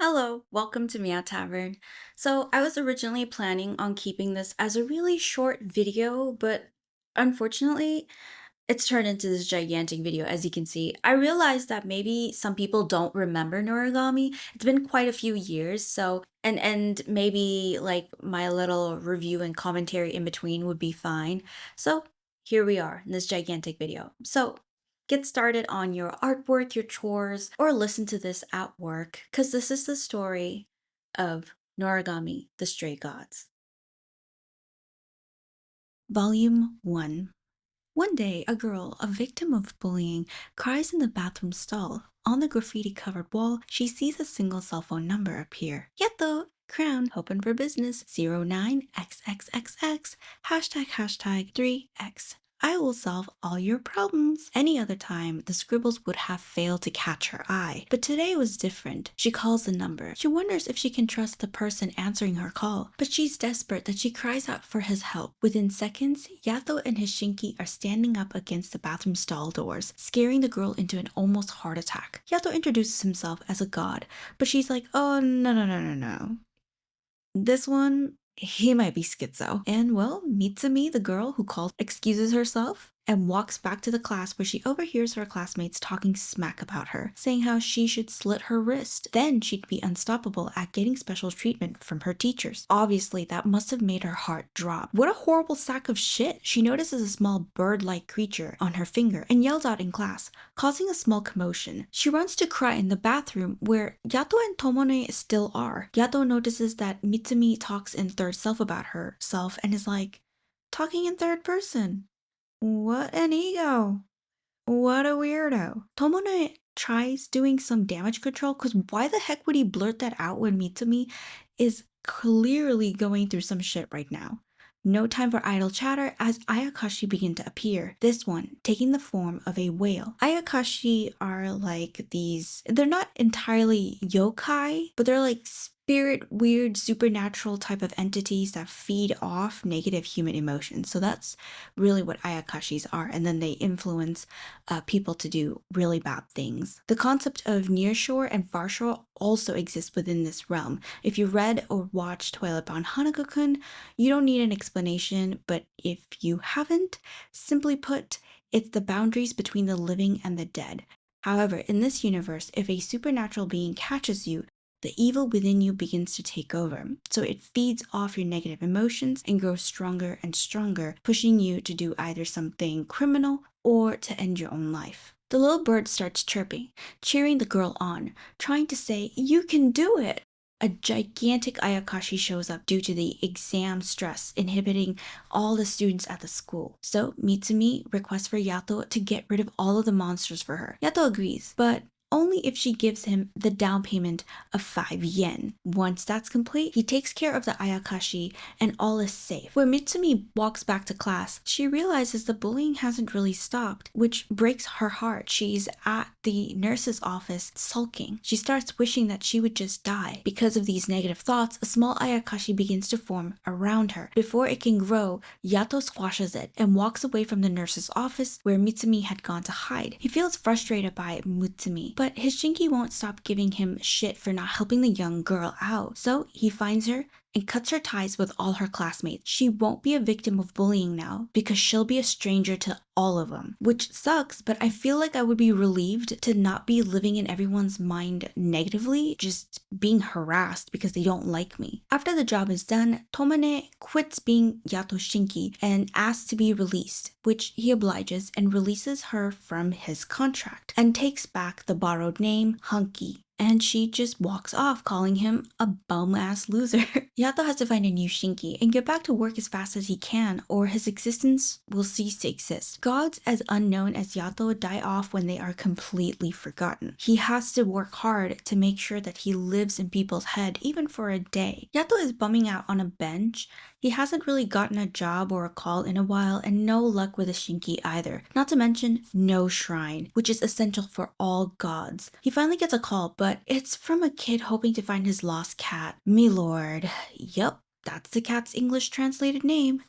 Hello, welcome to Meow Tavern. So, I was originally planning on keeping this as a really short video, but unfortunately, it's turned into this gigantic video, as you can see. I realized that maybe some people don't remember Noragami. It's been quite a few years, so and maybe like my little review and commentary in between would be fine. So, here we are in this gigantic video. So, get started on your artwork, your chores, or listen to this at work, because this is the story of Noragami, the Stray Gods. Volume 1. One day, a girl, a victim of bullying, cries in the bathroom stall. On the graffiti covered wall, she sees a single cell phone number appear. Yato! Crown, open for business, 09XXXX, hashtag 3X. I will solve all your problems. Any other time, the scribbles would have failed to catch her eye. But today was different. She calls the number. She wonders if she can trust the person answering her call. But she's desperate that she cries out for his help. Within seconds, Yato and his Shinki are standing up against the bathroom stall doors, scaring the girl into an almost heart attack. Yato introduces himself as a god, but she's like, oh, no. This one, he might be schizo. And well, Mitsumi, the girl who calls, excuses herself and walks back to the class where she overhears her classmates talking smack about her, saying how she should slit her wrist. Then she'd be unstoppable at getting special treatment from her teachers. Obviously, that must have made her heart drop. What a horrible sack of shit. She notices a small bird-like creature on her finger and yells out in class, causing a small commotion. She runs to cry in the bathroom where Yato and Tomone still are. Yato notices that Mitsumi talks in third self about herself and is like, talking in third person. What an ego. What a weirdo. Tomone tries doing some damage control because why the heck would he blurt that out when Mitsumi is clearly going through some shit right now? No time for idle chatter as Ayakashi begin to appear, this one taking the form of a whale. Ayakashi are like these, they're not entirely yokai, but they're like spirit, weird, supernatural type of entities that feed off negative human emotions. So that's really what Ayakashis are, and then they influence people to do really bad things. The concept of nearshore and farshore also exists within this realm. If you read or watched Toilet Bound Hanako-kun, you don't need an explanation, but if you haven't, simply put, it's the boundaries between the living and the dead. However, in this universe, if a supernatural being catches you, the evil within you begins to take over. So it feeds off your negative emotions and grows stronger and stronger, pushing you to do either something criminal or to end your own life. The little bird starts chirping, cheering the girl on, trying to say, "You can do it!" A gigantic Ayakashi shows up due to the exam stress inhibiting all the students at the school. So Mitsumi requests for Yato to get rid of all of the monsters for her. Yato agrees, but only if she gives him the down payment of 5 yen. Once that's complete, he takes care of the Ayakashi and all is safe. When Mitsumi walks back to class, she realizes the bullying hasn't really stopped, which breaks her heart. She's at the nurse's office sulking. She starts wishing that she would just die. Because of these negative thoughts, a small Ayakashi begins to form around her. Before it can grow, Yato squashes it and walks away from the nurse's office where Mitsumi had gone to hide. He feels frustrated by Mitsumi, but his Shinki won't stop giving him shit for not helping the young girl out. So he finds her and cuts her ties with all her classmates. She won't be a victim of bullying now because she'll be a stranger to all of them, which sucks, but I feel like I would be relieved to not be living in everyone's mind negatively, just being harassed because they don't like me. After the job is done, Tomane quits being Yato Shinki and asks to be released, which he obliges and releases her from his contract and takes back the borrowed name Hunky. And she just walks off, calling him a bum-ass loser. Yato has to find a new Shinki and get back to work as fast as he can, or his existence will cease to exist. Gods as unknown as Yato die off when they are completely forgotten. He has to work hard to make sure that he lives in people's head, even for a day. Yato is bumming out on a bench. He hasn't really gotten a job or a call in a while, and no luck with a Shinki either. Not to mention, no shrine, which is essential for all gods. He finally gets a call, but it's from a kid hoping to find his lost cat, Milord. Yup, that's the cat's English translated name.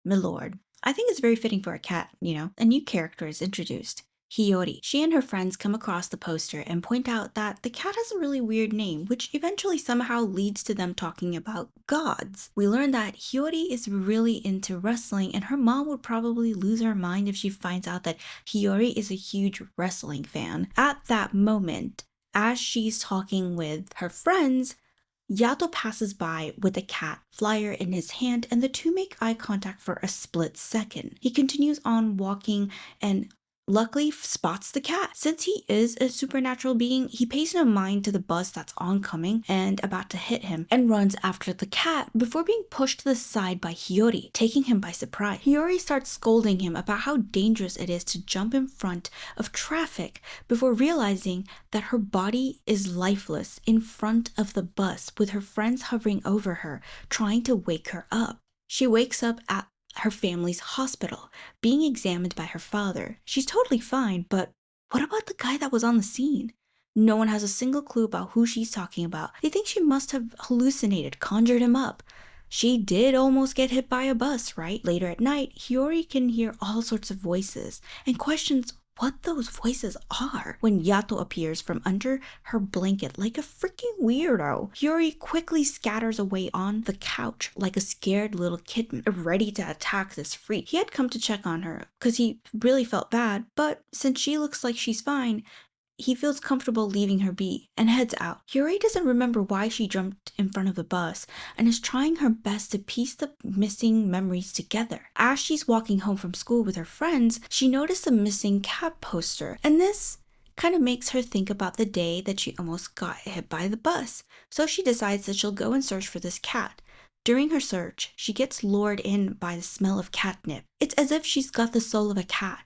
Milord. I think it's very fitting for a cat, you know? A new character is introduced. Hiyori. She and her friends come across the poster and point out that the cat has a really weird name, which eventually somehow leads to them talking about gods. We learn that Hiyori is really into wrestling, and her mom would probably lose her mind if she finds out that Hiyori is a huge wrestling fan. At that moment, as she's talking with her friends, Yato passes by with a cat flyer in his hand, and the two make eye contact for a split second. He continues on walking and luckily spots the cat. Since he is a supernatural being, he pays no mind to the bus that's oncoming and about to hit him and runs after the cat before being pushed to the side by Hiyori, taking him by surprise. Hiyori starts scolding him about how dangerous it is to jump in front of traffic before realizing that her body is lifeless in front of the bus with her friends hovering over her, trying to wake her up. She wakes up at her family's hospital, being examined by her father. She's totally fine, but what about the guy that was on the scene? No one has a single clue about who she's talking about. They think she must have hallucinated, conjured him up. She did almost get hit by a bus, right? Later at night, Hiyori can hear all sorts of voices and questions what those voices are when Yato appears from under her blanket like a freaking weirdo. Hiyori quickly scatters away on the couch like a scared little kitten, ready to attack this freak. He had come to check on her because he really felt bad, but since she looks like she's fine, he feels comfortable leaving her be and heads out. Hiyori doesn't remember why she jumped in front of the bus and is trying her best to piece the missing memories together. As she's walking home from school with her friends, she noticed a missing cat poster, and this kind of makes her think about the day that she almost got hit by the bus. So she decides that she'll go and search for this cat. During her search, she gets lured in by the smell of catnip. It's as if she's got the soul of a cat.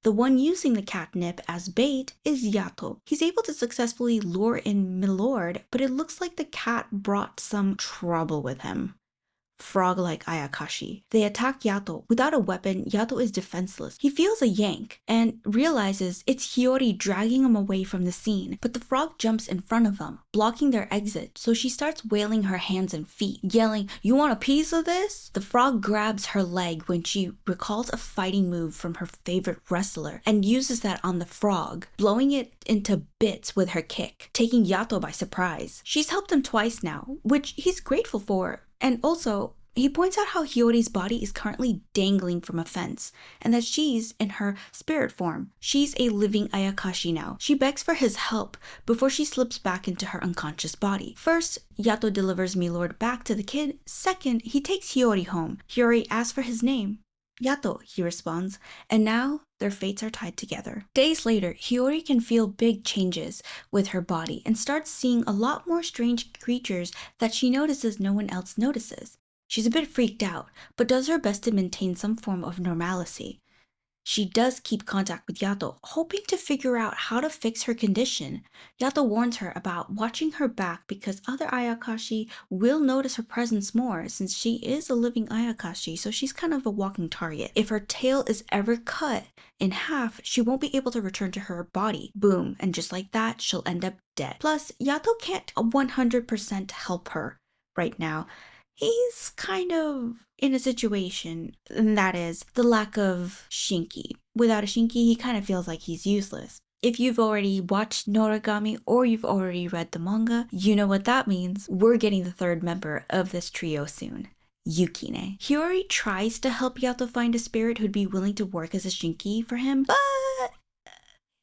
The one using the catnip as bait is Yato. He's able to successfully lure in Milord, but it looks like the cat brought some trouble with him. Frog-like Ayakashi. They attack Yato. Without a weapon, Yato is defenseless. He feels a yank and realizes it's Hiyori dragging him away from the scene, but the frog jumps in front of them, blocking their exit, so she starts wailing her hands and feet, yelling, "You want a piece of this?" The frog grabs her leg when she recalls a fighting move from her favorite wrestler and uses that on the frog, blowing it into bits with her kick, taking Yato by surprise. She's helped him twice now, which he's grateful for. And also, he points out how Hiyori's body is currently dangling from a fence, and that she's in her spirit form. She's a living Ayakashi now. She begs for his help before she slips back into her unconscious body. First, Yato delivers Milord back to the kid. Second, he takes Hiyori home. Hiyori asks for his name. "Yato," he responds, and now their fates are tied together. Days later, Hiyori can feel big changes with her body and starts seeing a lot more strange creatures that she notices no one else notices. She's a bit freaked out, but does her best to maintain some form of normalcy. She does keep contact with Yato, hoping to figure out how to fix her condition. Yato warns her about watching her back because other Ayakashi will notice her presence more since she is a living Ayakashi, so she's kind of a walking target. If her tail is ever cut in half, she won't be able to return to her body. Boom, and just like that, she'll end up dead. Plus, Yato can't 100% help her right now. He's kind of in a situation, and that is the lack of Shinki. Without a Shinki, he kind of feels like he's useless. If you've already watched Noragami or you've already read the manga, you know what that means. We're getting the third member of this trio soon. Yukine. Hiyori tries to help Yato find a spirit who'd be willing to work as a Shinki for him, but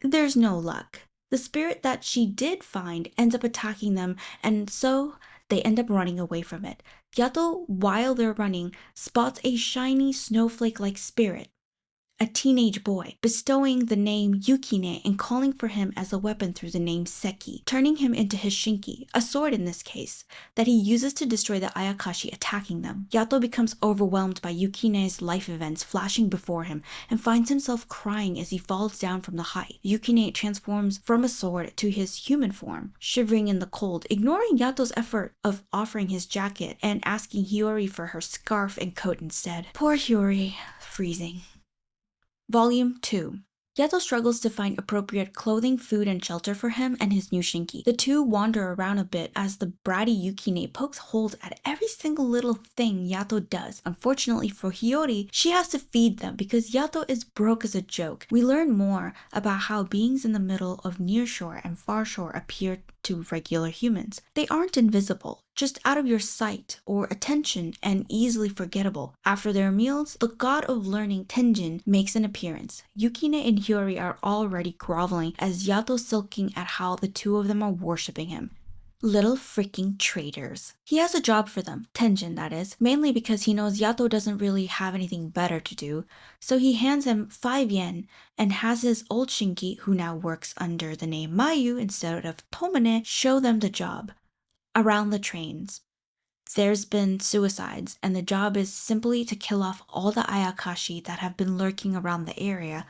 there's no luck. The spirit that she did find ends up attacking them, and so they end up running away from it. Yato, while they're running, spots a shiny snowflake-like spirit, a teenage boy, bestowing the name Yukine and calling for him as a weapon through the name Seki, turning him into his Shinki, a sword in this case, that he uses to destroy the Ayakashi attacking them. Yato becomes overwhelmed by Yukine's life events flashing before him and finds himself crying as he falls down from the height. Yukine transforms from a sword to his human form, shivering in the cold, ignoring Yato's effort of offering his jacket and asking Hiyori for her scarf and coat instead. Poor Hiyori, freezing. Volume 2. Yato struggles to find appropriate clothing, food, and shelter for him and his new Shinki. The two wander around a bit as the bratty Yukine pokes holes at every single little thing Yato does. Unfortunately for Hiyori, she has to feed them because Yato is broke as a joke. We learn more about how beings in the middle of nearshore and farshore appear to regular humans. They aren't invisible, just out of your sight or attention and easily forgettable. After their meals, the god of learning Tenjin makes an appearance. Yukine and Hiyori are already groveling as Yato sulking at how the two of them are worshipping him. Little freaking traitors. He has a job for them, Tenjin that is, mainly because he knows Yato doesn't really have anything better to do, so he hands him 5 yen and has his old Shinki, who now works under the name Mayu instead of Tomane, show them the job. Around the trains. There's been suicides, and the job is simply to kill off all the Ayakashi that have been lurking around the area,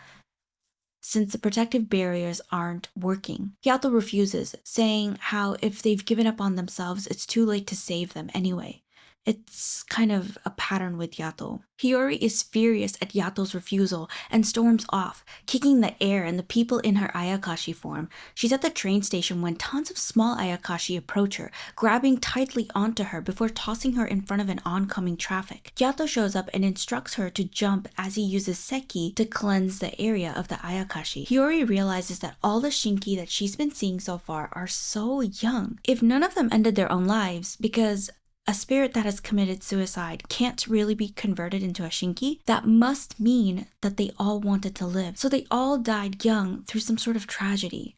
since the protective barriers aren't working. Yato refuses, saying how if they've given up on themselves, it's too late to save them anyway. It's kind of a pattern with Yato. Hiyori is furious at Yato's refusal and storms off, kicking the air and the people in her Ayakashi form. She's at the train station when tons of small Ayakashi approach her, grabbing tightly onto her before tossing her in front of an oncoming traffic. Yato shows up and instructs her to jump as he uses Seki to cleanse the area of the Ayakashi. Hiyori realizes that all the Shinki that she's been seeing so far are so young. If none of them ended their own lives, because a spirit that has committed suicide can't really be converted into a Shinki, that must mean that they all wanted to live. So they all died young through some sort of tragedy.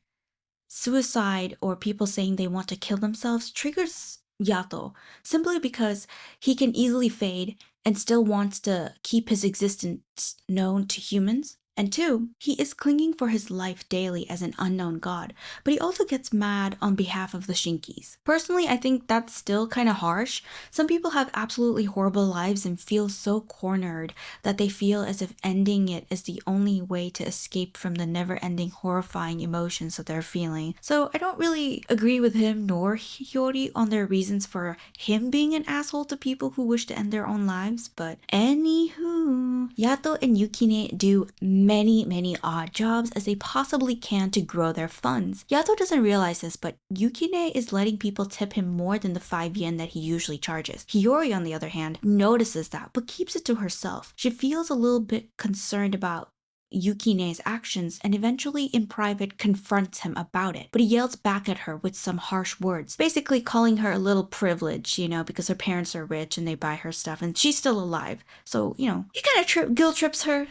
Suicide or people saying they want to kill themselves triggers Yato simply because he can easily fade and still wants to keep his existence known to humans. And 2, he is clinging for his life daily as an unknown god, but he also gets mad on behalf of the Shinkis. Personally, I think that's still kind of harsh. Some people have absolutely horrible lives and feel so cornered that they feel as if ending it is the only way to escape from the never-ending horrifying emotions that they're feeling. So I don't really agree with him nor Hiyori on their reasons for him being an asshole to people who wish to end their own lives, but anywho, Yato and Yukine do many odd jobs as they possibly can to grow their funds. Yato doesn't realize this, but Yukine is letting people tip him more than the 5 yen that he usually charges. Hiyori, on the other hand, notices that, but keeps it to herself. She feels a little bit concerned about Yukine's actions and eventually in private confronts him about it, but he yells back at her with some harsh words, basically calling her a little privileged, because her parents are rich and they buy her stuff and she's still alive. So, he kind of guilt trips her,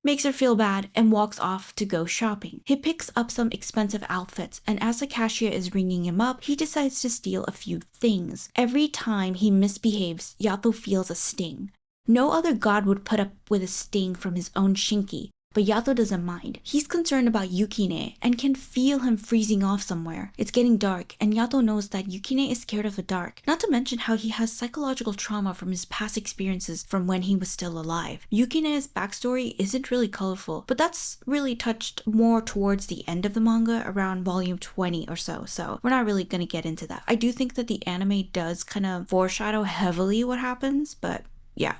makes her feel bad, and walks off to go shopping. He picks up some expensive outfits, and as the cashier is ringing him up, he decides to steal a few things. Every time he misbehaves, Yato feels a sting. No other god would put up with a sting from his own Shinki, but Yato doesn't mind. He's concerned about Yukine and can feel him freezing off somewhere. It's getting dark, and Yato knows that Yukine is scared of the dark, not to mention how he has psychological trauma from his past experiences from when he was still alive. Yukine's backstory isn't really colorful, but that's really touched more towards the end of the manga, around volume 20 or so we're not really gonna get into that. I do think that the anime does kind of foreshadow heavily what happens, but yeah,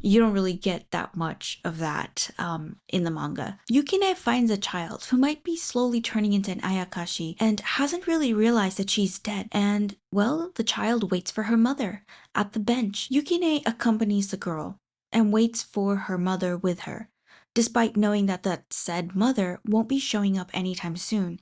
you don't really get that much of that in the manga. Yukine finds a child who might be slowly turning into an Ayakashi and hasn't really realized that she's dead. And, well, the child waits for her mother at the bench. Yukine accompanies the girl and waits for her mother with her, despite knowing that the said mother won't be showing up anytime soon.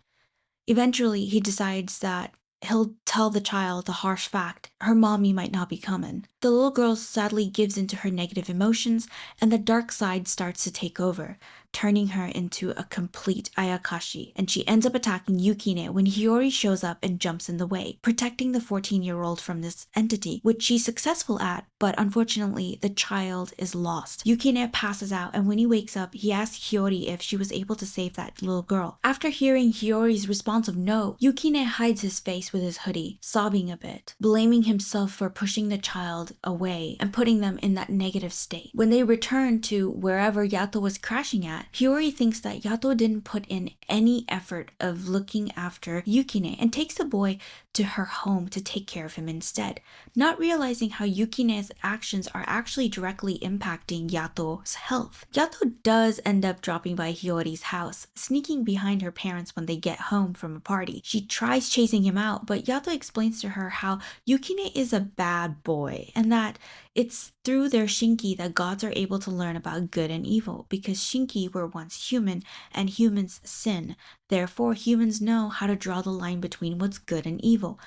Eventually, he decides that he'll tell the child the harsh fact her mommy might not be coming. The little girl sadly gives into her negative emotions, and the dark side starts to take over, turning her into a complete Ayakashi, and she ends up attacking Yukine when Hiyori shows up and jumps in the way, protecting the 14-year-old from this entity, which she's successful at, but unfortunately, the child is lost. Yukine passes out, and when he wakes up, he asks Hiyori if she was able to save that little girl. After hearing Hiyori's response of no, Yukine hides his face with his hoodie, sobbing a bit, blaming himself for pushing the child away and putting them in that negative state. When they return to wherever Yato was crashing at, Hiyori thinks that Yato didn't put in any effort of looking after Yukine and takes the boy to her home to take care of him instead, not realizing how Yukine's actions are actually directly impacting Yato's health. Yato does end up dropping by Hiyori's house, sneaking behind her parents when they get home from a party. She tries chasing him out, but Yato explains to her how Yukine is a bad boy and that it's through their Shinki that gods are able to learn about good and evil, because Shinki were once human and humans sin. Therefore, humans know how to draw the line between what's good and evil,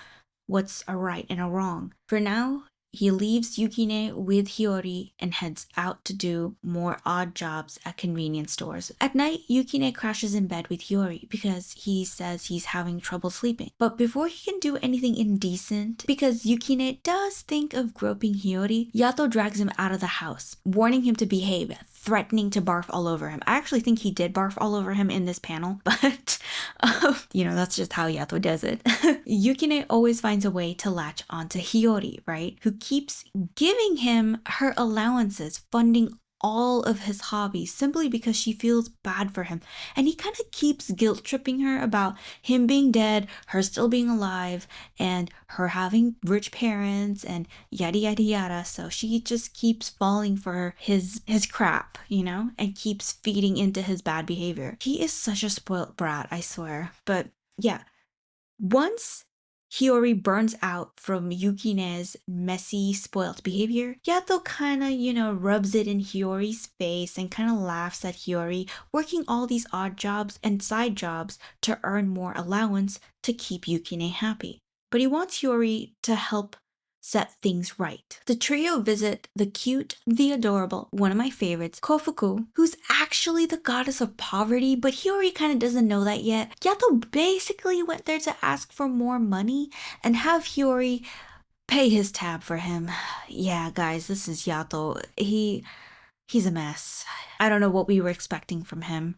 what's a right and a wrong. For now, he leaves Yukine with Hiyori and heads out to do more odd jobs at convenience stores. At night, Yukine crashes in bed with Hiyori because he says he's having trouble sleeping. But before he can do anything indecent, because Yukine does think of groping Hiyori, Yato drags him out of the house, warning him to behave, threatening to barf all over him. I actually think he did barf all over him in this panel, but that's just how Yato does it. Yukine always finds a way to latch onto Hiyori, right? Who keeps giving him her allowances, funding all of his hobbies simply because she feels bad for him. And he kind of keeps guilt tripping her about him being dead, her still being alive, and her having rich parents and yada yada yada. So she just keeps falling for his crap, and keeps feeding into his bad behavior. He is such a spoiled brat, I swear. But yeah, once Hiyori burns out from Yukine's messy, spoiled behavior, Yato kinda, rubs it in Hiyori's face and kinda laughs at Hiyori, working all these odd jobs and side jobs to earn more allowance to keep Yukine happy. But he wants Hiyori to help set things right. The trio visit the cute, the adorable, one of my favorites, Kofuku, who's actually the goddess of poverty, but Hiyori kind of doesn't know that yet. Yato basically went there to ask for more money and have Hiyori pay his tab for him. Yeah, guys, this is Yato. He's a mess. I don't know what we were expecting from him.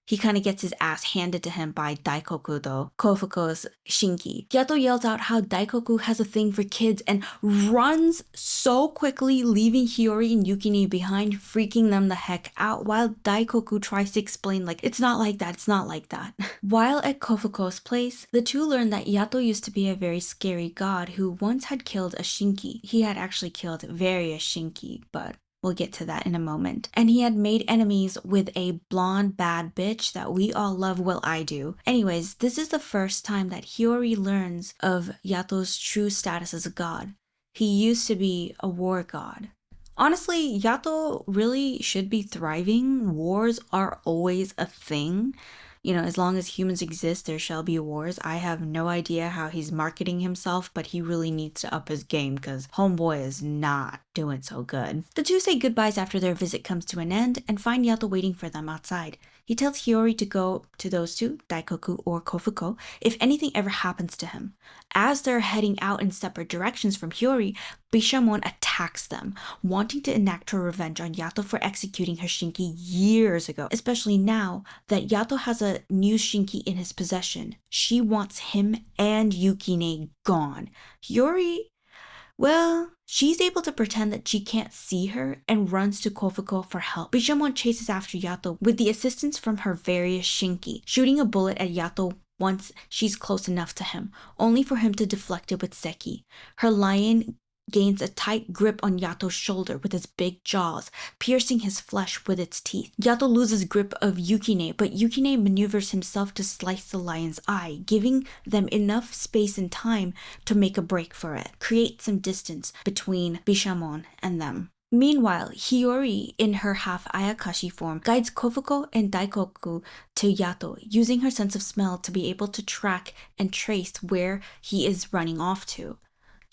He kind of gets his ass handed to him by Daikoku though, Kofuku's Shinki. Yato yells out how Daikoku has a thing for kids and runs so quickly, leaving Hiyori and Yukine behind, freaking them the heck out, while Daikoku tries to explain it's not like that, it's not like that. While at Kofuku's place, the two learn that Yato used to be a very scary god who once had killed a Shinki. He had actually killed various Shinki, but we'll get to that in a moment. And he had made enemies with a blonde bad bitch that we all love, well I do. Anyways, this is the first time that Hiyori learns of Yato's true status as a god. He used to be a war god. Honestly, Yato really should be thriving. Wars are always a thing. As long as humans exist, there shall be wars. I have no idea how he's marketing himself, but he really needs to up his game because homeboy is not doing so good. The two say goodbyes after their visit comes to an end and find Yato waiting for them outside. He tells Hiyori to go to those two, Daikoku or Kofuko, if anything ever happens to him. As they're heading out in separate directions from Hiyori, Bishamon attacks them, wanting to enact her revenge on Yato for executing her Shinki years ago, especially now that Yato has a new Shinki in his possession. She wants him and Yukine gone. Hiyori, well, she's able to pretend that she can't see her and runs to Kofuko for help. Bishamon chases after Yato with the assistance from her various Shinki, shooting a bullet at Yato once she's close enough to him, only for him to deflect it with Seki. Her lion gains a tight grip on Yato's shoulder with its big jaws, piercing his flesh with its teeth. Yato loses grip of Yukine, but Yukine maneuvers himself to slice the lion's eye, giving them enough space and time to make a break for it, create some distance between Bishamon and them. Meanwhile, Hiyori, in her half Ayakashi form, guides Kofuko and Daikoku to Yato, using her sense of smell to be able to track and trace where he is running off to.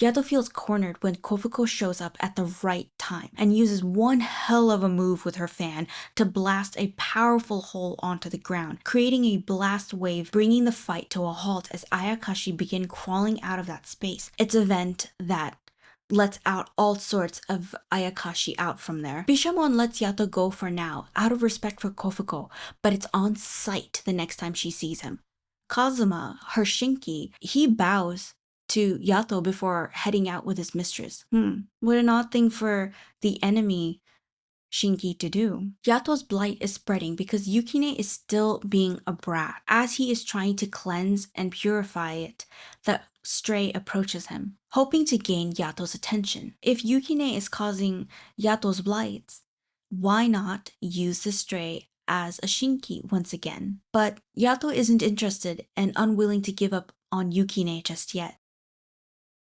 Yato feels cornered when Kofuko shows up at the right time and uses one hell of a move with her fan to blast a powerful hole onto the ground, creating a blast wave, bringing the fight to a halt as Ayakashi begin crawling out of that space. It's an event that lets out all sorts of Ayakashi out from there. Bishamon lets Yato go for now, out of respect for Kofuko, but it's on sight the next time she sees him. Kazuma, her Shinki, he bows to Yato before heading out with his mistress. What an odd thing for the enemy Shinki to do. Yato's blight is spreading because Yukine is still being a brat. As he is trying to cleanse and purify it, the Stray approaches him, hoping to gain Yato's attention. If Yukine is causing Yato's blights, why not use the stray as a shinki once again? But Yato isn't interested and unwilling to give up on Yukine just yet.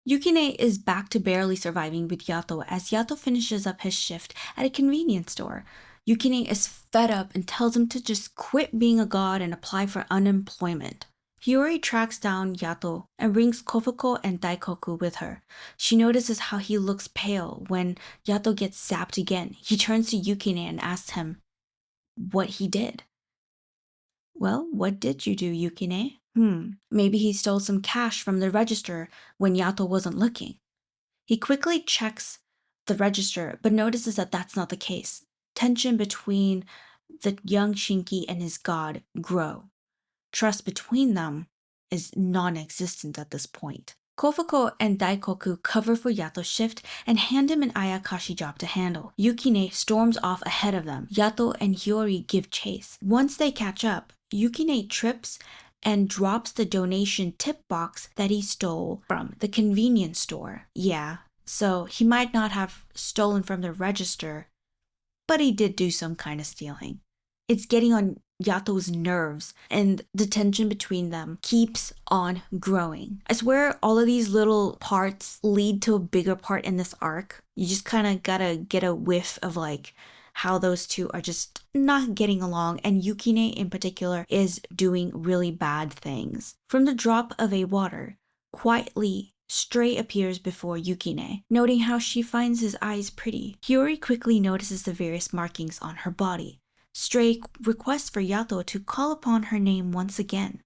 Yukine is back to barely surviving with Yato as Yato finishes up his shift at a convenience store. Yukine is fed up and tells him to just quit being a god and apply for unemployment. Hiyori tracks down Yato and brings Kofuko and Daikoku with her. She notices how he looks pale when Yato gets zapped again. He turns to Yukine and asks him what he did. Well, what did you do, Yukine? Maybe he stole some cash from the register when Yato wasn't looking. He quickly checks the register, but notices that that's not the case. Tension between the young Shinki and his god grow. Trust between them is non-existent at this point. Kofuko and Daikoku cover for Yato's shift and hand him an Ayakashi job to handle. Yukine storms off ahead of them. Yato and Hiyori give chase. Once they catch up, Yukine trips and drops the donation tip box that he stole from the convenience store. Yeah, so he might not have stolen from the register, but he did do some kind of stealing. It's getting on Yato's nerves, and the tension between them keeps on growing. I swear all of these little parts lead to a bigger part in this arc. You just kind of gotta get a whiff of like how those two are just not getting along, and Yukine in particular is doing really bad things. From the drop of a water, quietly Stray appears before Yukine, noting how she finds his eyes pretty. Hiyori quickly notices the various markings on her body. Stray requests for Yato to call upon her name once again,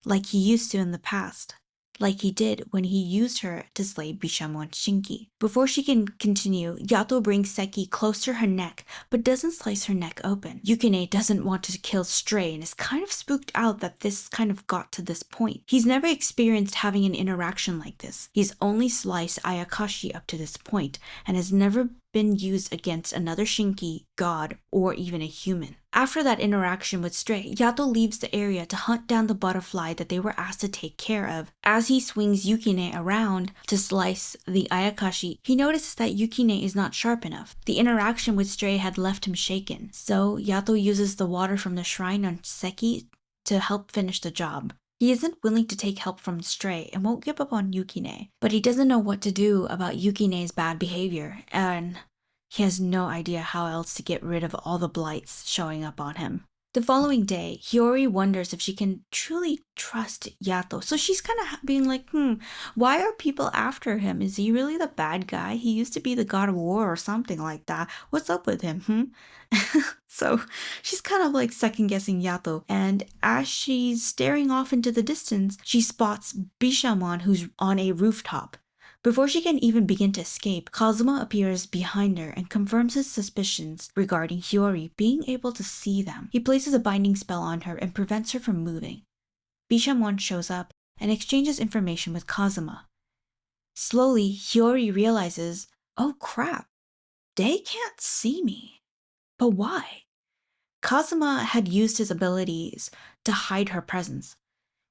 like he used to in the past, like he did when he used her to slay Bishamon Shinki. Before she can continue, Yato brings Seki close to her neck, but doesn't slice her neck open. Yukine doesn't want to kill Stray and is kind of spooked out that this kind of got to this point. He's never experienced having an interaction like this. He's only sliced Ayakashi up to this point, and has never been used against another Shinki, god, or even a human. After that interaction with Stray, Yato leaves the area to hunt down the butterfly that they were asked to take care of. As he swings Yukine around to slice the Ayakashi, he notices that Yukine is not sharp enough. The interaction with Stray had left him shaken, so Yato uses the water from the shrine on Seki to help finish the job. He isn't willing to take help from Stray and won't give up on Yukine, but he doesn't know what to do about Yukine's bad behavior, and he has no idea how else to get rid of all the blights showing up on him. The following day, Hiyori wonders if she can truly trust Yato. So she's kind of being like, why are people after him? Is he really the bad guy? He used to be the god of war or something like that. What's up with him, So she's kind of like second guessing Yato. And as she's staring off into the distance, she spots Bishamon, who's on a rooftop. Before she can even begin to escape, Kazuma appears behind her and confirms his suspicions regarding Hiyori being able to see them. He places a binding spell on her and prevents her from moving. Bishamon shows up and exchanges information with Kazuma. Slowly, Hiyori realizes, oh crap, they can't see me. But why? Kazuma had used his abilities to hide her presence.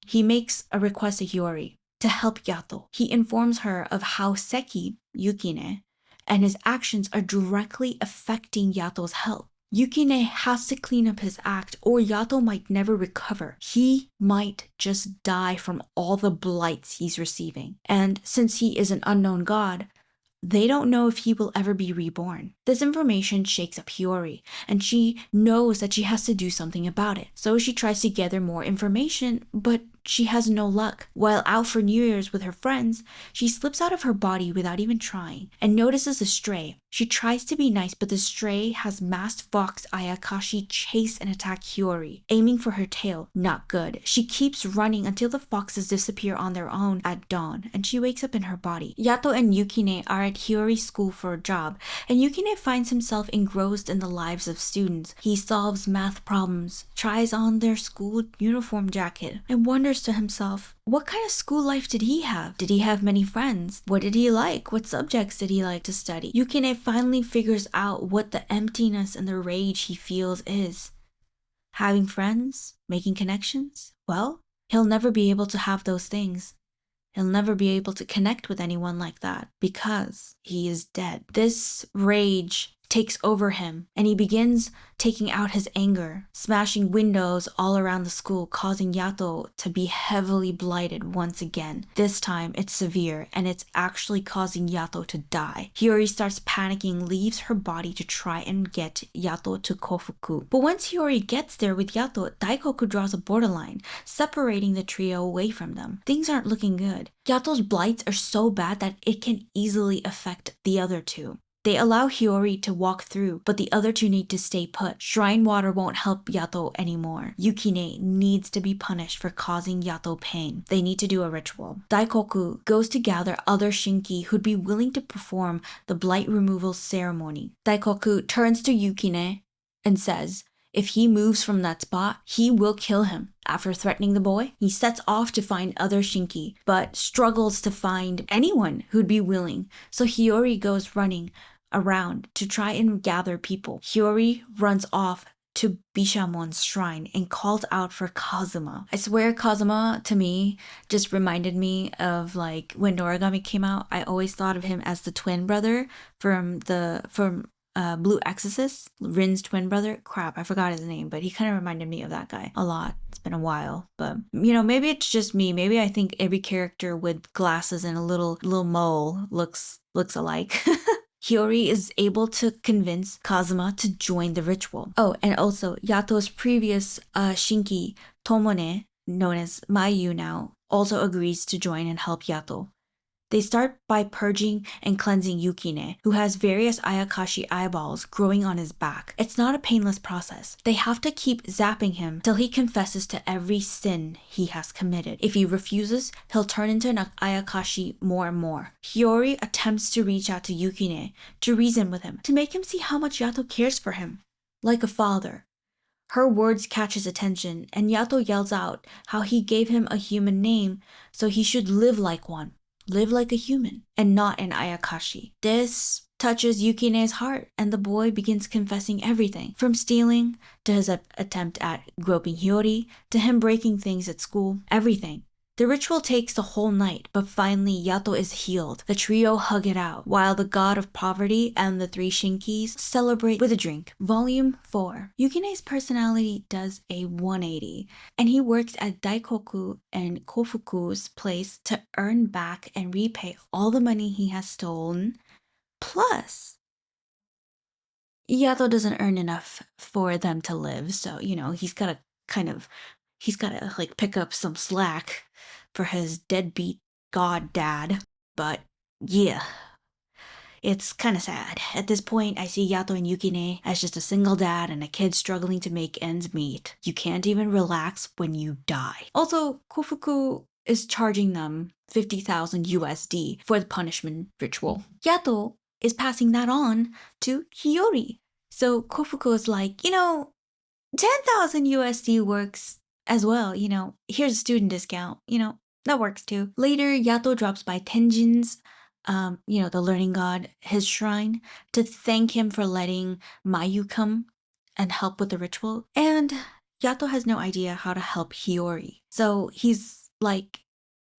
He makes a request to Hiyori to help Yato. He informs her of how Seki, Yukine, and his actions are directly affecting Yato's health. Yukine has to clean up his act or Yato might never recover. He might just die from all the blights he's receiving. And since he is an unknown god, they don't know if he will ever be reborn. This information shakes up Hiyori, and she knows that she has to do something about it. So she tries to gather more information, but she has no luck. While out for New Year's with her friends, she slips out of her body without even trying, and notices a stray. She tries to be nice, but the stray has masked fox Ayakashi chase and attack Hiyori, aiming for her tail. Not good. She keeps running until the foxes disappear on their own at dawn, and she wakes up in her body. Yato and Yukine are at Hiyori's school for a job, and Yukine finds himself engrossed in the lives of students. He solves math problems, tries on their school uniform jacket, and wonders to himself, what kind of school life did he have? Did he have many friends? What did he like? What subjects did he like to study? Yukine finally figures out what the emptiness and the rage he feels is. Having friends? Making connections? Well, he'll never be able to have those things. He'll never be able to connect with anyone like that because he is dead. This rage takes over him and he begins taking out his anger, smashing windows all around the school, causing Yato to be heavily blighted once again. This time it's severe and it's actually causing Yato to die. Hiyori starts panicking, leaves her body to try and get Yato to Kofuku. But once Hiyori gets there with Yato, Daikoku draws a borderline, separating the trio away from them. Things aren't looking good. Yato's blights are so bad that it can easily affect the other two. They allow Hiyori to walk through, but the other two need to stay put. Shrine water won't help Yato anymore. Yukine needs to be punished for causing Yato pain. They need to do a ritual. Daikoku goes to gather other Shinki who'd be willing to perform the blight removal ceremony. Daikoku turns to Yukine and says, if he moves from that spot, he will kill him. After threatening the boy, he sets off to find other Shinki, but struggles to find anyone who'd be willing. So Hiyori goes running around to try and gather people. Hiyori runs off to Bishamon's shrine and calls out for Kazuma. I swear Kazuma to me just reminded me of like when Noragami came out. I always thought of him as the twin brother from Blue Exorcist, Rin's twin brother. Crap, I forgot his name, but he kind of reminded me of that guy a lot. It's been a while, but maybe it's just me. Maybe I think every character with glasses and a little mole looks alike. Hiyori is able to convince Kazuma to join the ritual. Oh, and also Yato's previous Shinki, Tomone, known as Mayu now, also agrees to join and help Yato. They start by purging and cleansing Yukine, who has various Ayakashi eyeballs growing on his back. It's not a painless process. They have to keep zapping him till he confesses to every sin he has committed. If he refuses, he'll turn into an Ayakashi more and more. Hiyori attempts to reach out to Yukine to reason with him, to make him see how much Yato cares for him, like a father. Her words catch his attention, and Yato yells out how he gave him a human name, so he should live like one. Live like a human and not an Ayakashi. This touches Yukine's heart, and the boy begins confessing everything, from stealing to his attempt at groping Hiyori to him breaking things at school, everything. The ritual takes the whole night, but finally Yato is healed. The trio hug it out, while the god of poverty and the three Shinkis celebrate with a drink. Volume 4. Yukine's personality does a 180, and he works at Daikoku and Kofuku's place to earn back and repay all the money he has stolen. Plus, Yato doesn't earn enough for them to live, so, he's gotta pick up some slack for his deadbeat god dad. But yeah, it's kind of sad. At this point, I see Yato and Yukine as just a single dad and a kid struggling to make ends meet. You can't even relax when you die. Also, Kofuku is charging them 50,000 USD for the punishment ritual. Yato is passing that on to Hiyori. So Kofuku is like, 10,000 USD works as well, here's a student discount, that works too. Later, Yato drops by Tenjin's, the learning god, his shrine, to thank him for letting Mayu come and help with the ritual. And Yato has no idea how to help Hiyori. So he's like,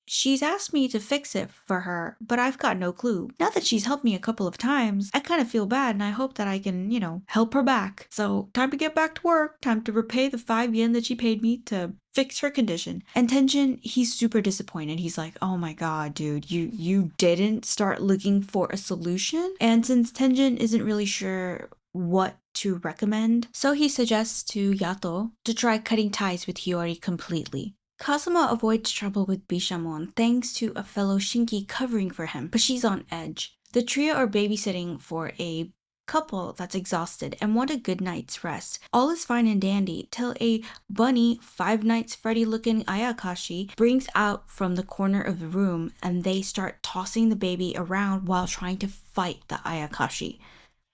she's asked me to fix it for her, but I've got no clue. Now that she's helped me a couple of times, I kind of feel bad and I hope that I can, help her back. So time to get back to work. Time to repay the 5 yen that she paid me to fix her condition. And Tenjin, he's super disappointed. He's like, oh my god, dude, you didn't start looking for a solution? And since Tenjin isn't really sure what to recommend, so he suggests to Yato to try cutting ties with Hiyori completely. Kazuma avoids trouble with Bishamon thanks to a fellow Shinki covering for him, but she's on edge. The trio are babysitting for a couple that's exhausted and want a good night's rest. All is fine and dandy till a bunny, 5 Nights Freddy looking Ayakashi brings out from the corner of the room, and they start tossing the baby around while trying to fight the Ayakashi.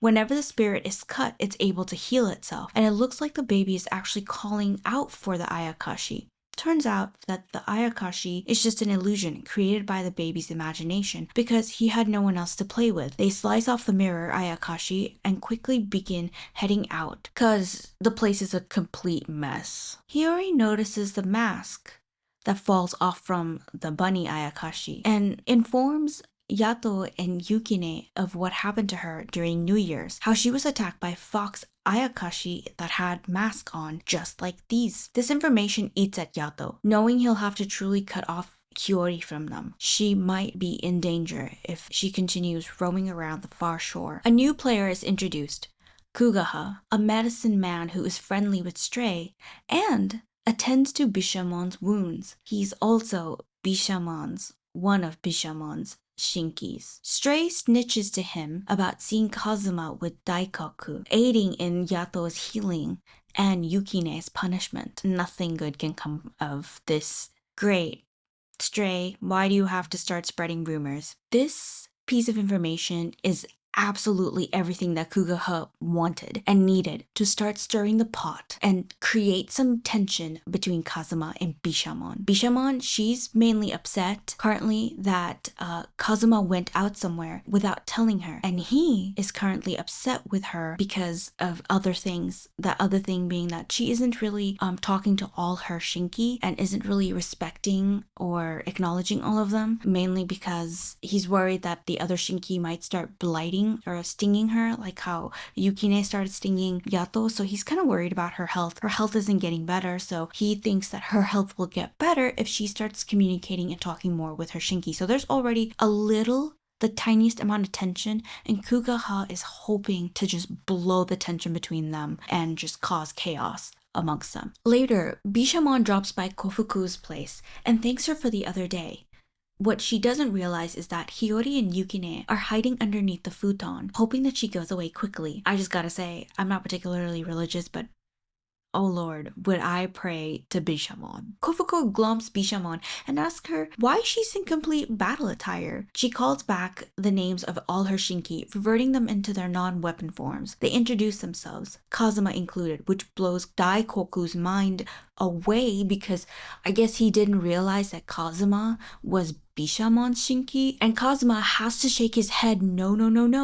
Whenever the spirit is cut, it's able to heal itself, and it looks like the baby is actually calling out for the Ayakashi. Turns out that the Ayakashi is just an illusion created by the baby's imagination because he had no one else to play with. They slice off the mirror Ayakashi and quickly begin heading out because the place is a complete mess. Hiyori notices the mask that falls off from the bunny Ayakashi and informs Yato and Yukine of what happened to her during New Year's, how she was attacked by fox Ayakashi that had masks on just like these. This information eats at Yato, knowing he'll have to truly cut off Hiyori from them. She might be in danger if she continues roaming around the far shore. A new player is introduced, Kugaha, a medicine man who is friendly with Stray and attends to Bishamon's wounds. He's also one of Bishamon's Shinkis. Stray snitches to him about seeing Kazuma with Daikoku, aiding in Yato's healing and Yukine's punishment. Nothing good can come of this. Great. Stray, why do you have to start spreading rumors? This piece of information is absolutely everything that Kugaha wanted and needed to start stirring the pot and create some tension between Kazuma and Bishamon. Bishamon, she's mainly upset currently that Kazuma went out somewhere without telling her, and he is currently upset with her because of other things. That other thing being that she isn't really talking to all her Shinki and isn't really respecting or acknowledging all of them, mainly because he's worried that the other Shinki might start blighting or stinging her, like how Yukine started stinging Yato. So he's kind of worried about her health. Her health isn't getting better, so he thinks that her health will get better if she starts communicating and talking more with her Shinki. So there's already the tiniest amount of tension, and Kugaha is hoping to just blow the tension between them and just cause chaos amongst them. Later, Bishamon drops by Kofuku's place and thanks her for the other day. What she doesn't realize is that Hiyori and Yukine are hiding underneath the futon, hoping that she goes away quickly. I just gotta say, I'm not particularly religious, but oh lord, would I pray to Bishamon. Kofuko glumps Bishamon and asks her why she's in complete battle attire. She calls back the names of all her Shinki, reverting them into their non-weapon forms. They introduce themselves, Kazuma included, which blows Daikoku's mind away because I guess he didn't realize that Kazuma was Bishamon's Shinki, and Kazuma has to shake his head no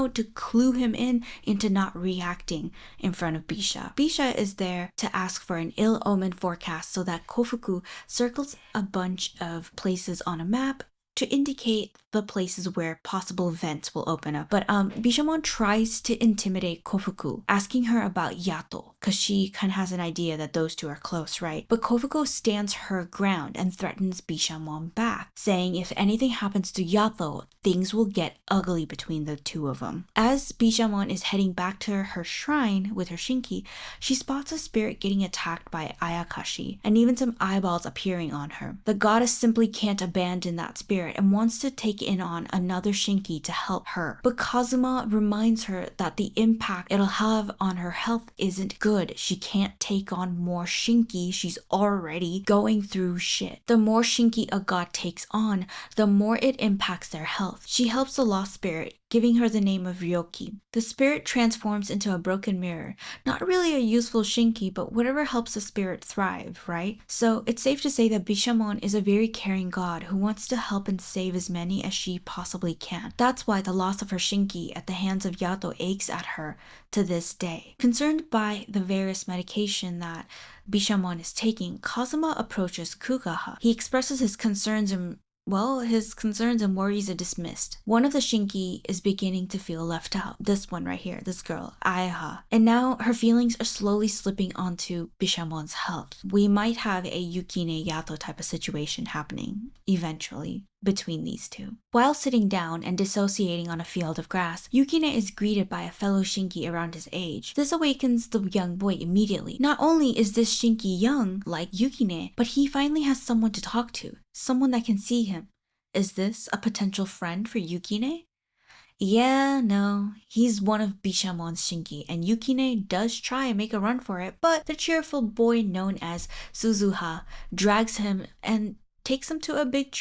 to clue him into not reacting in front of Bisha. Bisha is there to ask for an ill-omened forecast so that Kofuku circles a bunch of places on a map to indicate the places where possible vents will open up. But Bishamon tries to intimidate Kofuku, asking her about Yato, because she kind of has an idea that those two are close, right? But Kofuku stands her ground and threatens Bishamon back, saying if anything happens to Yato, things will get ugly between the two of them. As Bishamon is heading back to her shrine with her Shinki, she spots a spirit getting attacked by Ayakashi, and even some eyeballs appearing on her. The goddess simply can't abandon that spirit and wants to take in on another Shinki to help her. But Kazuma reminds her that the impact it'll have on her health isn't good. She can't take on more Shinki. She's already going through shit. The more Shinki a god takes on, the more it impacts their health. She helps the lost spirit, giving her the name of Ryoki. The spirit transforms into a broken mirror. Not really a useful Shinki, but whatever helps the spirit thrive, right? So it's safe to say that Bishamon is a very caring god who wants to help and save as many as she possibly can. That's why the loss of her Shinki at the hands of Yato aches at her to this day. Concerned by the various medication that Bishamon is taking, Kazuma approaches Kugaha. He expresses his concerns and worries are dismissed. One of the Shinki is beginning to feel left out. This one right here, this girl, Aiha. And now her feelings are slowly slipping onto Bishamon's health. We might have a Yukine Yato type of situation happening eventually between these two. While sitting down and dissociating on a field of grass, Yukine is greeted by a fellow Shinki around his age. This awakens the young boy immediately. Not only is this Shinki young, like Yukine, but he finally has someone to talk to, someone that can see him. Is this a potential friend for Yukine? Yeah, no, he's one of Bishamon's Shinki, and Yukine does try and make a run for it, but the cheerful boy known as Suzuha drags him and takes him to a big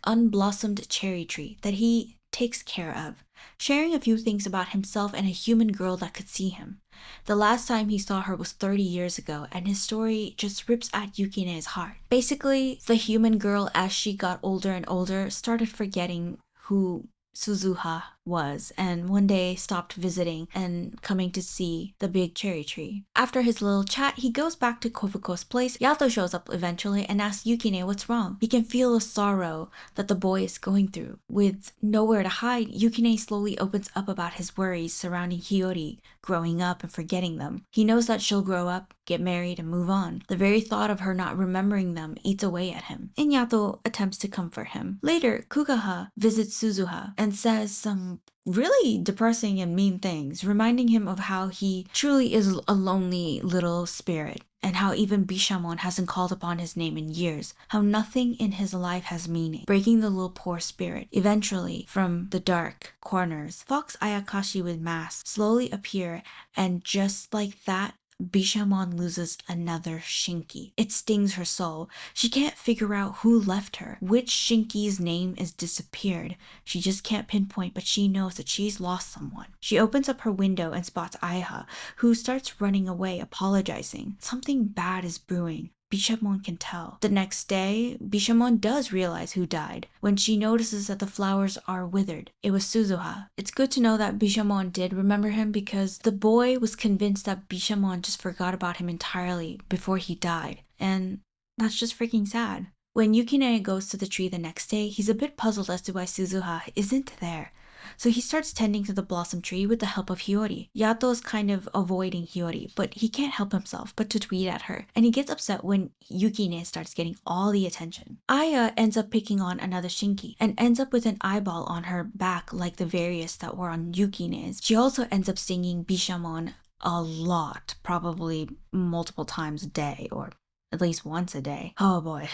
unblossomed cherry tree that he takes care of, sharing a few things about himself and a human girl that could see him. The last time he saw her was 30 years ago, and his story just rips at Yukine's heart. Basically, the human girl, as she got older and older, started forgetting who Suzuha was, and one day stopped visiting and coming to see the big cherry tree. After his little chat, he goes back to Kofuko's place. Yato shows up eventually and asks Yukine what's wrong. He can feel the sorrow that the boy is going through. With nowhere to hide, Yukine slowly opens up about his worries surrounding Hiyori growing up and forgetting them. He knows that she'll grow up, get married, and move on. The very thought of her not remembering them eats away at him, and Yato attempts to comfort him. Later, Kugaha visits Suzuha and says some really depressing and mean things, reminding him of how he truly is a lonely little spirit, and how even Bishamon hasn't called upon his name in years, how nothing in his life has meaning, breaking the little poor spirit. Eventually, from the dark corners, Fox Ayakashi with masks slowly appear, and just like that, Bishamon loses another Shinki. It stings her soul. She can't figure out who left her, which Shinki's name is disappeared. She just can't pinpoint, but she knows that she's lost someone. She opens up her window and spots Aiha, who starts running away, apologizing. Something bad is brewing. Bishamon can tell. The next day, Bishamon does realize who died when she notices that the flowers are withered. It was Suzuha. It's good to know that Bishamon did remember him, because the boy was convinced that Bishamon just forgot about him entirely before he died. And that's just freaking sad. When Yukine goes to the tree the next day, he's a bit puzzled as to why Suzuha isn't there. So he starts tending to the blossom tree with the help of Hiyori. Yato's kind of avoiding Hiyori, but he can't help himself but to tweet at her, and he gets upset when Yukine starts getting all the attention. Aya ends up picking on another Shinki, and ends up with an eyeball on her back like the various that were on Yukine's. She also ends up stinging Bishamon a lot, probably multiple times a day, or at least once a day. Oh boy,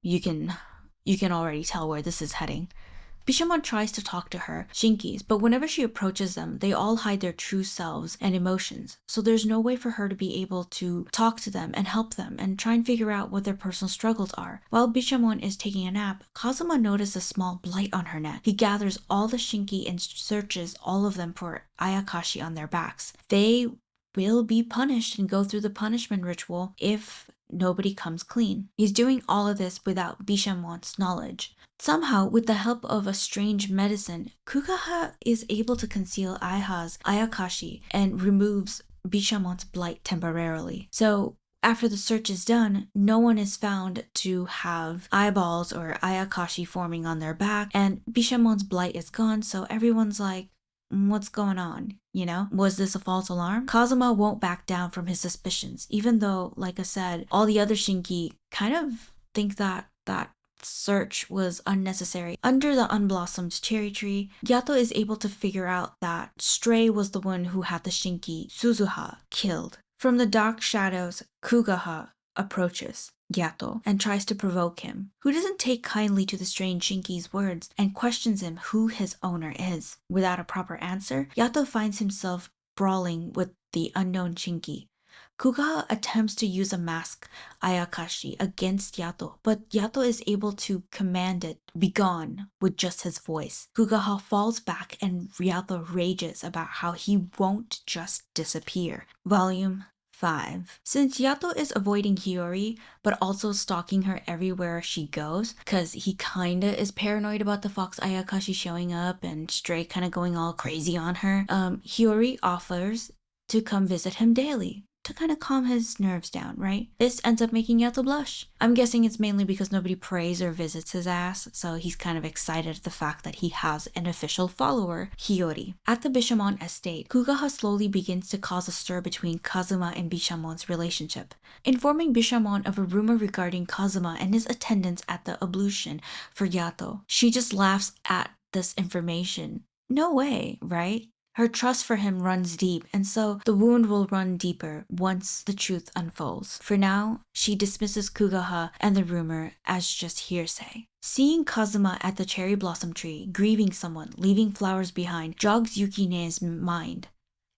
you can already tell where this is heading. Bishamon tries to talk to her Shinkis, but whenever she approaches them, they all hide their true selves and emotions, so there's no way for her to be able to talk to them and help them and try and figure out what their personal struggles are. While Bishamon is taking a nap, Kazuma notices a small blight on her neck. He gathers all the Shinki and searches all of them for Ayakashi on their backs. They will be punished and go through the punishment ritual if nobody comes clean. He's doing all of this without Bishamon's knowledge. Somehow, with the help of a strange medicine, Kugaha is able to conceal Aiha's Ayakashi and removes Bishamon's blight temporarily. So after the search is done, no one is found to have eyeballs or Ayakashi forming on their back, and Bishamon's blight is gone, so everyone's like, what's going on? You know, was this a false alarm? Kazuma won't back down from his suspicions, even though, like I said, all the other Shinki kind of think that search was unnecessary. Under the unblossomed cherry tree, Yato is able to figure out that Stray was the one who had the Shinki Suzuha killed. From the dark shadows, Kugaha approaches Yato and tries to provoke him, who doesn't take kindly to the strange Shinki's words and questions him who his owner is. Without a proper answer, Yato finds himself brawling with the unknown Shinki. Kugaha attempts to use a mask Ayakashi against Yato, but Yato is able to command it begone with just his voice. Kugaha falls back and Yato rages about how he won't just disappear. Volume 5. Since Yato is avoiding Hiyori, but also stalking her everywhere she goes, because he kinda is paranoid about the Fox Ayakashi showing up and Stray kinda going all crazy on her, Hiyori offers to come visit him daily, to kind of calm his nerves down, right? This ends up making Yato blush. I'm guessing it's mainly because nobody prays or visits his ass, so he's kind of excited at the fact that he has an official follower, Hiyori. At the Bishamon estate, Kugaha slowly begins to cause a stir between Kazuma and Bishamon's relationship, informing Bishamon of a rumor regarding Kazuma and his attendance at the ablution for Yato. She just laughs at this information. No way, right? Her trust for him runs deep, and so the wound will run deeper once the truth unfolds. For now, she dismisses Kugaha and the rumor as just hearsay. Seeing Kazuma at the cherry blossom tree, grieving someone, leaving flowers behind, jogs Yukine's mind,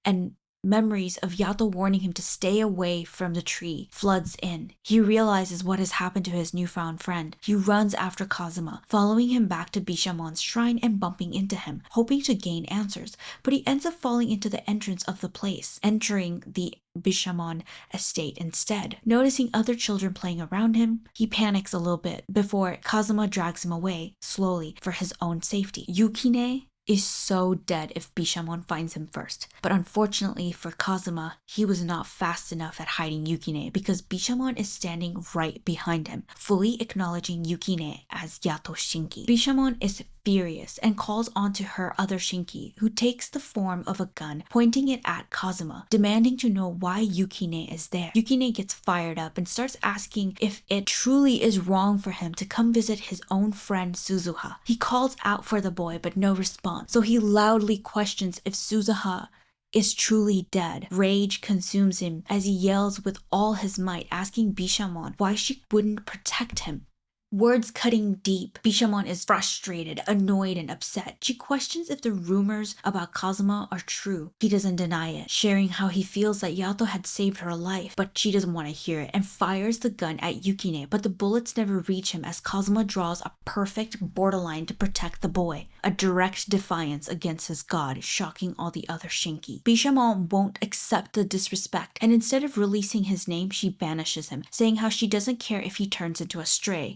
and memories of Yato warning him to stay away from the tree floods in. He realizes what has happened to his newfound friend. He runs after Kazuma, following him back to Bishamon's shrine and bumping into him, hoping to gain answers, but he ends up falling into the entrance of the place, entering the Bishamon estate instead. Noticing other children playing around him, he panics a little bit before Kazuma drags him away, slowly, for his own safety. Yukine is so dead if Bishamon finds him first. But unfortunately for Kazuma, he was not fast enough at hiding Yukine because Bishamon is standing right behind him, fully acknowledging Yukine as Yato Shinki. Bishamon is furious and calls onto her other Shinki, who takes the form of a gun, pointing it at Kazuma, demanding to know why Yukine is there. Yukine gets fired up and starts asking if it truly is wrong for him to come visit his own friend Suzuha. He calls out for the boy, but no response, so he loudly questions if Suzuha is truly dead. Rage consumes him as he yells with all his might, asking Bishamon why she wouldn't protect him. Words cutting deep. Bishamon is frustrated, annoyed, and upset. She questions if the rumors about Kazuma are true. He doesn't deny it, sharing how he feels that Yato had saved her life, but she doesn't want to hear it, and fires the gun at Yukine, but the bullets never reach him as Kazuma draws a perfect borderline to protect the boy. A direct defiance against his god, shocking all the other Shinki. Bishamon won't accept the disrespect, and instead of releasing his name, she banishes him, saying how she doesn't care if he turns into a stray.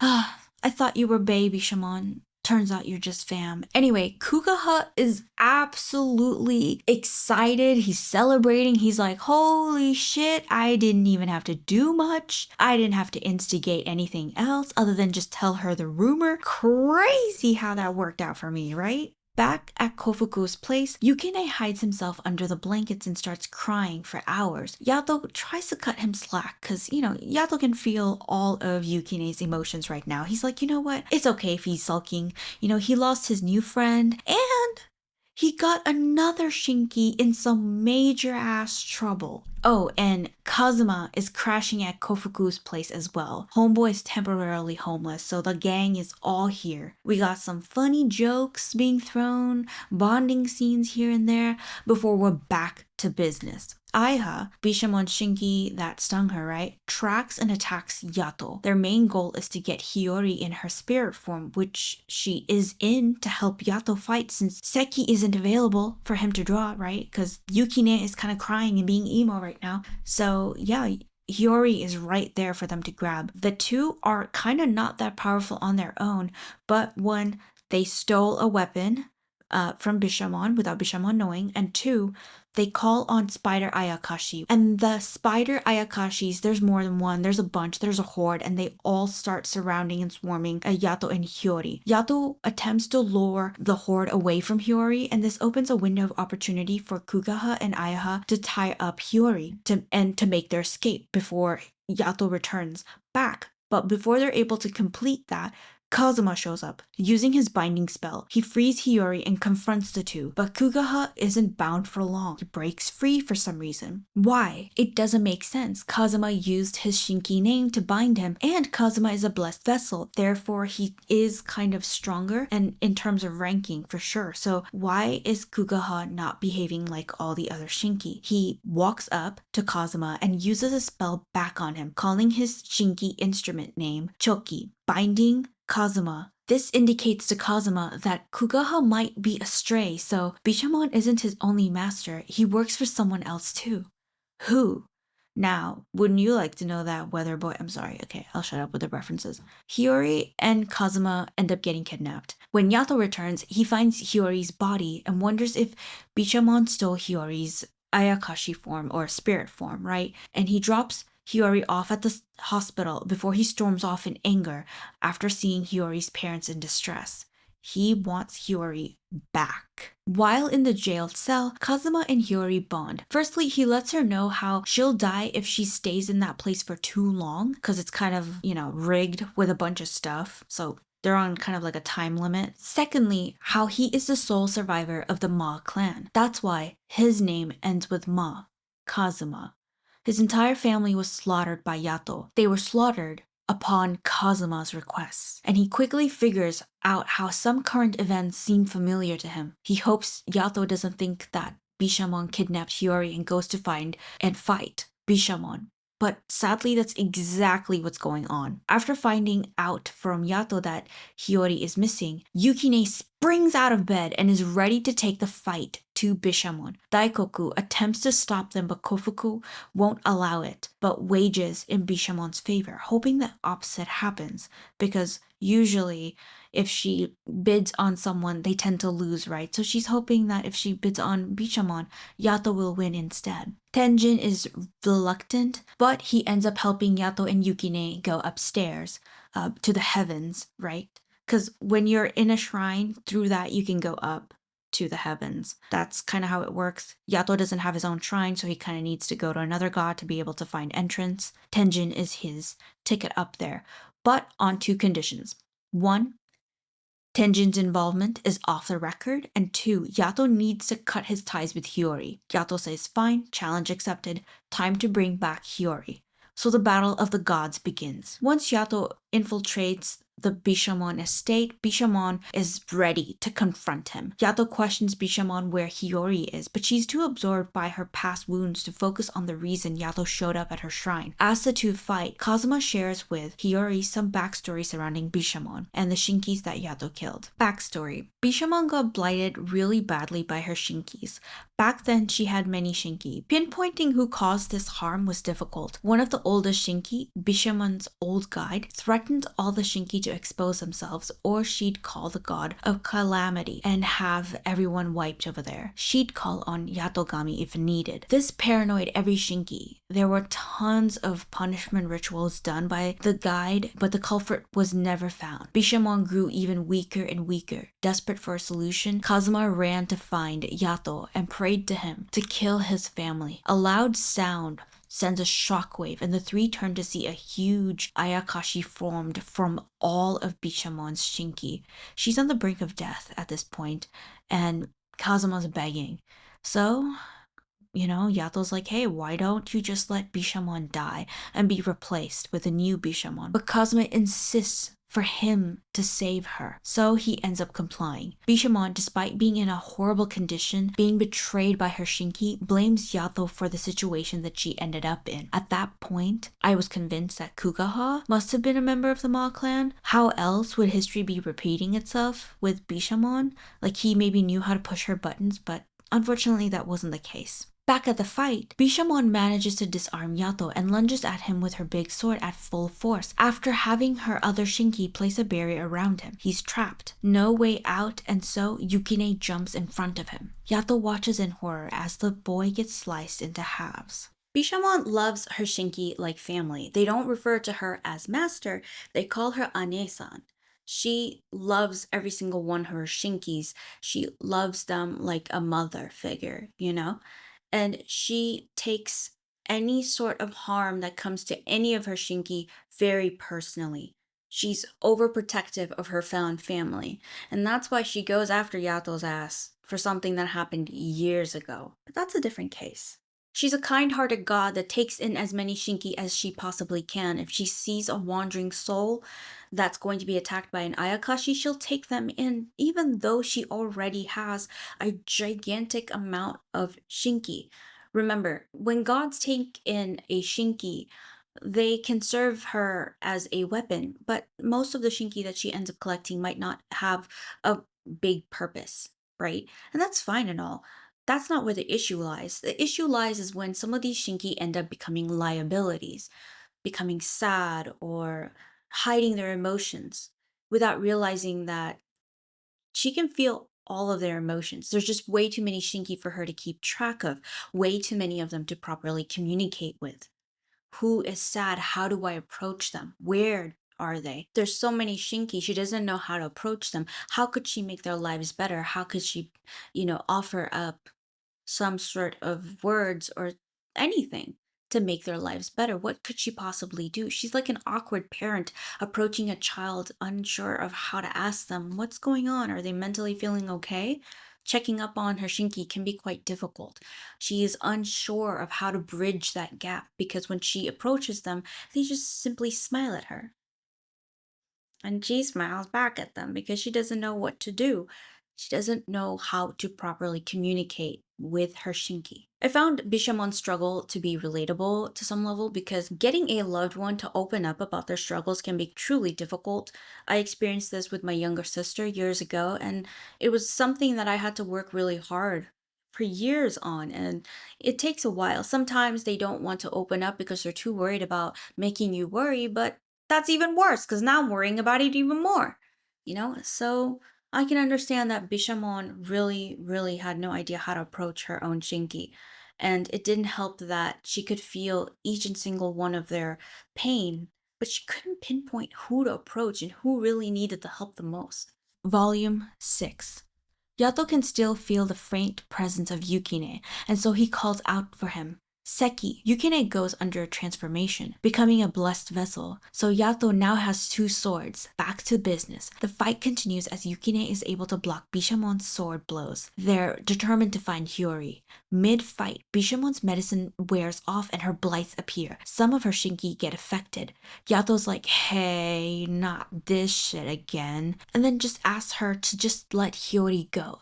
I thought you were bae, Bishamon. Turns out you're just fam. Anyway, Kugaha is absolutely excited. He's celebrating. He's like, holy shit, I didn't even have to do much. I didn't have to instigate anything else other than just tell her the rumor. Crazy how that worked out for me, right? Back at Kofuku's place, Yukine hides himself under the blankets and starts crying for hours. Yato tries to cut him slack because, Yato can feel all of Yukine's emotions right now. He's like, you know what? It's okay if he's sulking. He lost his new friend and he got another Shinki in some major ass trouble. Oh, and Kazuma is crashing at Kofuku's place as well. Homeboy is temporarily homeless, so the gang is all here. We got some funny jokes being thrown, bonding scenes here and there, before we're back to business. Aiha, Bishamon Shinki that stung her, right, tracks and attacks Yato. Their main goal is to get Hiyori in her spirit form, which she is in to help Yato fight since Seki isn't available for him to draw, right? Because Yukine is kind of crying and being emo right now. So yeah, Hiyori is right there for them to grab. The two are kind of not that powerful on their own, but when they stole a weapon from Bishamon without Bishamon knowing, and two, they call on Spider Ayakashi. And the Spider Ayakashis, there's more than one, there's a bunch, there's a horde, and they all start surrounding and swarming Yato and Hiyori. Yato attempts to lure the horde away from Hiyori, and this opens a window of opportunity for Kugaha and Ayaha to tie up Hiyori to make their escape before Yato returns back. But before they're able to complete that, Kazuma shows up. Using his binding spell, he frees Hiyori and confronts the two, but Kugaha isn't bound for long. He breaks free for some reason. Why? It doesn't make sense. Kazuma used his Shinki name to bind him, and Kazuma is a blessed vessel, therefore he is kind of stronger and in terms of ranking for sure. So why is Kugaha not behaving like all the other Shinki? He walks up to Kazuma and uses a spell back on him, calling his Shinki instrument name Choki, binding Kazuma. This indicates to Kazuma that Kugaha might be astray, so Bishamon isn't his only master, he works for someone else too. Who? Now, wouldn't you like to know that, Weather Boy? I'm sorry, okay, I'll shut up with the references. Hiyori and Kazuma end up getting kidnapped. When Yato returns, he finds Hiyori's body and wonders if Bishamon stole Hiyori's Ayakashi form or spirit form, right? And he drops Hiyori off at the hospital before he storms off in anger after seeing Hiyori's parents in distress. He wants Hiyori back. While in the jail cell, Kazuma and Hiyori bond. Firstly, he lets her know how she'll die if she stays in that place for too long, because it's kind of, rigged with a bunch of stuff. So they're on kind of like a time limit. Secondly, how he is the sole survivor of the Ma clan. That's why his name ends with Ma, Kazuma. His entire family was slaughtered by Yato. They were slaughtered upon Kazuma's request, and he quickly figures out how some current events seem familiar to him. He hopes Yato doesn't think that Bishamon kidnapped Hiyori and goes to find and fight Bishamon. But sadly, that's exactly what's going on. After finding out from Yato that Hiyori is missing, Yukine springs out of bed and is ready to take the fight to Bishamon. Daikoku attempts to stop them, but Kofuku won't allow it, but wages in Bishamon's favor, hoping the opposite happens, because usually if she bids on someone, they tend to lose, right? So she's hoping that if she bids on Bishamon, Yato will win instead. Tenjin is reluctant, but he ends up helping Yato and Yukine go upstairs to the heavens, right? Because when you're in a shrine, through that you can go up to the heavens. That's kind of how it works. Yato doesn't have his own shrine, so he kind of needs to go to another god to be able to find entrance. Tenjin is his ticket up there, but on two conditions. One, Tenjin's involvement is off the record, and two, Yato needs to cut his ties with Hiyori. Yato says fine, challenge accepted, time to bring back Hiyori. So the battle of the gods begins. Once Yato infiltrates the Bishamon estate, Bishamon is ready to confront him. Yato questions Bishamon where Hiyori is, but she's too absorbed by her past wounds to focus on the reason Yato showed up at her shrine. As the two fight, Kazuma shares with Hiyori some backstory surrounding Bishamon and the Shinkis that Yato killed. Backstory: Bishamon got blighted really badly by her Shinkis. Back then, she had many Shinki. Pinpointing who caused this harm was difficult. One of the oldest Shinki, Bishamon's old guide, threatened all the Shinki to expose themselves, or she'd call the god of calamity and have everyone wiped over there. She'd call on Yatogami if needed. This paranoid every Shinki. There were tons of punishment rituals done by the guide, but the culprit was never found. Bishamon grew even weaker and weaker. Desperate for a solution, Kazuma ran to find Yato and prayed to him to kill his family. A loud sound sends a shockwave, and the three turn to see a huge Ayakashi formed from all of Bishamon's Shinki. She's on the brink of death at this point, and Kazuma's begging. So, Yato's like, hey, why don't you just let Bishamon die and be replaced with a new Bishamon? But Kazuma insists for him to save her, so he ends up complying. Bishamon, despite being in a horrible condition, being betrayed by her Shinki, blames Yato for the situation that she ended up in. At that point, I was convinced that Kugaha must have been a member of the Ma clan. How else would history be repeating itself with Bishamon? Like, he maybe knew how to push her buttons, but unfortunately that wasn't the case. Back at the fight, Bishamon manages to disarm Yato and lunges at him with her big sword at full force. After having her other Shinki place a barrier around him, he's trapped. No way out, and so Yukine jumps in front of him. Yato watches in horror as the boy gets sliced into halves. Bishamon loves her Shinki like family. They don't refer to her as master, they call her Ane-san. She loves every single one of her Shinkis. She loves them like a mother figure, And she takes any sort of harm that comes to any of her Shinki very personally. She's overprotective of her found family, and that's why she goes after Yato's ass for something that happened years ago. But that's a different case. She's a kind-hearted god that takes in as many Shinki as she possibly can. If she sees a wandering soul that's going to be attacked by an Ayakashi, she'll take them in, even though she already has a gigantic amount of Shinki. Remember, when gods take in a Shinki, they can serve her as a weapon, but most of the Shinki that she ends up collecting might not have a big purpose, right? And that's fine and all. That's not where the issue lies. The issue lies is when some of these Shinki end up becoming liabilities, becoming sad or hiding their emotions without realizing that she can feel all of their emotions. There's just way too many Shinki for her to keep track of, way too many of them to properly communicate with. Who is sad? How do I approach them? Where are they? There's so many Shinki. She doesn't know how to approach them. How could she make their lives better? How could she, offer up some sort of words or anything to make their lives better? What could she possibly do? She's like an awkward parent approaching a child unsure of how to ask them, what's going on? Are they mentally feeling okay? Checking up on her Shinki can be quite difficult. She is unsure of how to bridge that gap because when she approaches them, they just simply smile at her. And she smiles back at them because she doesn't know what to do. She doesn't know how to properly communicate with her Shinki. I found Bishamon's struggle to be relatable to some level because getting a loved one to open up about their struggles can be truly difficult. I experienced this with my younger sister years ago, and it was something that I had to work really hard for years on, and it takes a while. Sometimes they don't want to open up because they're too worried about making you worry, but that's even worse because now I'm worrying about it even more. So I can understand that Bishamon really, really had no idea how to approach her own Shinki. And it didn't help that she could feel each and single one of their pain, but she couldn't pinpoint who to approach and who really needed the help the most. Volume 6. Yato can still feel the faint presence of Yukine, and so he calls out for him. Seki, Yukine goes under a transformation, becoming a blessed vessel, so Yato now has two swords. Back to business. The fight continues as Yukine is able to block Bishamon's sword blows. They're determined to find Hiyori. Mid-fight, Bishamon's medicine wears off and her blights appear. Some of her Shinki get affected. Yato's like, hey, not this shit again, and then just asks her to just let Hiyori go.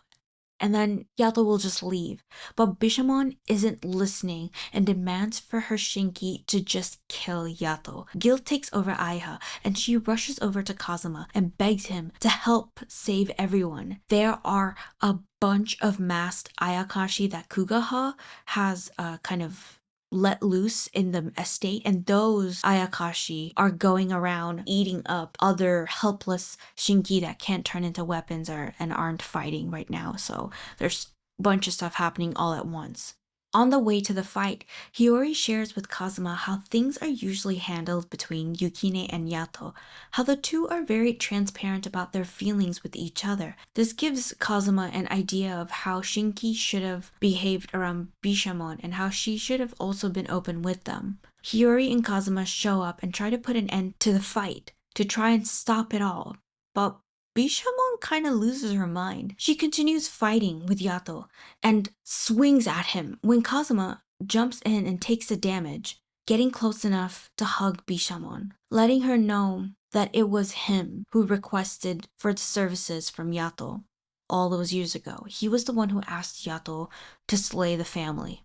And then Yato will just leave. But Bishamon isn't listening and demands for her Shinki to just kill Yato. Guilt takes over Aiha, and she rushes over to Kazuma and begs him to help save everyone. There are a bunch of masked Ayakashi that Kugaha has kind of let loose in the estate, and those Ayakashi are going around eating up other helpless Shinki that can't turn into weapons and aren't fighting right now. So there's a bunch of stuff happening all at once. On the way to the fight, Hiyori shares with Kazuma how things are usually handled between Yukine and Yato, how the two are very transparent about their feelings with each other. This gives Kazuma an idea of how Shinki should have behaved around Bishamon and how she should have also been open with them. Hiyori and Kazuma show up and try to put an end to the fight, to try and stop it all, but Bishamon kind of loses her mind. She continues fighting with Yato and swings at him when Kazuma jumps in and takes the damage, getting close enough to hug Bishamon, letting her know that it was him who requested for the services from Yato all those years ago. He was the one who asked Yato to slay the family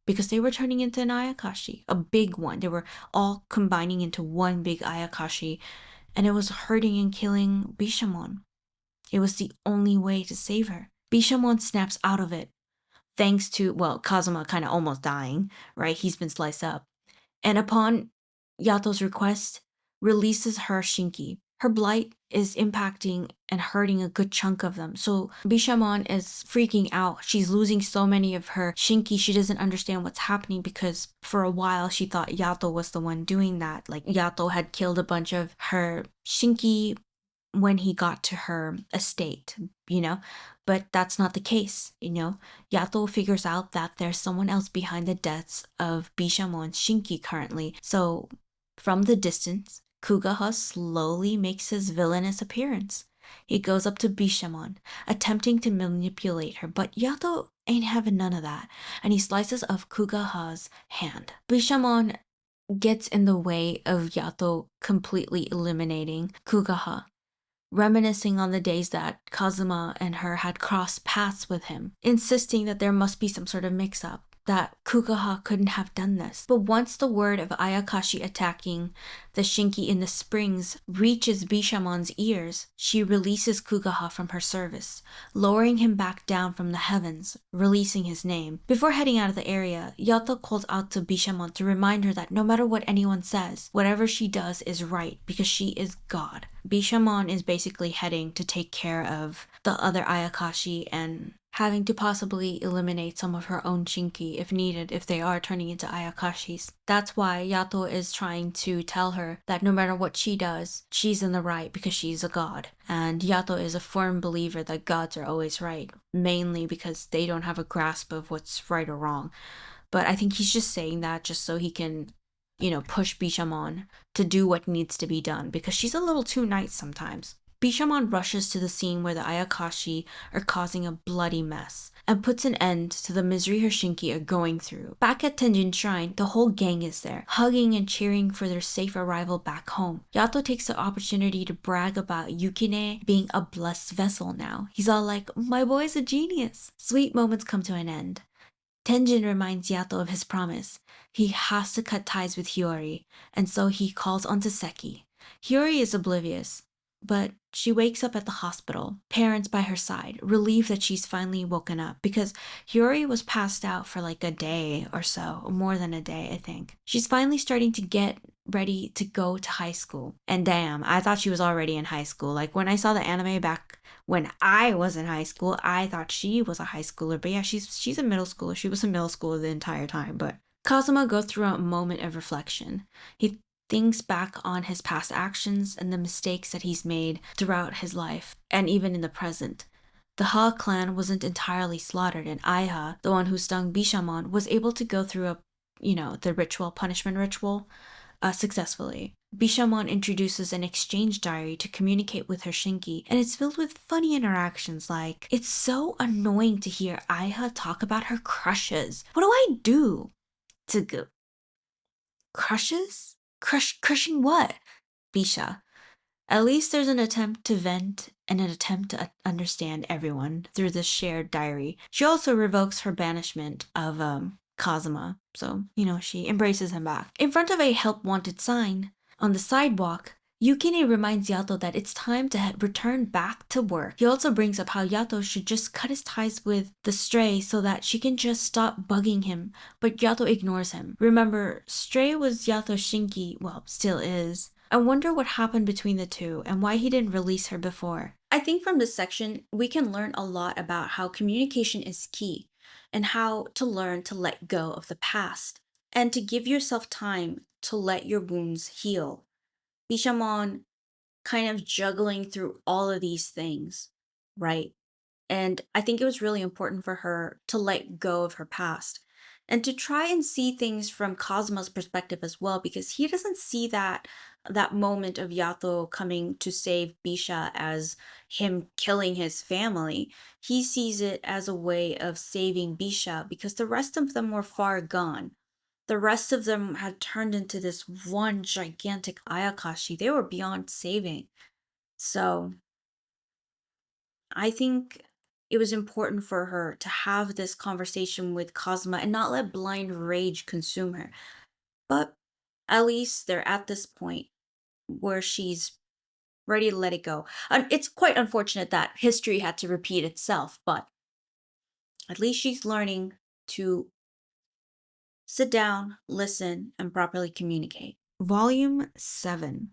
because they were turning into an Ayakashi, a big one. They were all combining into one big Ayakashi, and it was hurting and killing Bishamon. It was the only way to save her. Bishamon snaps out of it, thanks to, Kazuma kind of almost dying, right? He's been sliced up. And upon Yato's request, releases her Shinki. Her blight is impacting and hurting a good chunk of them. So Bishamon is freaking out. She's losing so many of her Shinki. She doesn't understand what's happening because for a while she thought Yato was the one doing that. Like Yato had killed a bunch of her Shinki when he got to her estate, but that's not the case. Yato figures out that there's someone else behind the deaths of Bishamon's Shinki currently. So from the distance, Kugaha slowly makes his villainous appearance. He goes up to Bishamon, attempting to manipulate her, but Yato ain't having none of that, and he slices off Kugaha's hand. Bishamon gets in the way of Yato completely eliminating Kugaha, reminiscing on the days that Kazuma and her had crossed paths with him, insisting that there must be some sort of mix-up, that Kugaha couldn't have done this. But once the word of Ayakashi attacking the Shinki in the springs reaches Bishamon's ears, she releases Kugaha from her service, lowering him back down from the heavens, releasing his name. Before heading out of the area, Yato calls out to Bishamon to remind her that no matter what anyone says, whatever she does is right because she is God. Bishamon is basically heading to take care of the other Ayakashi and having to possibly eliminate some of her own Shinki if needed if they are turning into Ayakashis. That's why Yato is trying to tell her that no matter what she does, she's in the right because she's a god. And Yato is a firm believer that gods are always right, mainly because they don't have a grasp of what's right or wrong. But I think he's just saying that just so he can, push Bishamon to do what needs to be done because she's a little too nice sometimes. Bishamon rushes to the scene where the Ayakashi are causing a bloody mess and puts an end to the misery her Shinki are going through. Back at Tenjin Shrine, the whole gang is there, hugging and cheering for their safe arrival back home. Yato takes the opportunity to brag about Yukine being a blessed vessel now. He's all like, my boy's a genius. Sweet moments come to an end. Tenjin reminds Yato of his promise. He has to cut ties with Hiyori, and so he calls onto Seki. Hiyori is oblivious. But she wakes up at the hospital, parents by her side, relieved that she's finally woken up because Hiyori was passed out for like a day or so, more than a day, I think. She's finally starting to get ready to go to high school. And damn, I thought she was already in high school. Like when I saw the anime back when I was in high school, I thought she was a high schooler. But yeah, she's a middle schooler. She was a middle schooler the entire time. But Kazuma goes through a moment of reflection. He thinks back on his past actions and the mistakes that he's made throughout his life, and even in the present. The Ha clan wasn't entirely slaughtered, and Aiha, the one who stung Bishamon, was able to go through the punishment ritual, successfully. Bishamon introduces an exchange diary to communicate with her Shinki, and it's filled with funny interactions like, it's so annoying to hear Aiha talk about her crushes. What do I do? To go. Crushes? Crushing what? Bisha. At least there's an attempt to vent and an attempt to understand everyone through this shared diary. She also revokes her banishment of Kazuma, so, she embraces him back. In front of a help wanted sign on the sidewalk, Yukine reminds Yato that it's time to return back to work. He also brings up how Yato should just cut his ties with the Stray so that she can just stop bugging him, but Yato ignores him. Remember, Stray was Yato's Shinki, well, still is. I wonder what happened between the two and why he didn't release her before. I think from this section, we can learn a lot about how communication is key and how to learn to let go of the past and to give yourself time to let your wounds heal. Bishamon kind of juggling through all of these things, right? And I think it was really important for her to let go of her past and to try and see things from Kazuma's perspective as well, because he doesn't see that moment of Yato coming to save Bisha as him killing his family. He sees it as a way of saving Bisha because the rest of them were far gone. The rest of them had turned into this one gigantic Ayakashi. They were beyond saving. So I think it was important for her to have this conversation with Kazuma and not let blind rage consume her. But at least they're at this point where she's ready to let it go. And it's quite unfortunate that history had to repeat itself, but at least she's learning to sit down, listen, and properly communicate. Volume 7.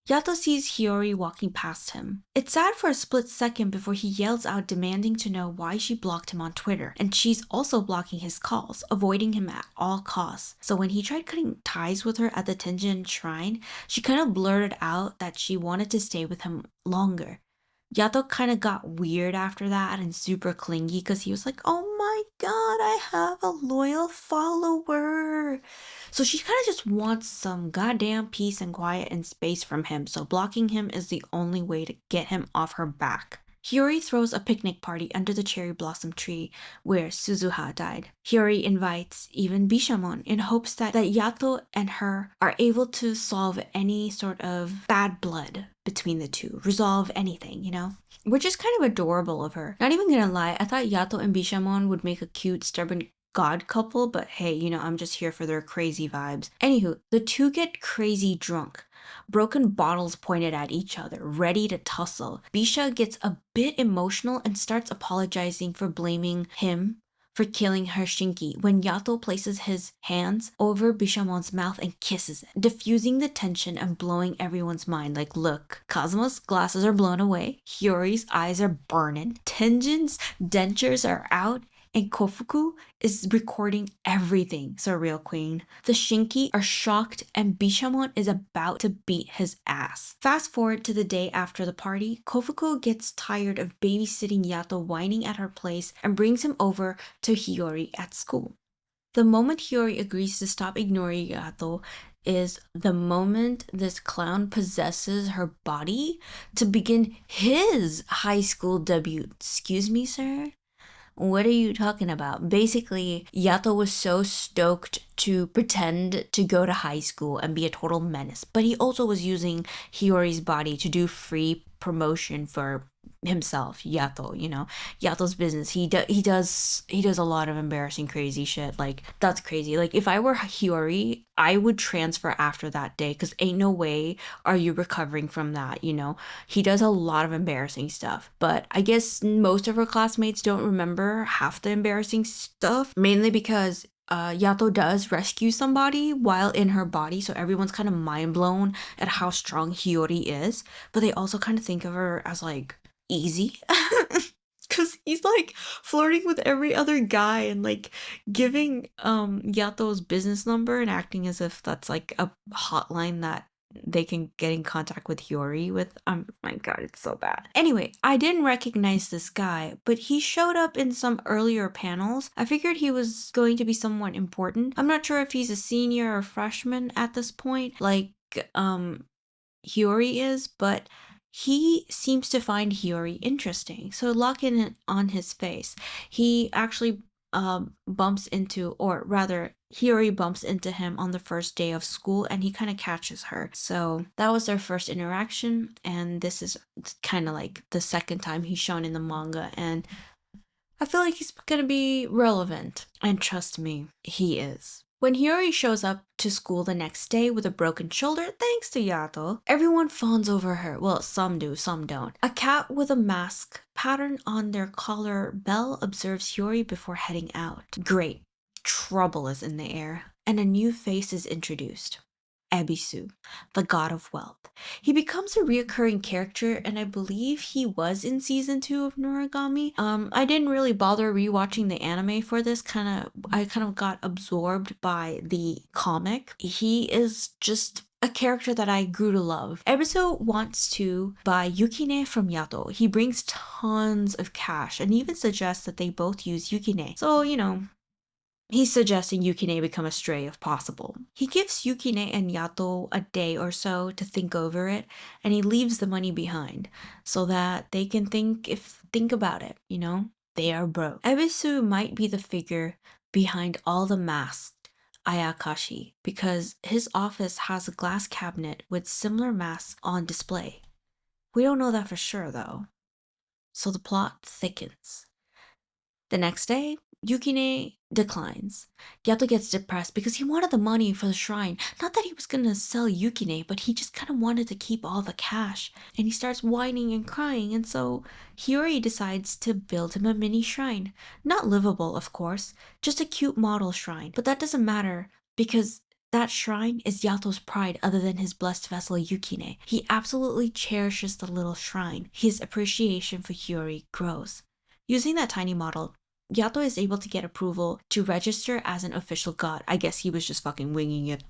Yato sees Hiyori walking past him. It's sad for a split second before he yells out demanding to know why she blocked him on Twitter, and she's also blocking his calls, avoiding him at all costs. So when he tried cutting ties with her at the Tenjin shrine, she kind of blurted out that she wanted to stay with him longer. Yato kind of got weird after that and super clingy because he was like, oh my god, I have a loyal follower. So she kind of just wants some goddamn peace and quiet and space from him, so blocking him is the only way to get him off her back. Hiyori throws a picnic party under the cherry blossom tree where Suzuha died. Hiyori invites even Bishamon in hopes that Yato and her are able to solve any sort of bad blood between the two, resolve anything, Which is kind of adorable of her. Not even gonna lie, I thought Yato and Bishamon would make a cute, stubborn god couple, but hey, I'm just here for their crazy vibes. Anywho, the two get crazy drunk. Broken bottles pointed at each other, ready to tussle. Bisha gets a bit emotional and starts apologizing for blaming him for killing her Shinki when Yato places his hands over Bishamon's mouth and kisses it, diffusing the tension and blowing everyone's mind. Like, look, Kazuma's glasses are blown away, Hiyori's eyes are burning, Tenjin's dentures are out, and Kofuku is recording everything, Surreal Queen. The Shinki are shocked and Bishamon is about to beat his ass. Fast forward to the day after the party, Kofuku gets tired of babysitting Yato whining at her place and brings him over to Hiyori at school. The moment Hiyori agrees to stop ignoring Yato is the moment this clown possesses her body to begin his high school debut. Excuse me, sir? What are you talking about? Basically, Yato was so stoked to pretend to go to high school and be a total menace, but he also was using Hiyori's body to do free promotion for himself, Yato, Yato's business. He does a lot of embarrassing crazy shit. Like, that's crazy. Like, if I were Hiyori, I would transfer after that day, because ain't no way are you recovering from that. He does a lot of embarrassing stuff, but I guess most of her classmates don't remember half the embarrassing stuff, mainly because Yato does rescue somebody while in her body, so everyone's kind of mind blown at how strong Hiyori is, but they also kind of think of her as like easy. Because he's like flirting with every other guy and like giving Yato's business number and acting as if that's like a hotline that they can get in contact with Hiyori with. My god, it's so bad. Anyway, I didn't recognize this guy, but he showed up in some earlier panels. I figured he was going to be somewhat important. I'm not sure if he's a senior or freshman at this point, like Hiyori is, but he seems to find Hiyori interesting. So lock in on his face. He actually bumps into, or rather, Hiyori bumps into him on the first day of school, and he kind of catches her. So that was their first interaction, and this is kind of like the second time he's shown in the manga, and I feel like he's gonna be relevant. And trust me, he is. When Hiyori shows up to school the next day with a broken shoulder, thanks to Yato, everyone fawns over her. Well, some do, some don't. A cat with a mask pattern on their collar bell observes Hiyori before heading out. Great. Trouble is in the air, and a new face is introduced. Ebisu, the god of wealth. He becomes a reoccurring character, and I believe he was in season 2 of Noragami. I didn't really bother rewatching the anime for this. I kind of got absorbed by the comic. He is just a character that I grew to love. Ebisu wants to buy Yukine from Yato. He brings tons of cash and even suggests that they both use Yukine. So, he's suggesting Yukine become a stray if possible. He gives Yukine and Yato a day or so to think over it, and he leaves the money behind so that they can think about it, They are broke. Ebisu might be the figure behind all the masked Ayakashi because his office has a glass cabinet with similar masks on display. We don't know that for sure though. So the plot thickens. The next day, Yukine declines. Yato gets depressed because he wanted the money for the shrine. Not that he was gonna sell Yukine, but he just kind of wanted to keep all the cash. And he starts whining and crying, and so Hiyori decides to build him a mini shrine. Not livable, of course, just a cute model shrine. But that doesn't matter because that shrine is Yato's pride other than his blessed vessel Yukine. He absolutely cherishes the little shrine. His appreciation for Hiyori grows. Using that tiny model, Yato is able to get approval to register as an official god. I guess he was just fucking winging it,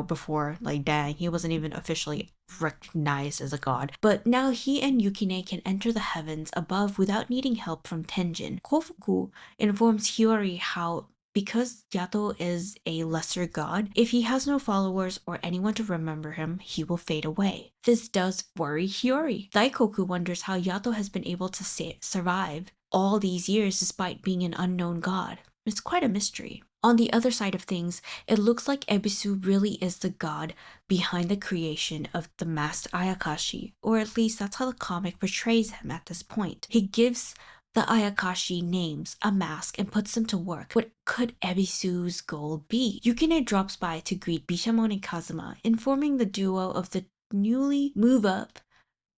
before. Like, dang, he wasn't even officially recognized as a god. But now he and Yukine can enter the heavens above without needing help from Tenjin. Kofuku informs Hiyori how because Yato is a lesser god, if he has no followers or anyone to remember him, he will fade away. This does worry Hiyori. Daikoku wonders how Yato has been able to survive all these years despite being an unknown god. It's quite a mystery. On the other side of things, it looks like Ebisu really is the god behind the creation of the masked Ayakashi, or at least that's how the comic portrays him at this point. He gives the Ayakashi names, a mask, and puts them to work. What could Ebisu's goal be? Yukine drops by to greet Bishamon and Kazuma, informing the duo of the newly move up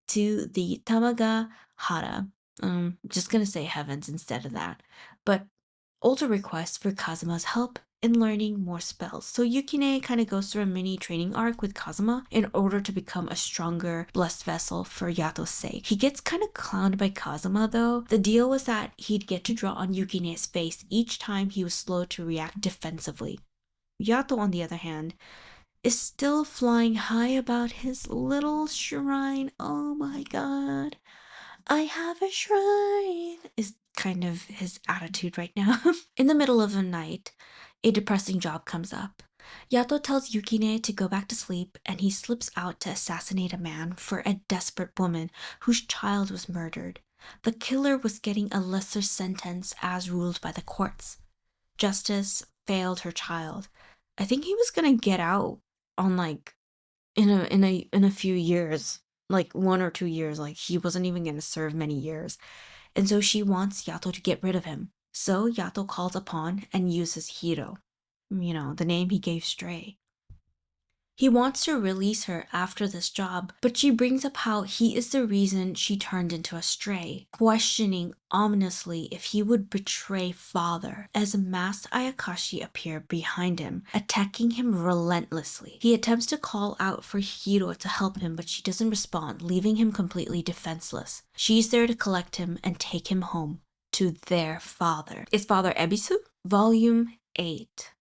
to the Tamaga Hara. Just gonna say heavens instead of that. But also requests for Kazuma's help in learning more spells. So Yukine kind of goes through a mini training arc with Kazuma in order to become a stronger blessed vessel for Yato's sake. He gets kind of clowned by Kazuma though. The deal was that he'd get to draw on Yukine's face each time he was slow to react defensively. Yato, on the other hand, is still flying high about his little shrine. Oh my god. I have a shrine is kind of his attitude right now. In the middle of the night, a depressing job comes up. Yato tells Yukine to go back to sleep, and he slips out to assassinate a man for a desperate woman whose child was murdered. The killer was getting a lesser sentence as ruled by the courts. Justice failed her child. I think he was gonna get out on in a few years. like 1 or 2 years. Like he wasn't even going to serve many years. And so she wants Yato to get rid of him. So Yato calls upon and uses Hiro, the name he gave Stray. He wants to release her after this job, but she brings up how he is the reason she turned into a stray, questioning ominously if he would betray father as a masked Ayakashi appear behind him, attacking him relentlessly. He attempts to call out for Hiro to help him, but she doesn't respond, leaving him completely defenseless. She's there to collect him and take him home to their father. Is Father Ebisu? Volume 8.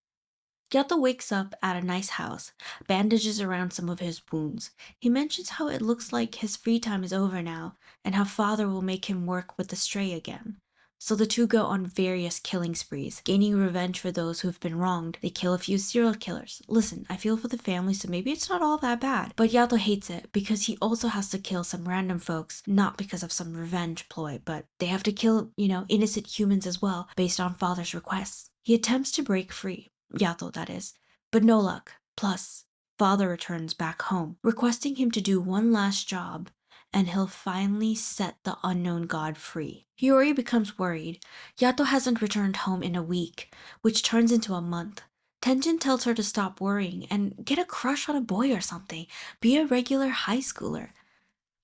Yato wakes up at a nice house, bandages around some of his wounds. He mentions how it looks like his free time is over now, and how father will make him work with the stray again. So the two go on various killing sprees, gaining revenge for those who have been wronged. They kill a few serial killers. Listen, I feel for the family, so maybe it's not all that bad. But Yato hates it because he also has to kill some random folks, not because of some revenge ploy, but they have to kill, innocent humans as well, based on father's requests. He attempts to break free. Yato, that is. But no luck. Plus, father returns back home, requesting him to do one last job, and he'll finally set the unknown god free. Hiyori becomes worried. Yato hasn't returned home in a week, which turns into a month. Tenjin tells her to stop worrying and get a crush on a boy or something. Be a regular high schooler.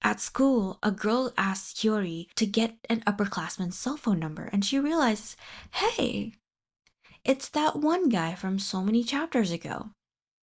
At school, a girl asks Hiyori to get an upperclassman's cell phone number, and she realizes, hey, it's that one guy from so many chapters ago.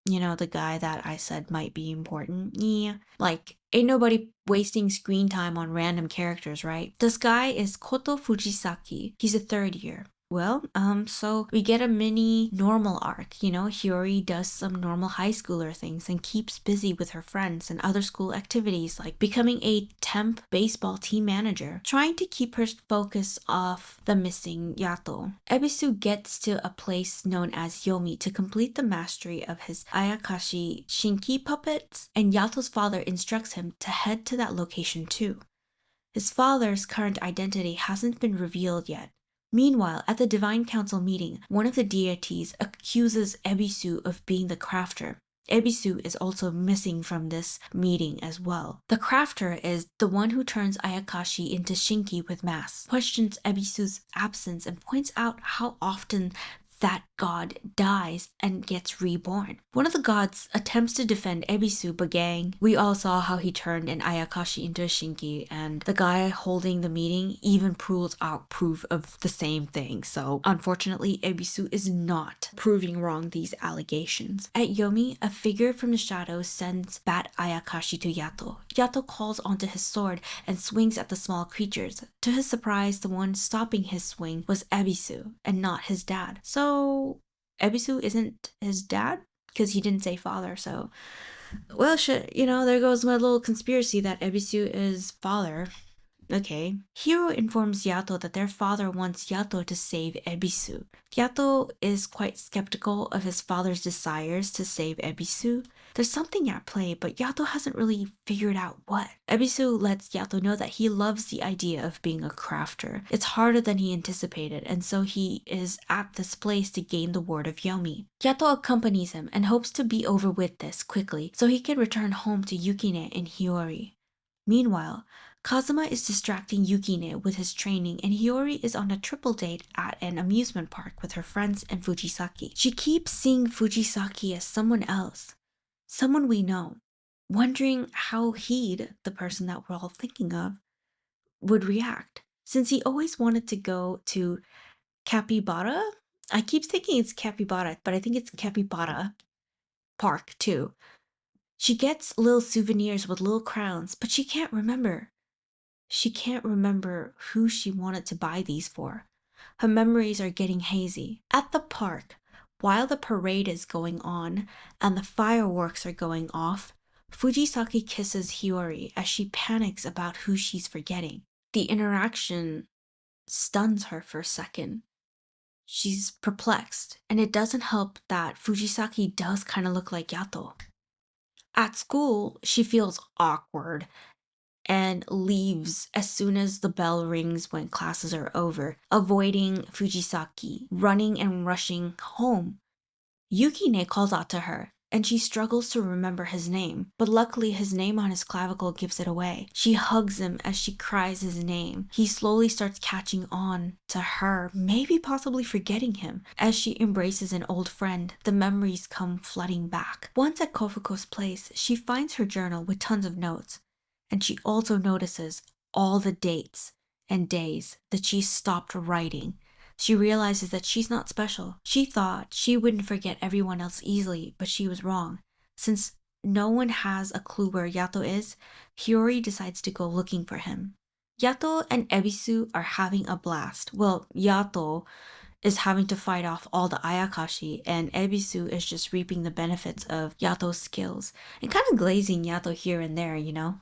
The guy that I said might be important. Yeah. Like, ain't nobody wasting screen time on random characters, right? This guy is Koto Fujisaki. He's a third year. Well, so we get a mini normal arc. Hiyori does some normal high schooler things and keeps busy with her friends and other school activities like becoming a temp baseball team manager, trying to keep her focus off the missing Yato. Ebisu gets to a place known as Yomi to complete the mastery of his Ayakashi Shinki puppets, and Yato's father instructs him to head to that location too. His father's current identity hasn't been revealed yet. Meanwhile, at the Divine Council meeting, one of the deities accuses Ebisu of being the crafter. Ebisu is also missing from this meeting as well. The crafter is the one who turns Ayakashi into Shinki with masks, questions Ebisu's absence, and points out how often that god dies and gets reborn. One of the gods attempts to defend Ebisu, but gang, we all saw how he turned an Ayakashi into a Shinki, and the guy holding the meeting even pulls out proof of the same thing. So unfortunately, Ebisu is not proving wrong these allegations. At Yomi, a figure from the shadows sends Bat Ayakashi to Yato. Yato calls onto his sword and swings at the small creatures. To his surprise, the one stopping his swing was Ebisu and not his dad. So Ebisu isn't his dad? Because he didn't say father, so... Well, shit, there goes my little conspiracy that Ebisu is father. Okay. Hiro informs Yato that their father wants Yato to save Ebisu. Yato is quite skeptical of his father's desires to save Ebisu. There's something at play, but Yato hasn't really figured out what. Ebisu lets Yato know that he loves the idea of being a crafter. It's harder than he anticipated, and so he is at this place to gain the word of Yomi. Yato accompanies him and hopes to be over with this quickly so he can return home to Yukine and Hiyori. Meanwhile, Kazuma is distracting Yukine with his training, and Hiyori is on a triple date at an amusement park with her friends and Fujisaki. She keeps seeing Fujisaki as someone else, someone we know, wondering how he'd, the person that we're all thinking of, would react, since he always wanted to go to Capybara? I keep thinking it's Capybara, but I think it's Capybara Park too. She gets little souvenirs with little crowns, but she can't remember. She can't remember who she wanted to buy these for. Her memories are getting hazy. At the park, while the parade is going on and the fireworks are going off, Fujisaki kisses Hiyori as she panics about who she's forgetting. The interaction stuns her for a second. She's perplexed, and it doesn't help that Fujisaki does kind of look like Yato. At school, she feels awkward and leaves as soon as the bell rings when classes are over, avoiding Fujisaki, running and rushing home. Yukine calls out to her, and she struggles to remember his name, but luckily his name on his clavicle gives it away. She hugs him as she cries his name. He slowly starts catching on to her, maybe possibly forgetting him. As she embraces an old friend, the memories come flooding back. Once at Kofuko's place, she finds her journal with tons of notes, and she also notices all the dates and days that she stopped writing. She realizes that she's not special. She thought she wouldn't forget everyone else easily, but she was wrong. Since no one has a clue where Yato is, Hiyori decides to go looking for him. Yato and Ebisu are having a blast. Well, Yato is having to fight off all the Ayakashi, and Ebisu is just reaping the benefits of Yato's skills and kind of glazing Yato here and there, you know?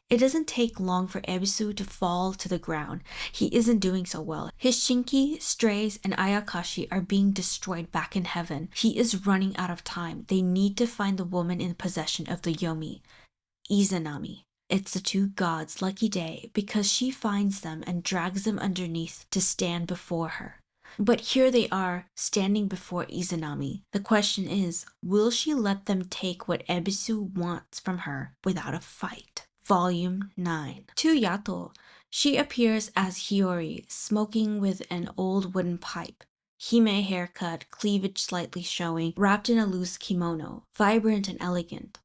It doesn't take long for Ebisu to fall to the ground. He isn't doing so well. His Shinki, strays, and Ayakashi are being destroyed back in heaven. He is running out of time. They need to find the woman in possession of the Yomi, Izanami. It's the two gods' lucky day because she finds them and drags them underneath to stand before her. But here they are, standing before Izanami. The question is, will she let them take what Ebisu wants from her without a fight? Volume 9. To Yato, she appears as Hiyori, smoking with an old wooden pipe. Hime haircut, cleavage slightly showing, wrapped in a loose kimono, vibrant and elegant.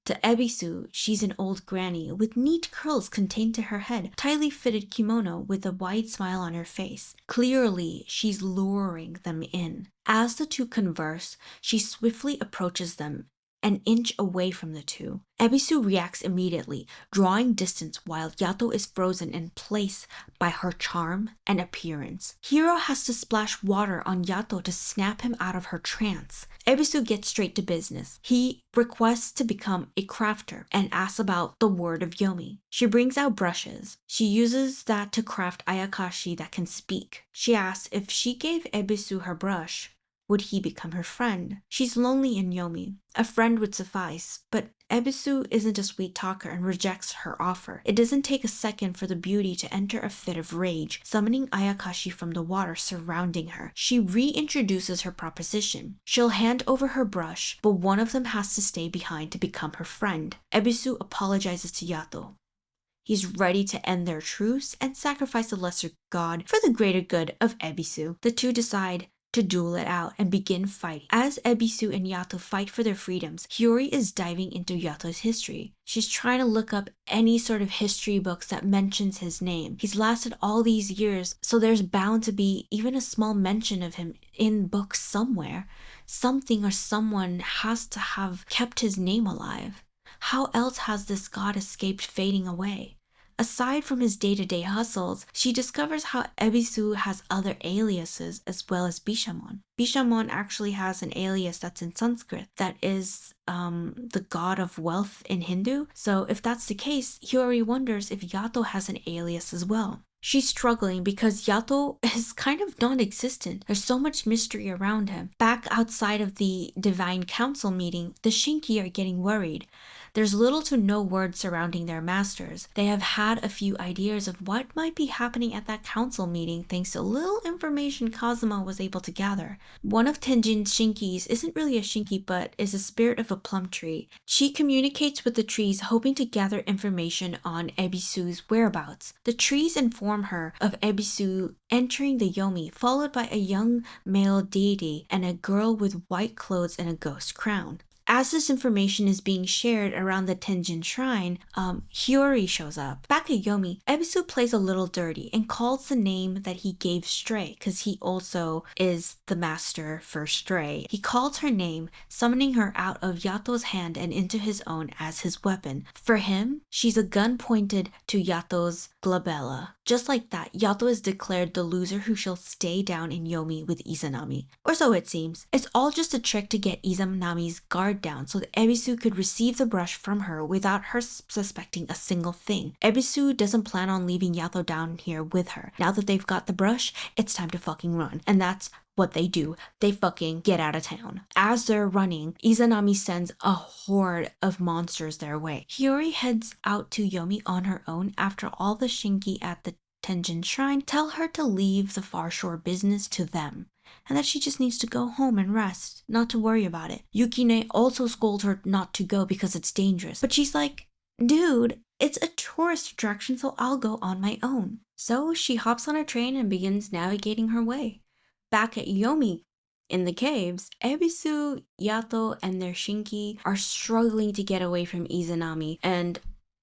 To Ebisu, she's an old granny with neat curls contained to her head, tightly fitted kimono with a wide smile on her face. Clearly, she's luring them in. As the two converse, she swiftly approaches them, an inch away from the two. Ebisu reacts immediately, drawing distance while Yato is frozen in place by her charm and appearance. Hiro has to splash water on Yato to snap him out of her trance. Ebisu gets straight to business. He requests to become a crafter and asks about the word of Yomi. She brings out brushes. She uses that to craft Ayakashi that can speak. She asks if she gave Ebisu her brush, would he become her friend? She's lonely in Yomi. A friend would suffice, but Ebisu isn't a sweet talker and rejects her offer. It doesn't take a second for the beauty to enter a fit of rage, summoning Ayakashi from the water surrounding her. She reintroduces her proposition. She'll hand over her brush, but one of them has to stay behind to become her friend. Ebisu apologizes to Yato. He's ready to end their truce and sacrifice the lesser god for the greater good of Ebisu. The two decide to duel it out and begin fighting. As Ebisu and Yato fight for their freedoms, Hiyori is diving into Yato's history. She's trying to look up any sort of history books that mentions his name. He's lasted all these years, so there's bound to be even a small mention of him in books somewhere. Something or someone has to have kept his name alive. How else has this god escaped fading away? Aside from his day-to-day hustles, she discovers how Ebisu has other aliases as well as Bishamon. Bishamon actually has an alias that's in Sanskrit that is the god of wealth in Hindu. So if that's the case, Hiyori wonders if Yato has an alias as well. She's struggling because Yato is kind of non-existent. There's so much mystery around him. Back outside of the Divine Council meeting, the Shinki are getting worried. There's little to no word surrounding their masters. They have had a few ideas of what might be happening at that council meeting thanks to little information Kazuma was able to gather. One of Tenjin's Shinkis isn't really a Shinki but is a spirit of a plum tree. She communicates with the trees hoping to gather information on Ebisu's whereabouts. The trees inform her of Ebisu entering the Yomi, followed by a young male deity and a girl with white clothes and a ghost crown. As this information is being shared around the Tenjin shrine, Hiyori shows up. Back at Yomi, Ebisu plays a little dirty and calls the name that he gave Stray, because he also is the master for Stray. He calls her name, summoning her out of Yato's hand and into his own as his weapon. For him, she's a gun pointed to Yato's glabella. Just like that, Yato is declared the loser who shall stay down in Yomi with Izanami. Or so it seems. It's all just a trick to get Izanami's guard down so that Ebisu could receive the brush from her without her suspecting a single thing. Ebisu doesn't plan on leaving Yato down here with her. Now that they've got the brush, it's time to fucking run. And that's what they do. They fucking get out of town. As they're running, Izanami sends a horde of monsters their way. Hiyori heads out to Yomi on her own after all the Shinki at the Tenjin Shrine tell her to leave the far shore business to them. and that she just needs to go home and rest, not to worry about it. Yukine also scolds her not to go because it's dangerous, but she's like, dude, it's a tourist attraction, so I'll go on my own. So she hops on a train and begins navigating her way. Back at Yomi in the caves, Ebisu, Yato, and their Shinki are struggling to get away from Izanami, and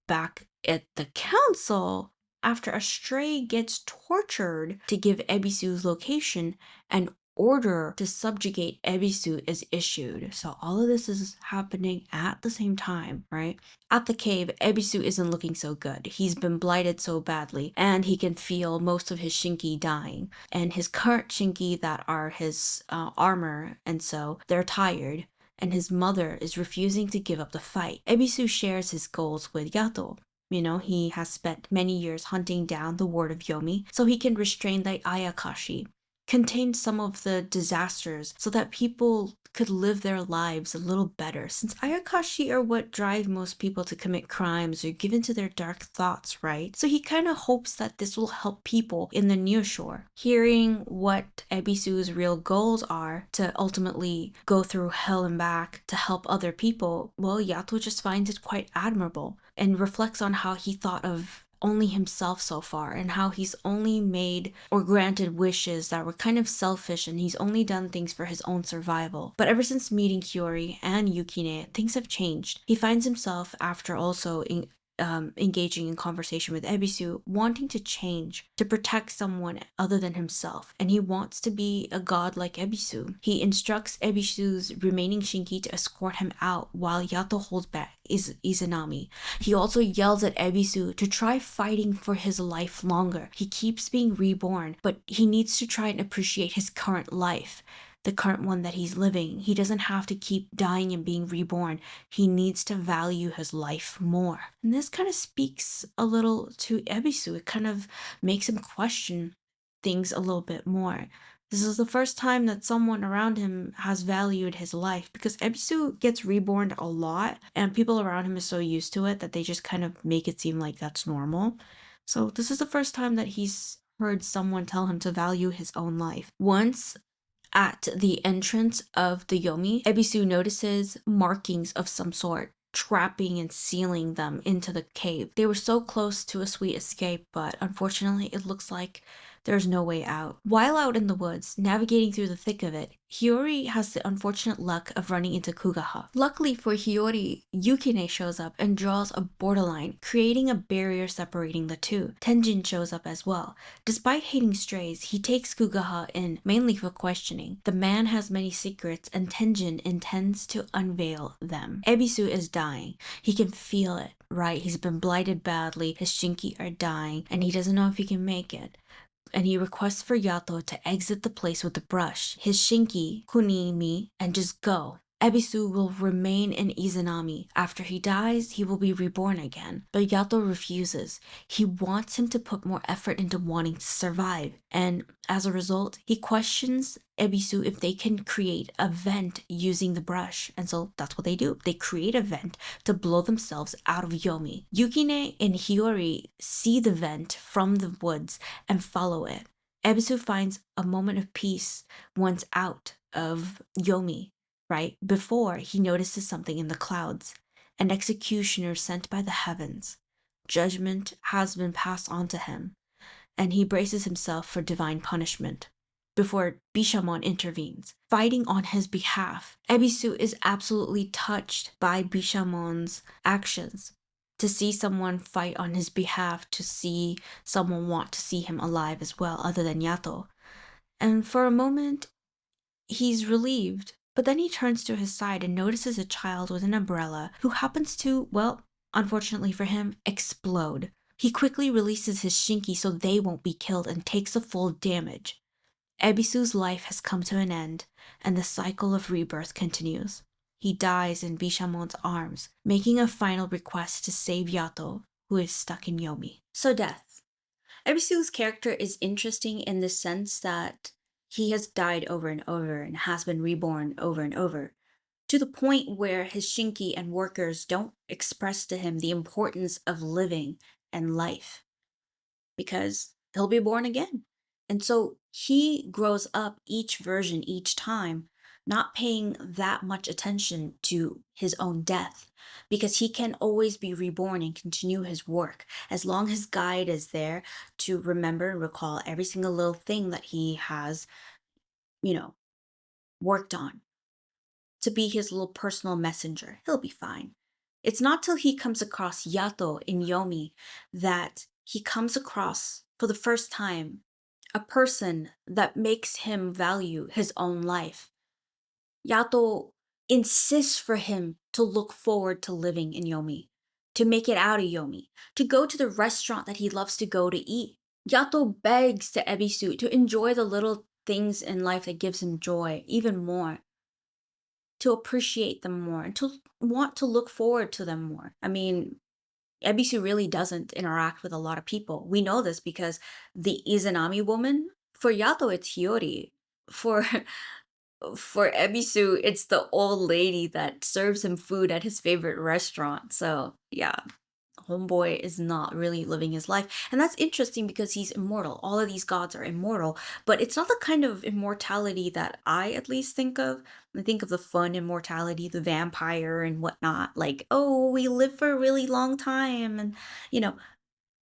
back at the council, after a stray gets tortured to give Ebisu's location, an order to subjugate Ebisu is issued. So all of this is happening at the same time, right? At the cave, Ebisu isn't looking so good. He's been blighted so badly, and he can feel most of his Shinki dying. And his current Shinki that are his armor, and so they're tired, and his mother is refusing to give up the fight. Ebisu shares his goals with Yato. He has spent many years hunting down the ward of Yomi so he can restrain the Ayakashi, contain some of the disasters so that people could live their lives a little better, since Ayakashi are what drive most people to commit crimes or give into their dark thoughts, right? So he kind of hopes that this will help people in the nearshore. Hearing what Ebisu's real goals are to ultimately go through hell and back to help other people, well, Yato just finds it quite admirable and reflects on how he thought of only himself so far, and how he's only made or granted wishes that were kind of selfish, and he's only done things for his own survival. But ever since meeting Hiyori and Yukine, things have changed. He finds himself, after also engaging in conversation with Ebisu, wanting to change, to protect someone other than himself, and he wants to be a god like Ebisu. He instructs Ebisu's remaining Shinki to escort him out while Yato holds back Izanami. He also yells at Ebisu to try fighting for his life longer. He keeps being reborn, but he needs to try and appreciate his current life, the current one that he's living. He doesn't have to keep dying and being reborn. He needs to value his life more. And this kind of speaks a little to Ebisu. It kind of makes him question things a little bit more. This is the first time that someone around him has valued his life, because Ebisu gets reborn a lot and people around him are so used to it that they just kind of make it seem like that's normal. So this is the first time that he's heard someone tell him to value his own life. Once at the entrance of the Yomi, Ebisu notices markings of some sort, trapping and sealing them into the cave. They were so close to a sweet escape, but unfortunately it looks like there's no way out. While out in the woods, navigating through the thick of it, Hiyori has the unfortunate luck of running into Kugaha. Luckily for Hiyori, Yukine shows up and draws a borderline, creating a barrier separating the two. Tenjin shows up as well. Despite hating strays, he takes Kugaha in mainly for questioning. The man has many secrets, and Tenjin intends to unveil them. Ebisu is dying. He can feel it, right? He's been blighted badly, his Shinki are dying, and he doesn't know if he can make it. And he requests for Yato to exit the place with the brush, his Shinki, Kunimi, and just go. Ebisu will remain in Izanami. After he dies, he will be reborn again. But Yato refuses. He wants him to put more effort into wanting to survive. And as a result, he questions Ebisu if they can create a vent using the brush. And so that's what they do. They create a vent to blow themselves out of Yomi. Yukine and Hiyori see the vent from the woods and follow it. Ebisu finds a moment of peace once out of Yomi. Right before he notices something in the clouds, an executioner sent by the heavens. Judgment has been passed on to him, and he braces himself for divine punishment before Bishamon intervenes, fighting on his behalf. Ebisu is absolutely touched by Bishamon's actions. To see someone fight on his behalf, to see someone want to see him alive as well, other than Yato. And for a moment, he's relieved. But then he turns to his side and notices a child with an umbrella who happens to, well, unfortunately for him, explode. He quickly releases his Shinki so they won't be killed and takes the full damage. Ebisu's life has come to an end, and the cycle of rebirth continues. He dies in Bishamon's arms, making a final request to save Yato, who is stuck in Yomi. So death. Ebisu's character is interesting in the sense that he has died over and over and has been reborn over and over, to the point where his Shinki and workers don't express to him the importance of living and life, because he'll be born again. And so He grows up each version each time, not paying that much attention to his own death because he can always be reborn and continue his work as long as his guide is there to remember and recall every single little thing that he has, you know, worked on, to be his little personal messenger. He'll be fine. It's not till he comes across Yato in Yomi that he comes across, for the first time, a person that makes him value his own life. Yato insists for him to look forward to living in Yomi, to make it out of Yomi, to go to the restaurant that he loves to go to eat. Yato begs to Ebisu to enjoy the little things in life that gives him joy even more, to appreciate them more, and to want to look forward to them more. I mean, Ebisu really doesn't interact with a lot of people. We know this because the Izanami woman, for Yato, it's Hiyori. For for Ebisu, it's the old lady that serves him food at his favorite restaurant. So yeah, homeboy is not really living his life. And that's interesting because he's immortal. All of these gods are immortal, but it's not the kind of immortality that I at least think of. I think of the fun immortality, the vampire and whatnot. Like, oh, we live for a really long time. And, you know,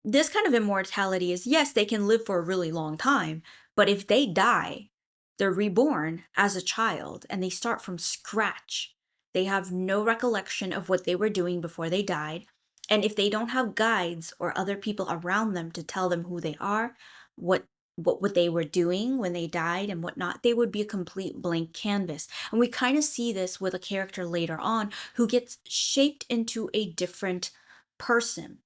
this kind of immortality is, yes, they can live for a really long time, but if they die, they're reborn as a child and they start from scratch. They have no recollection of what they were doing before they died. And if they don't have guides or other people around them to tell them who they are, what what they were doing when they died and whatnot, they would be a complete blank canvas. And we kind of see this with a character later on who gets shaped into a different person,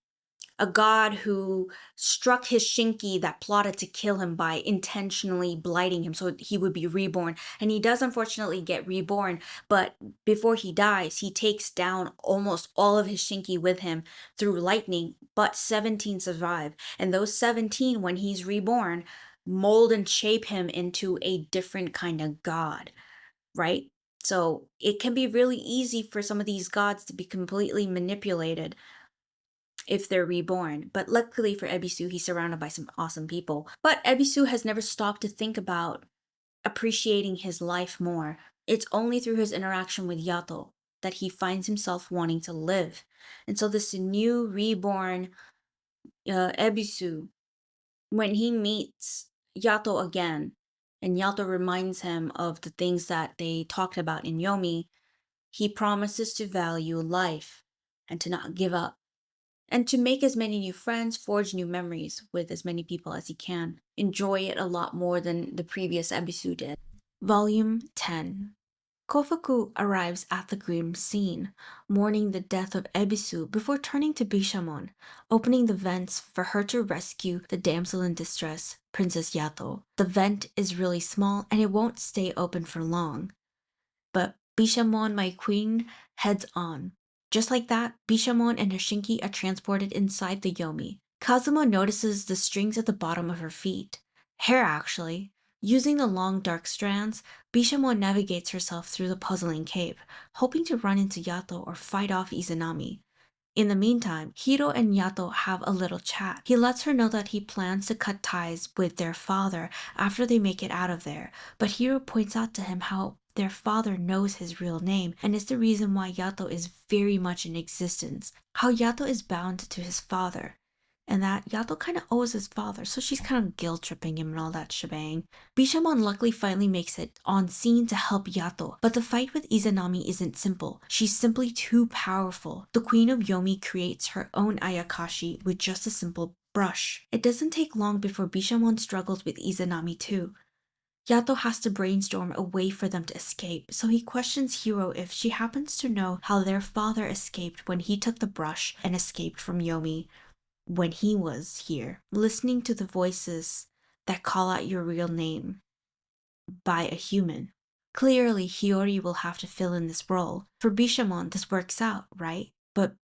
a god who struck his shinki that plotted to kill him by intentionally blighting him so he would be reborn. And he does unfortunately get reborn, but before he dies, he takes down almost all of his shinki with him through lightning, but 17 survive. And those 17, when he's reborn, mold and shape him into a different kind of god, right? So it can be really easy for some of these gods to be completely manipulated if they're reborn. But luckily for Ebisu, he's surrounded by some awesome people. But Ebisu has never stopped to think about appreciating his life more. It's only through his interaction with Yato that he finds himself wanting to live. And so this new reborn Ebisu, when he meets Yato again, and Yato reminds him of the things that they talked about in Yomi, he promises to value life and to not give up, and to make as many new friends, forge new memories with as many people as he can. Enjoy it a lot more than the previous episode did. Volume 10. Kofuku arrives at the grim scene, mourning the death of Ebisu before turning to Bishamon, opening the vents for her to rescue the damsel in distress, Princess Yato. The vent is really small and it won't stay open for long. But Bishamon, my queen, heads on. Just like that, Bishamon and her Shinki are transported inside the Yomi. Kazuma notices the strings at the bottom of her feet. Hair, actually. Using the long dark strands, Bishamon navigates herself through the puzzling cave, hoping to run into Yato or fight off Izanami. In the meantime, Hiro and Yato have a little chat. He lets her know that he plans to cut ties with their father after they make it out of there, but Hiro points out to him how their father knows his real name and is the reason why Yato is very much in existence, how Yato is bound to his father, and that Yato kind of owes his father, so she's kind of guilt-tripping him and all that shebang. Bishamon luckily finally makes it on scene to help Yato, but the fight with Izanami isn't simple. She's simply too powerful. The Queen of Yomi creates her own Ayakashi with just a simple brush. It doesn't take long before Bishamon struggles with Izanami too. Yato has to brainstorm a way for them to escape, so he questions Hiro if she happens to know how their father escaped when he took the brush and escaped from Yomi when he was here, listening to the voices that call out your real name by a human. Clearly, Hiyori will have to fill in this role. For Bishamon, this works out, right? But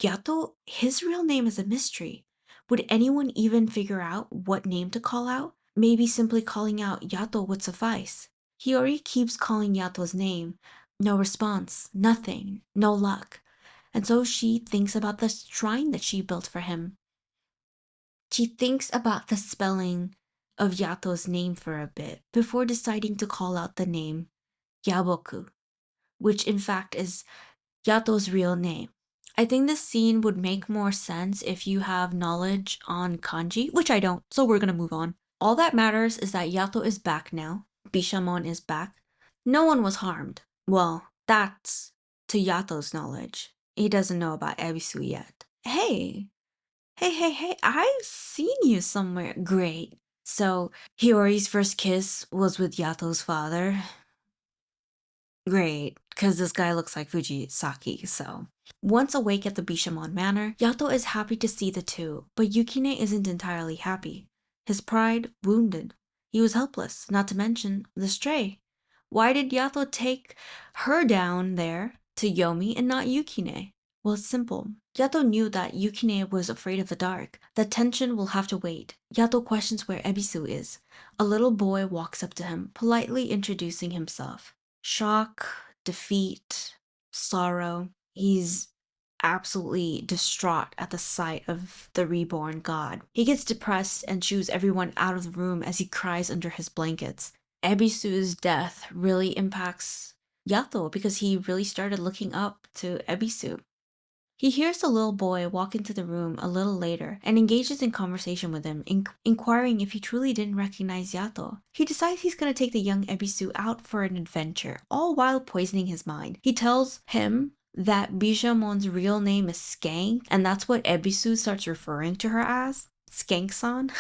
Yato, his real name is a mystery. Would anyone even figure out what name to call out? Maybe simply calling out Yato would suffice. Hiyori keeps calling Yato's name. No response, nothing, no luck. And so she thinks about the shrine that she built for him. She thinks about the spelling of Yato's name for a bit before deciding to call out the name Yaboku, which in fact is Yato's real name. I think this scene would make more sense if you have knowledge on kanji, which I don't, so we're gonna move on. All that matters is that Yato is back now. Bishamon is back. No one was harmed. Well, that's to Yato's knowledge. He doesn't know about Ebisu yet. Hey, I've seen you somewhere. Great. So, Hiyori's first kiss was with Yato's father. Great, because this guy looks like Fujisaki, so. Once awake at the Bishamon Manor, Yato is happy to see the two, but Yukine isn't entirely happy. His pride wounded. He was helpless, not to mention the stray. Why did Yato take her down there to Yomi and not Yukine? Well, it's simple. Yato knew that Yukine was afraid of the dark. The tension will have to wait. Yato questions where Ebisu is. A little boy walks up to him, politely introducing himself. Shock, defeat, sorrow. He's absolutely distraught at the sight of the reborn god. He gets depressed and shoos everyone out of the room as he cries under his blankets. Ebisu's death really impacts Yato because he really started looking up to Ebisu. He hears the little boy walk into the room a little later and engages in conversation with him, inquiring if he truly didn't recognize Yato. He decides he's going to take the young Ebisu out for an adventure, all while poisoning his mind. He tells him that Bishamon's real name is Skank, and that's what Ebisu starts referring to her as. Skank-san?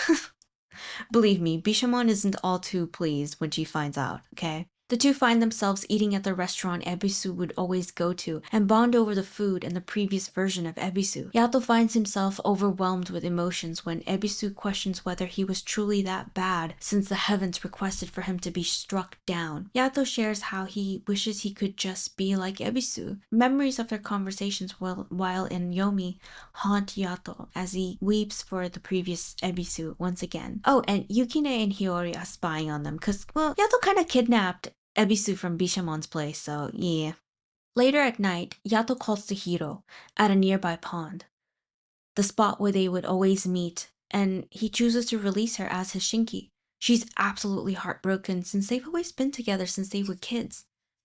Believe me, Bishamon isn't all too pleased when she finds out, okay? The two find themselves eating at the restaurant Ebisu would always go to and bond over the food and the previous version of Ebisu. Yato finds himself overwhelmed with emotions when Ebisu questions whether he was truly that bad since the heavens requested for him to be struck down. Yato shares how he wishes he could just be like Ebisu. Memories of their conversations while in Yomi haunt Yato as he weeps for the previous Ebisu once again. Oh, and Yukine and Hiyori are spying on them because, well, Yato kind of kidnapped Ebisu from Bishamon's place, so yeah. Later at night, Yato calls to Hiro at a nearby pond, the spot where they would always meet, and he chooses to release her as his Shinki. She's absolutely heartbroken since they've always been together since they were kids.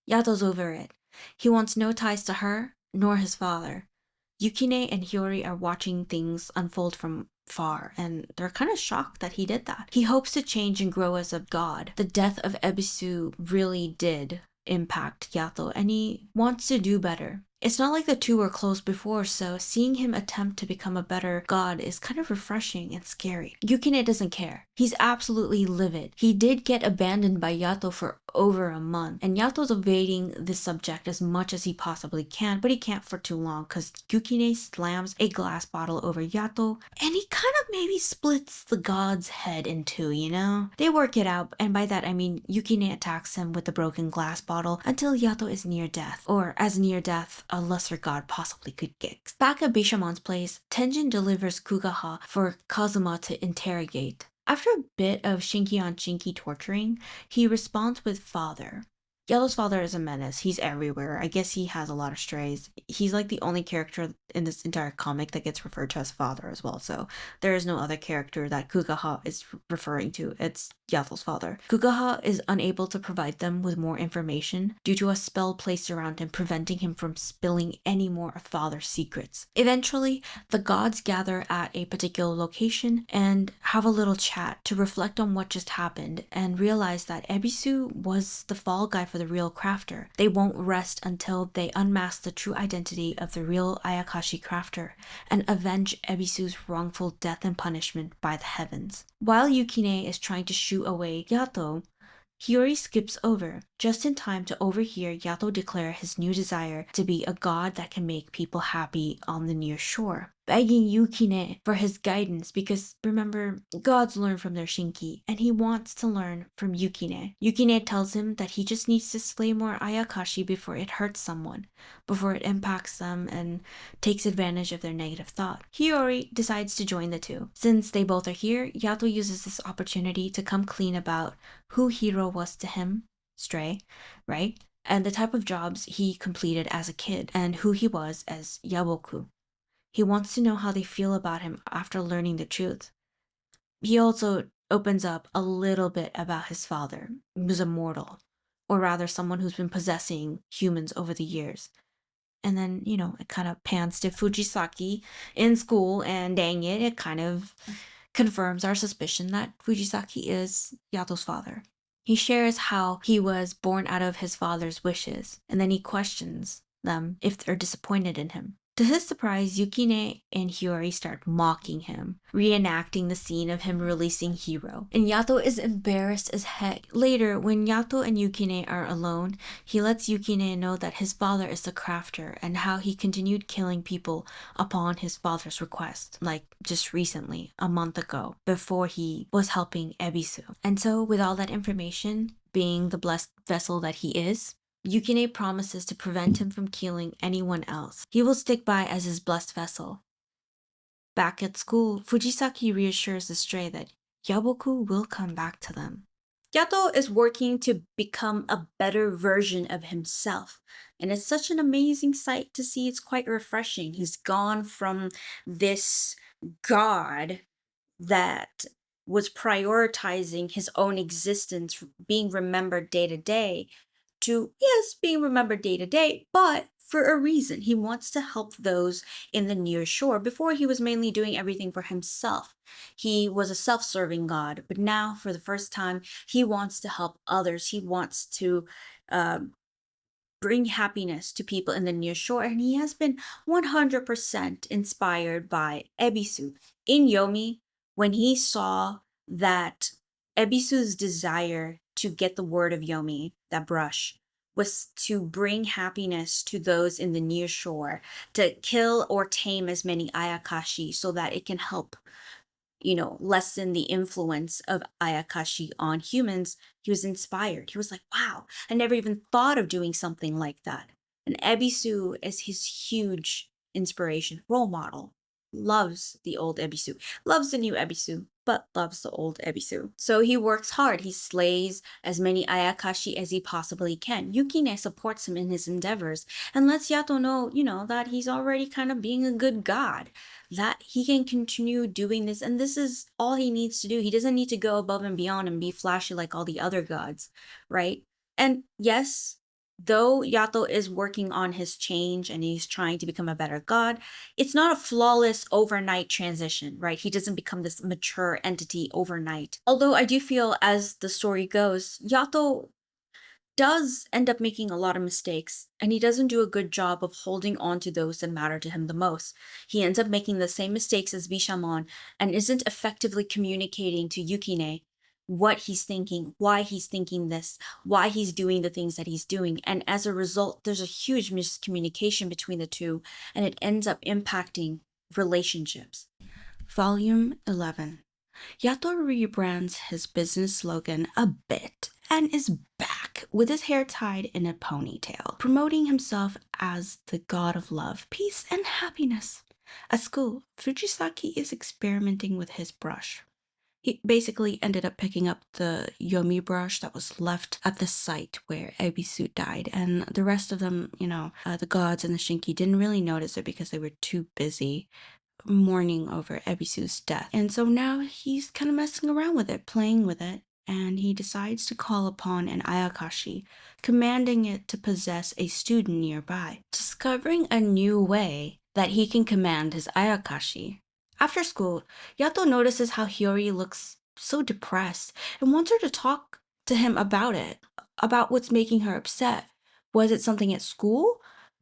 Yato's over it. He wants no ties to her, nor his father. Yukine and Hiyori are watching things unfold from far, and they're kind of shocked that he did that. He hopes to change and grow as a god. The death of Ebisu really did impact Yato, and he wants to do better. It's not like the two were close before, so seeing him attempt to become a better god is kind of refreshing and scary. Yukine doesn't care. He's absolutely livid. He did get abandoned by Yato for over a month, and Yato's evading this subject as much as he possibly can, but he can't for too long because Yukine slams a glass bottle over Yato, and he kind of maybe splits the god's head in two, you know? They work it out, and by that I mean Yukine attacks him with the broken glass bottle until Yato is near death, or as near death a lesser god possibly could get. Back at Bishamon's place, Tenjin delivers Kugaha for Kazuma to interrogate. After a bit of Shinki on Shinki torturing, he responds with father. Yellow's father is a menace. He's everywhere. I guess he has a lot of strays. He's like the only character in this entire comic that gets referred to as father as well. So there is no other character that Kugaha is referring to. It's Yato's father. Kugaha is unable to provide them with more information due to a spell placed around him preventing him from spilling any more of father's secrets. Eventually, the gods gather at a particular location and have a little chat to reflect on what just happened and realize that Ebisu was the fall guy for the real crafter. They won't rest until they unmask the true identity of the real Ayakashi crafter and avenge Ebisu's wrongful death and punishment by the heavens. While Yukine is trying to shoo away Yato, Hiyori skips over, just in time to overhear Yato declare his new desire to be a god that can make people happy on the near shore, begging Yukine for his guidance because, remember, gods learn from their Shinki, and he wants to learn from Yukine. Yukine tells him that he just needs to slay more Ayakashi before it hurts someone, before it impacts them and takes advantage of their negative thought. Hiyori decides to join the two. Since they both are here, Yato uses this opportunity to come clean about who Hiro was to him, Stray, right? And the type of jobs he completed as a kid, and who he was as Yaboku. He wants to know how they feel about him after learning the truth. He also opens up a little bit about his father, who's immortal, or rather someone who's been possessing humans over the years. And then, it kind of pans to Fujisaki in school, and dang it, it kind of confirms our suspicion that Fujisaki is Yato's father. He shares how he was born out of his father's wishes, and then he questions them if they're disappointed in him. To his surprise, Yukine and Hiyori start mocking him, reenacting the scene of him releasing Hiro. And Yato is embarrassed as heck. Later, when Yato and Yukine are alone, he lets Yukine know that his father is the crafter and how he continued killing people upon his father's request, like just recently, a month ago, before he was helping Ebisu. And so, with all that information, being the blessed vessel that he is, Yukine promises to prevent him from killing anyone else. He will stick by as his blessed vessel. Back at school, Fujisaki reassures the stray that Yaboku will come back to them. Yato is working to become a better version of himself, and it's such an amazing sight to see. It's quite refreshing. He's gone from this god that was prioritizing his own existence, being remembered day to day, to, yes, being remembered day to day, but for a reason. He wants to help those in the near shore. Before, he was mainly doing everything for himself. He was a self-serving god, but now, for the first time, he wants to help others. He wants to bring happiness to people in the near shore, and he has been 100% inspired by Ebisu. In Yomi, when he saw that Ebisu's desire to get the word of Yomi, that brush, was to bring happiness to those in the near shore, to kill or tame as many Ayakashi so that it can help lessen the influence of Ayakashi on humans, he was inspired. He was like, wow, I never even thought of doing something like that. And Ebisu is his huge inspiration, role model. Loves the old Ebisu, loves the new Ebisu, but loves the old Ebisu. So he works hard. He slays as many Ayakashi as he possibly can. Yukine supports him in his endeavors and lets Yato know, that he's already kind of being a good god, that he can continue doing this, and this is all he needs to do. He doesn't need to go above and beyond and be flashy like all the other gods, right? And yes, though Yato is working on his change and he's trying to become a better god, it's not a flawless overnight transition, right? He doesn't become this mature entity overnight. Although I do feel, as the story goes, Yato does end up making a lot of mistakes, and he doesn't do a good job of holding on to those that matter to him the most. He ends up making the same mistakes as Bishamon and isn't effectively communicating to Yukine what he's thinking, why he's thinking this, why he's doing the things that he's doing. And as a result, there's a huge miscommunication between the two, and it ends up impacting relationships. Volume 11. Yato rebrands his business slogan a bit and is back with his hair tied in a ponytail, promoting himself as the god of love, peace, and happiness. At school, Fujisaki is experimenting with his brush. He basically ended up picking up the Yomi brush that was left at the site where Ebisu died, and the rest of them, the gods and the Shinki didn't really notice it because they were too busy mourning over Ebisu's death. And so now he's kind of messing around with it, playing with it, and he decides to call upon an Ayakashi, commanding it to possess a student nearby, discovering a new way that he can command his Ayakashi. After school, Yato notices how Hiyori looks so depressed and wants her to talk to him about it, about what's making her upset. Was it something at school?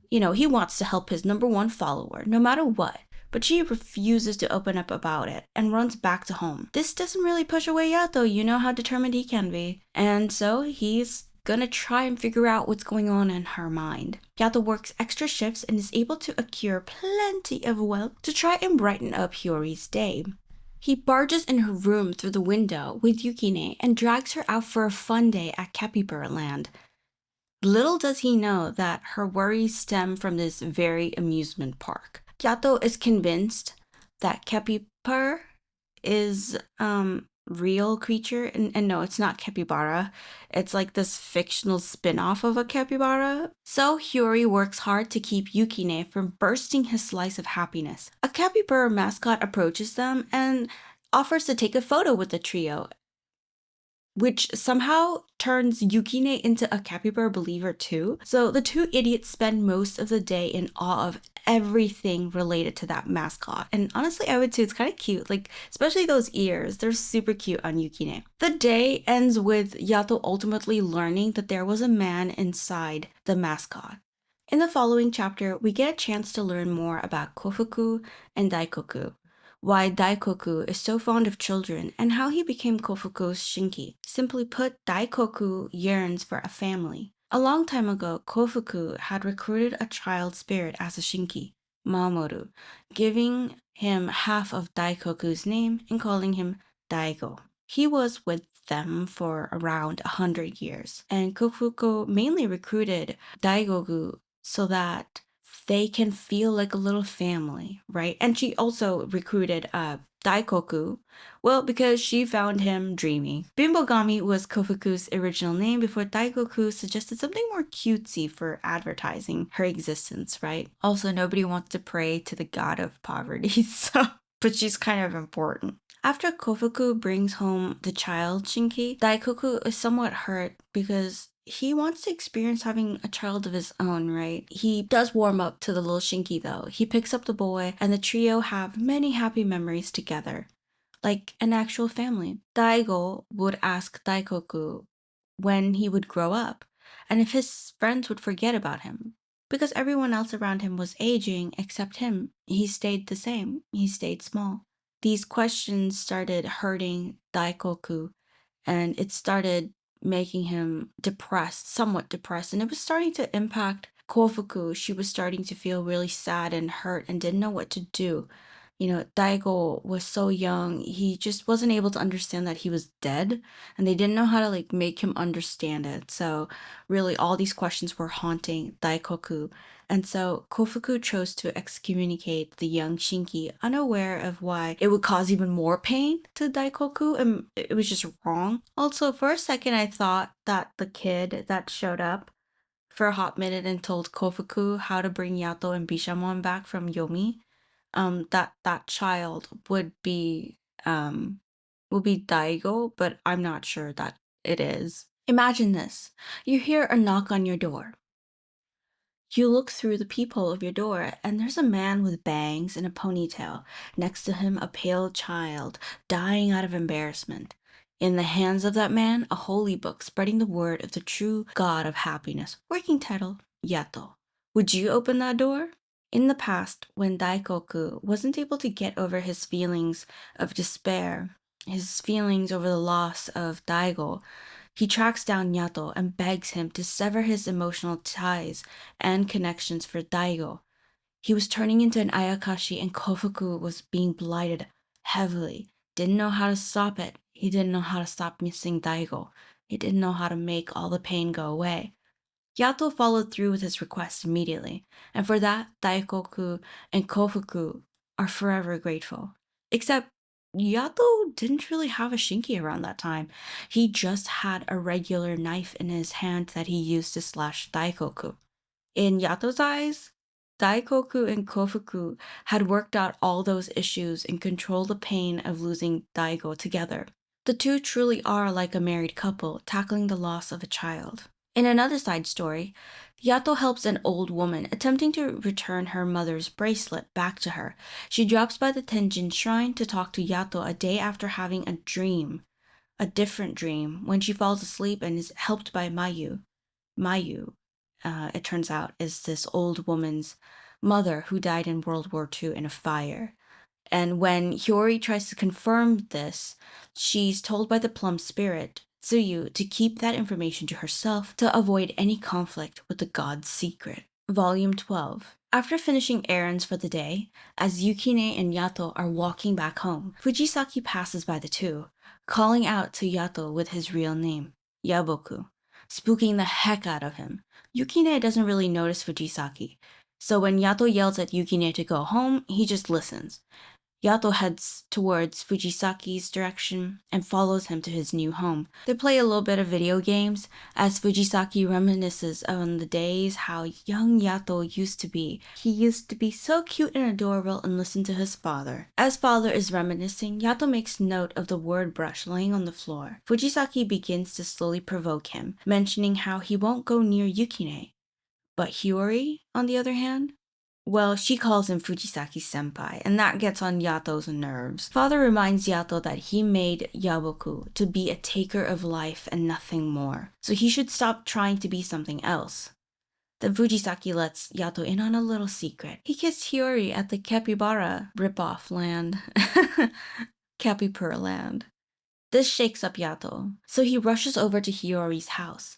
He wants to help his number one follower, no matter what. But she refuses to open up about it and runs back to home. This doesn't really push away Yato, you know how determined he can be. And so he's gonna try and figure out what's going on in her mind. Yato works extra shifts and is able to accrue plenty of wealth to try and brighten up Hiyori's day. He barges in her room through the window with Yukine and drags her out for a fun day at Capybara Land. Little does he know that her worries stem from this very amusement park. Yato is convinced that Capybara is real creature, and no, it's not capybara. It's like this fictional spin-off of a capybara. So Hiyori works hard to keep Yukine from bursting his slice of happiness. A capybara mascot approaches them and offers to take a photo with the trio, which somehow turns Yukine into a capybara believer too. So the two idiots spend most of the day in awe of everything related to that mascot. And honestly, I would say it's kind of cute, like especially those ears. They're super cute on Yukine. The day ends with Yato ultimately learning that there was a man inside the mascot. In the following chapter, we get a chance to learn more about Kofuku and Daikoku, why Daikoku is so fond of children, and how he became Kofuku's Shinki. Simply put, Daikoku yearns for a family. A long time ago, Kofuku had recruited a child spirit as a Shinki, Mamoru, giving him half of Daikoku's name and calling him Daigo. He was with them for around 100 years, and Kofuku mainly recruited Daigoku so that they can feel like a little family, right? And she also recruited Daikoku, well, because she found him dreamy. Bimbogami was Kofuku's original name before Daikoku suggested something more cutesy for advertising her existence, right? Also, nobody wants to pray to the god of poverty, so but she's kind of important. After Kofuku brings home the child Shinki, Daikoku is somewhat hurt because he wants to experience having a child of his own, right? He does warm up to the little Shinki though. He picks up the boy and the trio have many happy memories together, like an actual family. Daigo would ask Daikoku when he would grow up and if his friends would forget about him. Because everyone else around him was aging except him, he stayed the same. He stayed small. These questions started hurting Daikoku and it started making him depressed, somewhat depressed, and it was starting to impact Kofuku. She was starting to feel really sad and hurt and didn't know what to do. You know, Daigo was so young, he just wasn't able to understand that he was dead, and they didn't know how to like make him understand it. So, really, all these questions were haunting Daikoku. And so Kofuku chose to excommunicate the young Shinki, unaware of why it would cause even more pain to Daikoku, and it was just wrong. Also, for a second, I thought that the kid that showed up for a hot minute and told Kofuku how to bring Yato and Bishamon back from Yomi, that child would be Daigo, but I'm not sure that it is. Imagine this: you hear a knock on your door. You look through the peephole of your door, and there's a man with bangs and a ponytail. Next to him, a pale child, dying out of embarrassment. In the hands of that man, a holy book spreading the word of the true God of happiness. Working title, Yato. Would you open that door? In the past, when Daikoku wasn't able to get over his feelings of despair, his feelings over the loss of Daigo, he tracks down Yato and begs him to sever his emotional ties and connections for Daigo. He was turning into an Ayakashi and Kofuku was being blighted heavily. Didn't know how to stop it. He didn't know how to stop missing Daigo. He didn't know how to make all the pain go away. Yato followed through with his request immediately, and for that, Daikoku and Kofuku are forever grateful. Except Yato didn't really have a shinki around that time. He just had a regular knife in his hand that he used to slash Daikoku. In Yato's eyes, Daikoku and Kofuku had worked out all those issues and controlled the pain of losing Daigo together. The two truly are like a married couple tackling the loss of a child. In another side story, Yato helps an old woman attempting to return her mother's bracelet back to her. She drops by the Tenjin shrine to talk to Yato a day after having a different dream, when she falls asleep and is helped by Mayu. Mayu, it turns out, is this old woman's mother who died in World War II in a fire. And when Hiyori tries to confirm this, she's told by the plum spirit, Tsuyu, to keep that information to herself to avoid any conflict with the god's secret. Volume 12. After finishing errands for the day, as Yukine and Yato are walking back home, Fujisaki passes by the two, calling out to Yato with his real name, Yaboku, spooking the heck out of him. Yukine doesn't really notice Fujisaki, so when Yato yells at Yukine to go home, he just listens. Yato heads towards Fujisaki's direction and follows him to his new home. They play a little bit of video games as Fujisaki reminisces on the days how young Yato used to be. He used to be so cute and adorable and listen to his father. As father is reminiscing, Yato makes note of the word brush laying on the floor. Fujisaki begins to slowly provoke him, mentioning how he won't go near Yukine. But Hiyori, on the other hand, well, she calls him Fujisaki senpai, and that gets on Yato's nerves. Father reminds Yato that he made Yaboku to be a taker of life and nothing more, so he should stop trying to be something else. Then Fujisaki lets Yato in on a little secret. He kissed Hiyori at the Capybara ripoff land. Capybara land. This shakes up Yato, so he rushes over to Hiyori's house,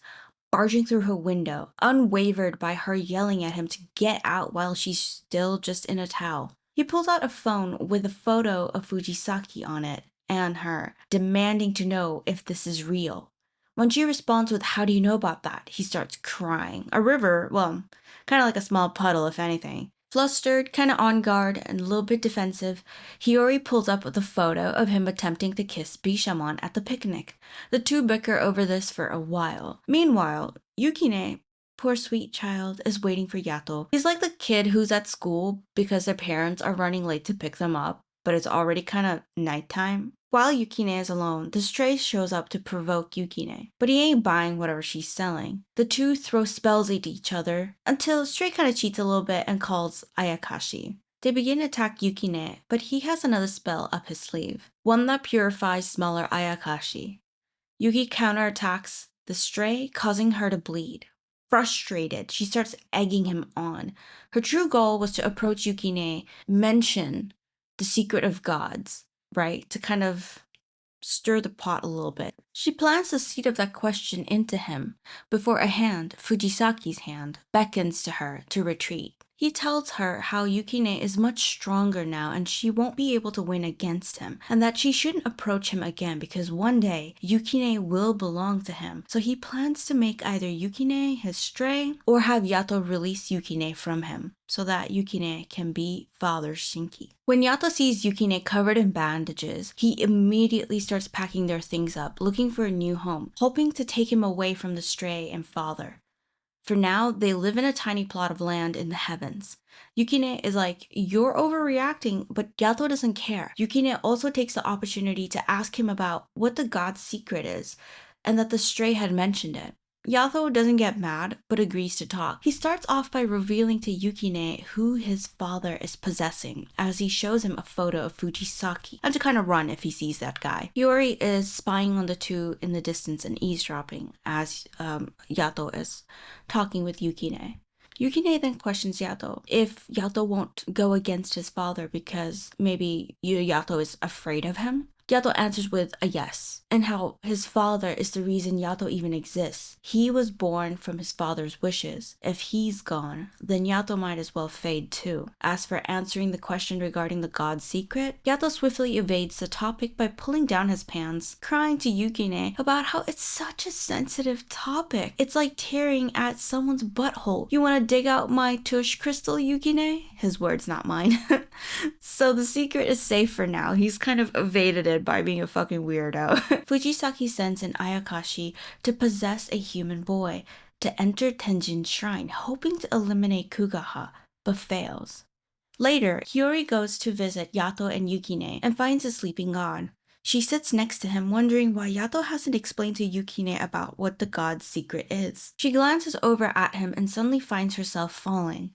barging through her window, unwavered by her yelling at him to get out while she's still just in a towel. He pulls out a phone with a photo of Fujisaki on it and her, demanding to know if this is real. When she responds with, "How do you know about that?" he starts crying. A river, well, kind of like a small puddle if anything. Flustered, kind of on guard, and a little bit defensive, Hiyori pulls up with a photo of him attempting to kiss Bishamon at the picnic. The two bicker over this for a while. Meanwhile, Yukine, poor sweet child, is waiting for Yato. He's like the kid who's at school because their parents are running late to pick them up, but it's already kind of nighttime. While Yukine is alone, the stray shows up to provoke Yukine, but he ain't buying whatever she's selling. The two throw spells at each other until Stray kind of cheats a little bit and calls Ayakashi. They begin to attack Yukine, but he has another spell up his sleeve, one that purifies smaller Ayakashi. Yuki counterattacks the stray, causing her to bleed. Frustrated, she starts egging him on. Her true goal was to approach Yukine, mention the secret of gods, right? To kind of stir the pot a little bit. She plants the seed of that question into him before a hand, Fujisaki's hand, beckons to her to retreat. He tells her how Yukine is much stronger now and she won't be able to win against him, and that she shouldn't approach him again because one day Yukine will belong to him. So he plans to make either Yukine his stray or have Yato release Yukine from him so that Yukine can be Father Shinki. When Yato sees Yukine covered in bandages, he immediately starts packing their things up, looking for a new home, hoping to take him away from the stray and father. For now, they live in a tiny plot of land in the heavens. Yukine is like, "You're overreacting," but Yato doesn't care. Yukine also takes the opportunity to ask him about what the god's secret is, and that the stray had mentioned it. Yato doesn't get mad, but agrees to talk. He starts off by revealing to Yukine who his father is possessing, as he shows him a photo of Fujisaki, and to kind of run if he sees that guy. Hiyori is spying on the two in the distance and eavesdropping, as Yato is talking with Yukine. Yukine then questions Yato if Yato won't go against his father because maybe Yato is afraid of him. Yato answers with a yes, and how his father is the reason Yato even exists. He was born from his father's wishes. If he's gone, then Yato might as well fade too. As for answering the question regarding the god's secret, Yato swiftly evades the topic by pulling down his pants, crying to Yukine about how it's such a sensitive topic. It's like tearing at someone's butthole. "You want to dig out my tush crystal, Yukine?" His words, not mine. So the secret is safe for now. He's kind of evaded it by being a fucking weirdo. Fujisaki sends an Ayakashi to possess a human boy to enter Tenjin's shrine, hoping to eliminate Kugaha, but fails. Later, Hiyori goes to visit Yato and Yukine and finds a sleeping god. She sits next to him, wondering why Yato hasn't explained to Yukine about what the god's secret is. She glances over at him and suddenly finds herself falling.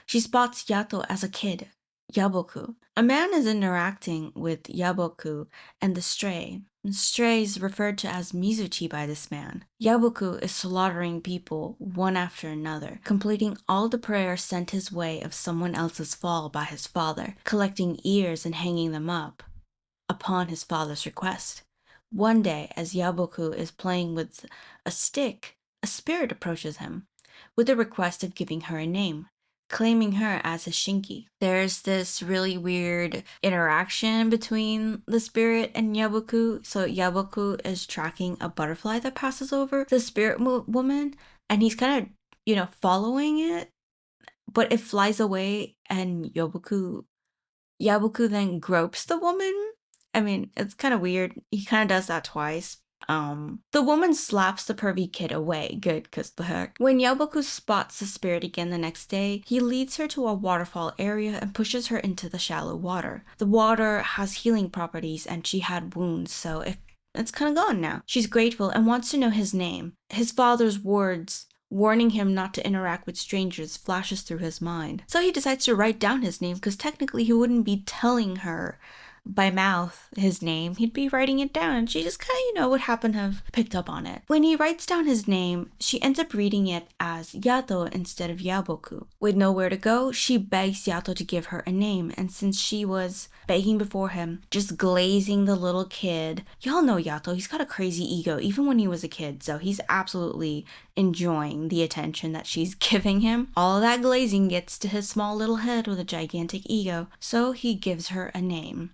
She spots Yato as a kid, Yaboku. A man is interacting with Yaboku and the stray. The stray is referred to as Mizuchi by this man. Yaboku is slaughtering people one after another, completing all the prayers sent his way of someone else's fall by his father, collecting ears and hanging them up upon his father's request. One day, as Yaboku is playing with a stick, a spirit approaches him with the request of giving her a name, claiming her as his Shinki. There's this really weird interaction between the spirit and Yaboku. So Yaboku is tracking a butterfly that passes over the spirit woman, and he's kind of, following it, but it flies away, and Yaboku Yabuku then gropes the woman. I mean, it's kind of weird. He kind of does that twice. The woman slaps the pervy kid away. Good, cause the heck. When Yabuku spots the spirit again the next day, he leads her to a waterfall area and pushes her into the shallow water. The water has healing properties and she had wounds, so it's kind of gone now. She's grateful and wants to know his name. His father's words warning him not to interact with strangers flashes through his mind. So he decides to write down his name because technically he wouldn't be telling her by mouth his name. He'd be writing it down and she just kind of, would happen to have picked up on it. When he writes down his name, she ends up reading it as Yato instead of Yaboku. With nowhere to go, she begs Yato to give her a name, and since she was begging before him, just glazing the little kid, y'all know Yato, he's got a crazy ego even when he was a kid, so he's absolutely enjoying the attention that she's giving him. All of that glazing gets to his small little head with a gigantic ego, so he gives her a name.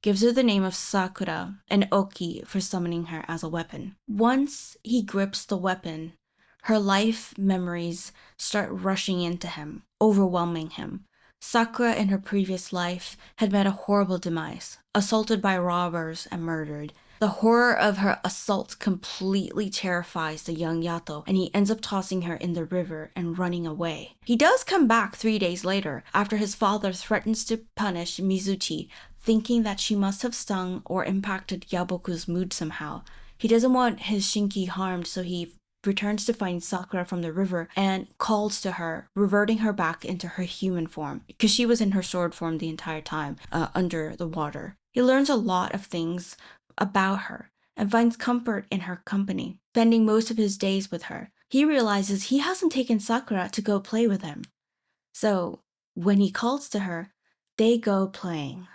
Gives her the name of Sakura and Oki for summoning her as a weapon. Once he grips the weapon, her life memories start rushing into him, overwhelming him. Sakura in her previous life had met a horrible demise, assaulted by robbers and murdered. The horror of her assault completely terrifies the young Yato, and he ends up tossing her in the river and running away. He does come back 3 days later, after his father threatens to punish Mizuchi, thinking that she must have stung or impacted Yaboku's mood somehow. He doesn't want his Shinki harmed, so he returns to find Sakura from the river and calls to her, reverting her back into her human form, because she was in her sword form the entire time, under the water. He learns a lot of things about her and finds comfort in her company, spending most of his days with her. He realizes he hasn't taken Sakura to go play with him. So when he calls to her, they go playing.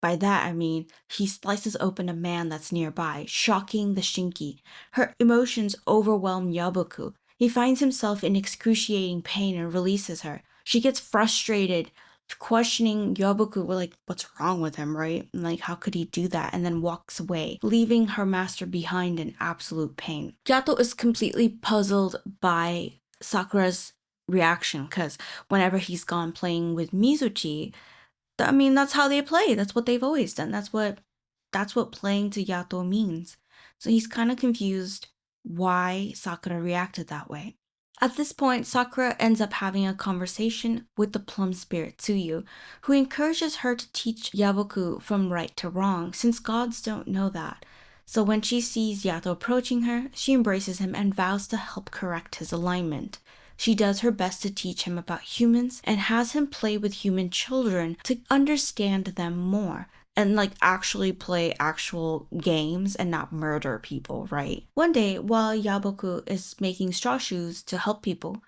By that I mean he slices open a man that's nearby, shocking the Shinki. Her emotions overwhelm Yabuku. He finds himself in excruciating pain and releases her. She gets frustrated, questioning Yabuku, like, what's wrong with him, right? And like, how could he do that? And then walks away, leaving her master behind in absolute pain. Yato is completely puzzled by Sakura's reaction, because whenever he's gone playing with Mizuchi, I mean, that's how they play. That's what they've always done. That's what playing to Yato means. So he's kind of confused why Sakura reacted that way. At this point, Sakura ends up having a conversation with the plum spirit Tsuyu, who encourages her to teach Yaboku from right to wrong, since gods don't know that. So when she sees Yato approaching her, she embraces him and vows to help correct his alignment. She does her best to teach him about humans and has him play with human children to understand them more and like actually play actual games and not murder people, right? One day, while Yaboku is making straw shoes to help people,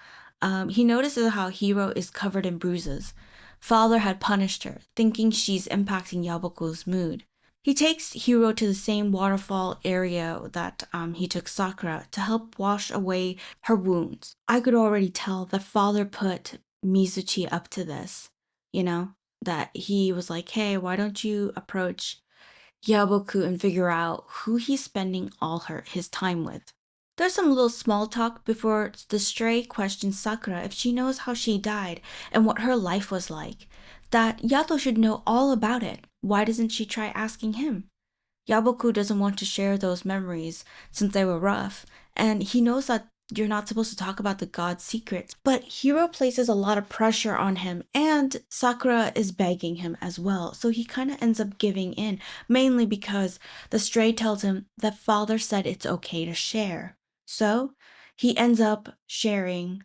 he notices how Hiro is covered in bruises. Father had punished her, thinking she's impacting Yaboku's mood. He takes Hiro to the same waterfall area that he took Sakura to help wash away her wounds. I could already tell that father put Mizuchi up to this, that he was like, hey, why don't you approach Yaboku and figure out who he's spending all his time with. There's some little small talk before the stray questions Sakura if she knows how she died and what her life was like. That Yato should know all about it. Why doesn't she try asking him? Yaboku doesn't want to share those memories since they were rough, and he knows that you're not supposed to talk about the god's secrets, but Hiro places a lot of pressure on him, and Sakura is begging him as well, so he kind of ends up giving in, mainly because the stray tells him that father said it's okay to share. So he ends up sharing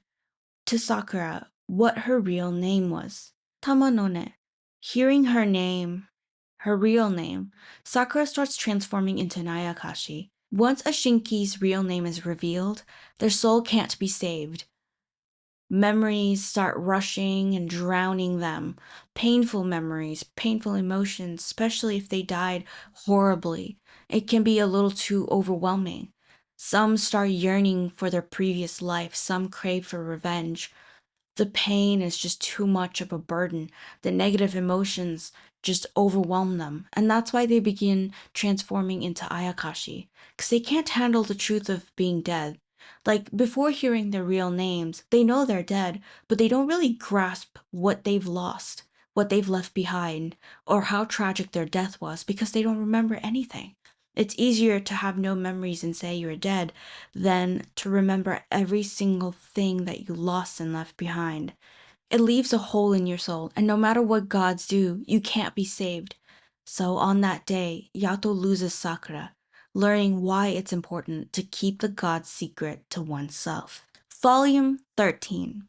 to Sakura what her real name was. Tamanone. Hearing her real name, Sakura starts transforming into Nayakashi. Once a Shinki's real name is revealed, their soul can't be saved. Memories start rushing and drowning them. Painful memories, painful emotions, especially if they died horribly. It can be a little too overwhelming. Some start yearning for their previous life, some crave for revenge. The pain is just too much of a burden. The negative emotions just overwhelm them. And that's why they begin transforming into Ayakashi, because they can't handle the truth of being dead. Like, before hearing their real names, they know they're dead, but they don't really grasp what they've lost. what they've left behind, or how tragic their death was because they don't remember anything. It's easier to have no memories and say you're dead than to remember every single thing that you lost and left behind. It leaves a hole in your soul, and no matter what gods do, you can't be saved. So on that day, Yato loses Sakura, learning why it's important to keep the god's secret to oneself. Volume 13.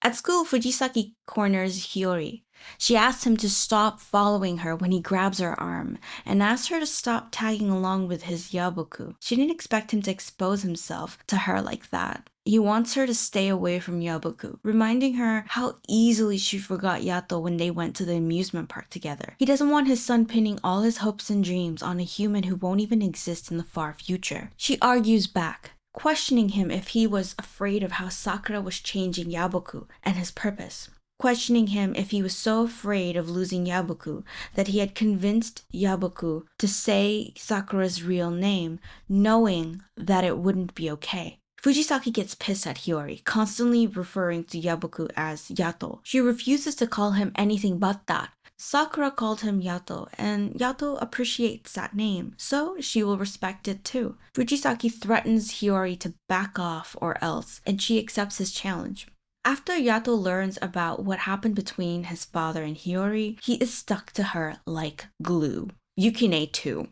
At school, Fujisaki corners Hiyori. She asks him to stop following her when he grabs her arm, and asks her to stop tagging along with his yabuku. She didn't expect him to expose himself to her like that. He wants her to stay away from yabuku, reminding her how easily she forgot Yato when they went to the amusement park together. He doesn't want his son pinning all his hopes and dreams on a human who won't even exist in the far future. She argues back, questioning him if he was afraid of how Sakura was changing Yabuku and his purpose. Questioning him if he was so afraid of losing Yabuku that he had convinced Yabuku to say Sakura's real name, knowing that it wouldn't be okay. Fujisaki gets pissed at Hiyori, constantly referring to Yabuku as Yato. She refuses to call him anything but that. Sakura called him Yato, and Yato appreciates that name, so she will respect it too. Fujisaki threatens Hiyori to back off or else, and she accepts his challenge. After Yato learns about what happened between his father and Hiyori, he is stuck to her like glue. Yukine too.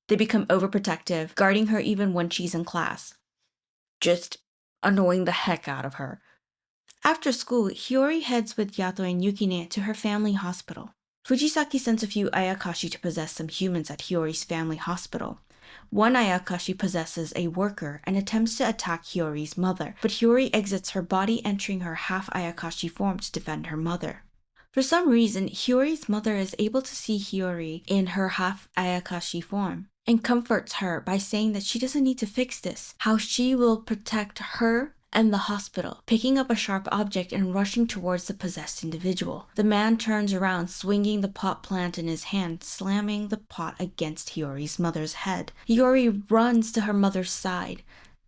They become overprotective, guarding her even when she's in class. Just annoying the heck out of her. After school, Hiyori heads with Yato and Yukine to her family hospital. Fujisaki sends a few Ayakashi to possess some humans at Hiyori's family hospital. One Ayakashi possesses a worker and attempts to attack Hiyori's mother, but Hiyori exits her body, entering her half Ayakashi form to defend her mother. For some reason, Hiyori's mother is able to see Hiyori in her half Ayakashi form and comforts her by saying that she doesn't need to fix this, how she will protect her and the hospital, picking up a sharp object and rushing towards the possessed individual. The man turns around, swinging the pot plant in his hand, slamming the pot against Hiyori's mother's head. Hiyori runs to her mother's side.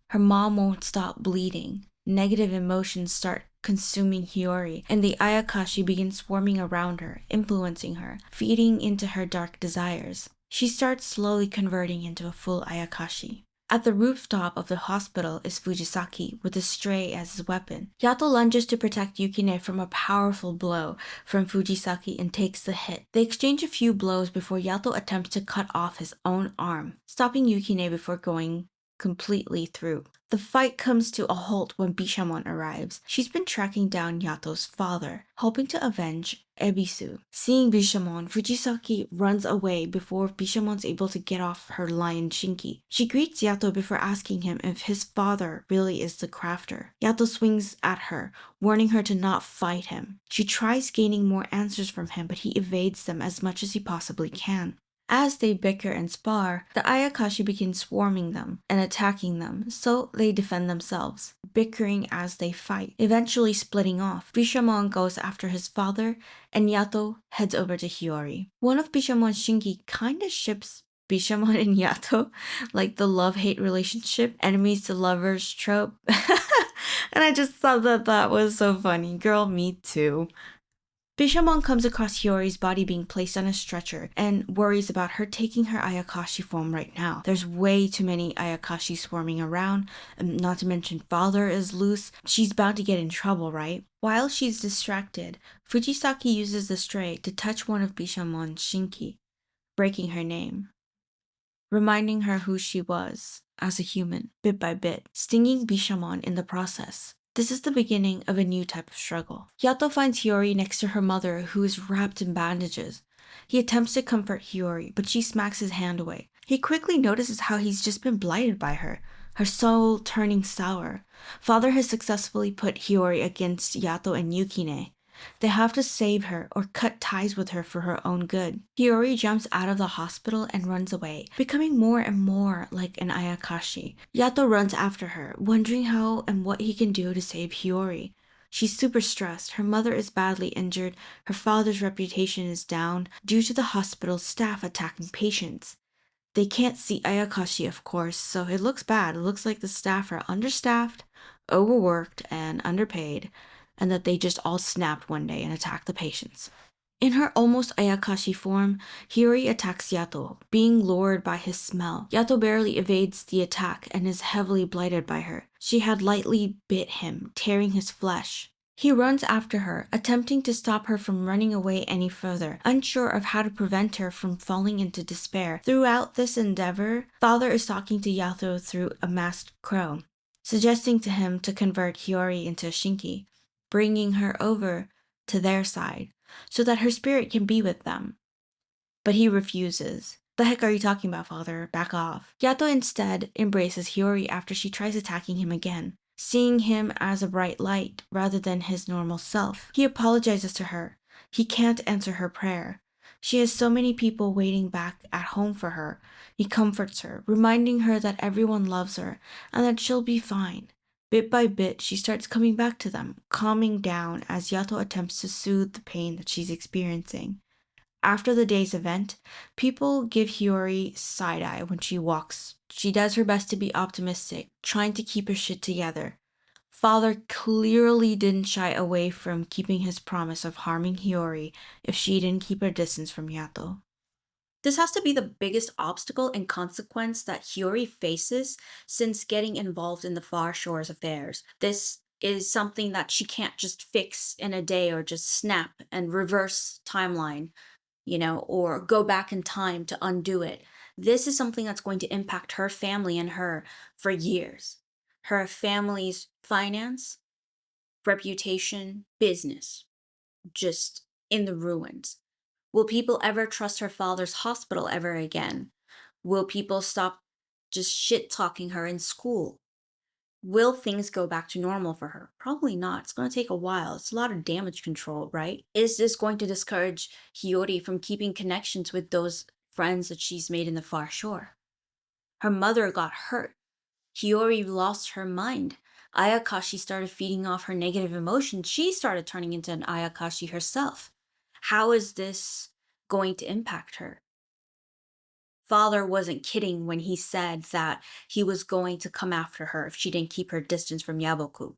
Her mom won't stop bleeding. Negative emotions start consuming Hiyori, and the Ayakashi begin swarming around her, influencing her, feeding into her dark desires. She starts slowly converting into a full Ayakashi. At the rooftop of the hospital is Fujisaki, with a stray as his weapon. Yato lunges to protect Yukine from a powerful blow from Fujisaki and takes the hit. They exchange a few blows before Yato attempts to cut off his own arm, stopping Yukine before going completely through. The fight comes to a halt when Bishamon arrives. She's been tracking down Yato's father, hoping to avenge Ebisu. Seeing Bishamon, Fujisaki runs away before Bishamon's able to get off her lion Shinki. She greets Yato before asking him if his father really is the crafter. Yato swings at her, warning her to not fight him. She tries gaining more answers from him, but he evades them as much as he possibly can. As they bicker and spar, the Ayakashi begin swarming them and attacking them, so they defend themselves, bickering as they fight, eventually splitting off. Bishamon goes after his father, and Yato heads over to Hiyori. One of Bishamon's Shinki kinda ships Bishamon and Yato, like the love-hate relationship, enemies to lovers trope. And I just thought that was so funny. Girl, me too. Bishamon comes across Hiyori's body being placed on a stretcher and worries about her taking her Ayakashi form right now. There's way too many Ayakashi swarming around, and not to mention father is loose. She's bound to get in trouble, right? While she's distracted, Fujisaki uses the stray to touch one of Bishamon's Shinki, breaking her name, reminding her who she was as a human, bit by bit, stinging Bishamon in the process. This is the beginning of a new type of struggle. Yato finds Hiyori next to her mother, who is wrapped in bandages. He attempts to comfort Hiyori, but she smacks his hand away. He quickly notices how he's just been blighted by her soul turning sour. Father has successfully put Hiyori against Yato and Yukine. They have to save her or cut ties with her for her own good. Hiyori jumps out of the hospital and runs away, becoming more and more like an Ayakashi. Yato runs after her, wondering how and what he can do to save Hiyori. She's super stressed. Her mother is badly injured. Her father's reputation is down due to the hospital's staff attacking patients. They can't see Ayakashi, of course, so it looks bad. It looks like the staff are understaffed, overworked, and underpaid, and that they just all snapped one day and attacked the patients. In her almost Ayakashi form, Hiyori attacks Yato, being lured by his smell. Yato barely evades the attack and is heavily blighted by her. She had lightly bit him, tearing his flesh. He runs after her, attempting to stop her from running away any further, unsure of how to prevent her from falling into despair. Throughout this endeavor, Father is talking to Yato through a masked crow, suggesting to him to convert Hiyori into a Shinki, bringing her over to their side, so that her spirit can be with them. But he refuses. The heck are you talking about, Father? Back off. Yato instead embraces Hiyori after she tries attacking him again, seeing him as a bright light rather than his normal self. He apologizes to her. He can't answer her prayer. She has so many people waiting back at home for her. He comforts her, reminding her that everyone loves her and that she'll be fine. Bit by bit, she starts coming back to them, calming down as Yato attempts to soothe the pain that she's experiencing. After the day's event, people give Hiyori side-eye when she walks. She does her best to be optimistic, trying to keep her shit together. Father clearly didn't shy away from keeping his promise of harming Hiyori if she didn't keep her distance from Yato. This has to be the biggest obstacle and consequence that Hiyori faces since getting involved in the Far Shore's affairs. This is something that she can't just fix in a day or just snap and reverse timeline, or go back in time to undo it. This is something that's going to impact her family and her for years. Her family's finance, reputation, business, just in the ruins. Will people ever trust her father's hospital ever again? Will people stop just shit-talking her in school? Will things go back to normal for her? Probably not. It's going to take a while. It's a lot of damage control, right? Is this going to discourage Hiyori from keeping connections with those friends that she's made in the Far Shore? Her mother got hurt. Hiyori lost her mind. Ayakashi started feeding off her negative emotions. She started turning into an Ayakashi herself. How is this going to impact her? Father wasn't kidding when he said that he was going to come after her if she didn't keep her distance from Yaboku.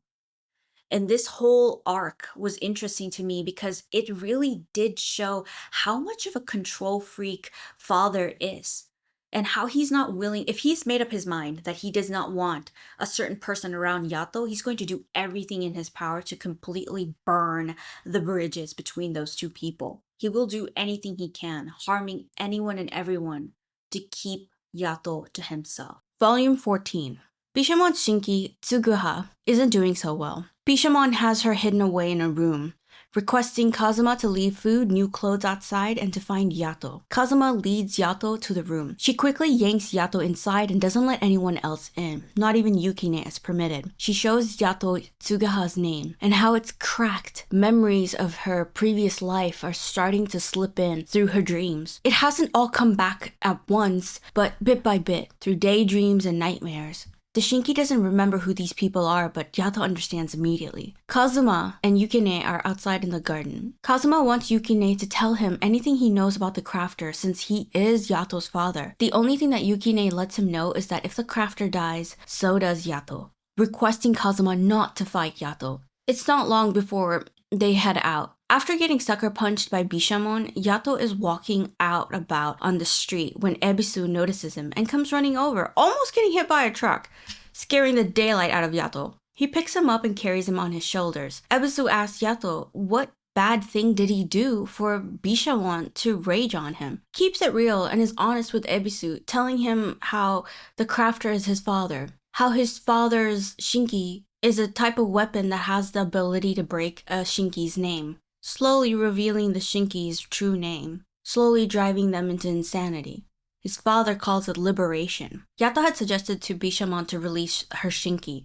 And this whole arc was interesting to me because it really did show how much of a control freak Father is. And how he's not willing, if he's made up his mind that he does not want a certain person around Yato, he's going to do everything in his power to completely burn the bridges between those two people. He will do anything he can, harming anyone and everyone to keep Yato to himself. Volume 14. Bishamon's Shinki, Tsuguha, isn't doing so well. Bishamon has her hidden away in a room, requesting Kazuma to leave food, new clothes outside, and to find Yato. Kazuma leads Yato to the room. She quickly yanks Yato inside and doesn't let anyone else in, not even Yukine is permitted. She shows Yato Tsuguha's name and how it's cracked. Memories of her previous life are starting to slip in through her dreams. It hasn't all come back at once, but bit by bit, through daydreams and nightmares. The Shinki doesn't remember who these people are, but Yato understands immediately. Kazuma and Yukine are outside in the garden. Kazuma wants Yukine to tell him anything he knows about the crafter since he is Yato's father. The only thing that Yukine lets him know is that if the crafter dies, so does Yato, requesting Kazuma not to fight Yato. It's not long before they head out. After getting sucker punched by Bishamon, Yato is walking out about on the street when Ebisu notices him and comes running over, almost getting hit by a truck, scaring the daylight out of Yato. He picks him up and carries him on his shoulders. Ebisu asks Yato what bad thing did he do for Bishamon to rage on him. Keeps it real and is honest with Ebisu, telling him how the crafter is his father, how his father's Shinki is a type of weapon that has the ability to break a Shinki's name, slowly revealing the Shinki's true name, slowly driving them into insanity. His father calls it liberation. Yato had suggested to Bishamon to release her Shinki.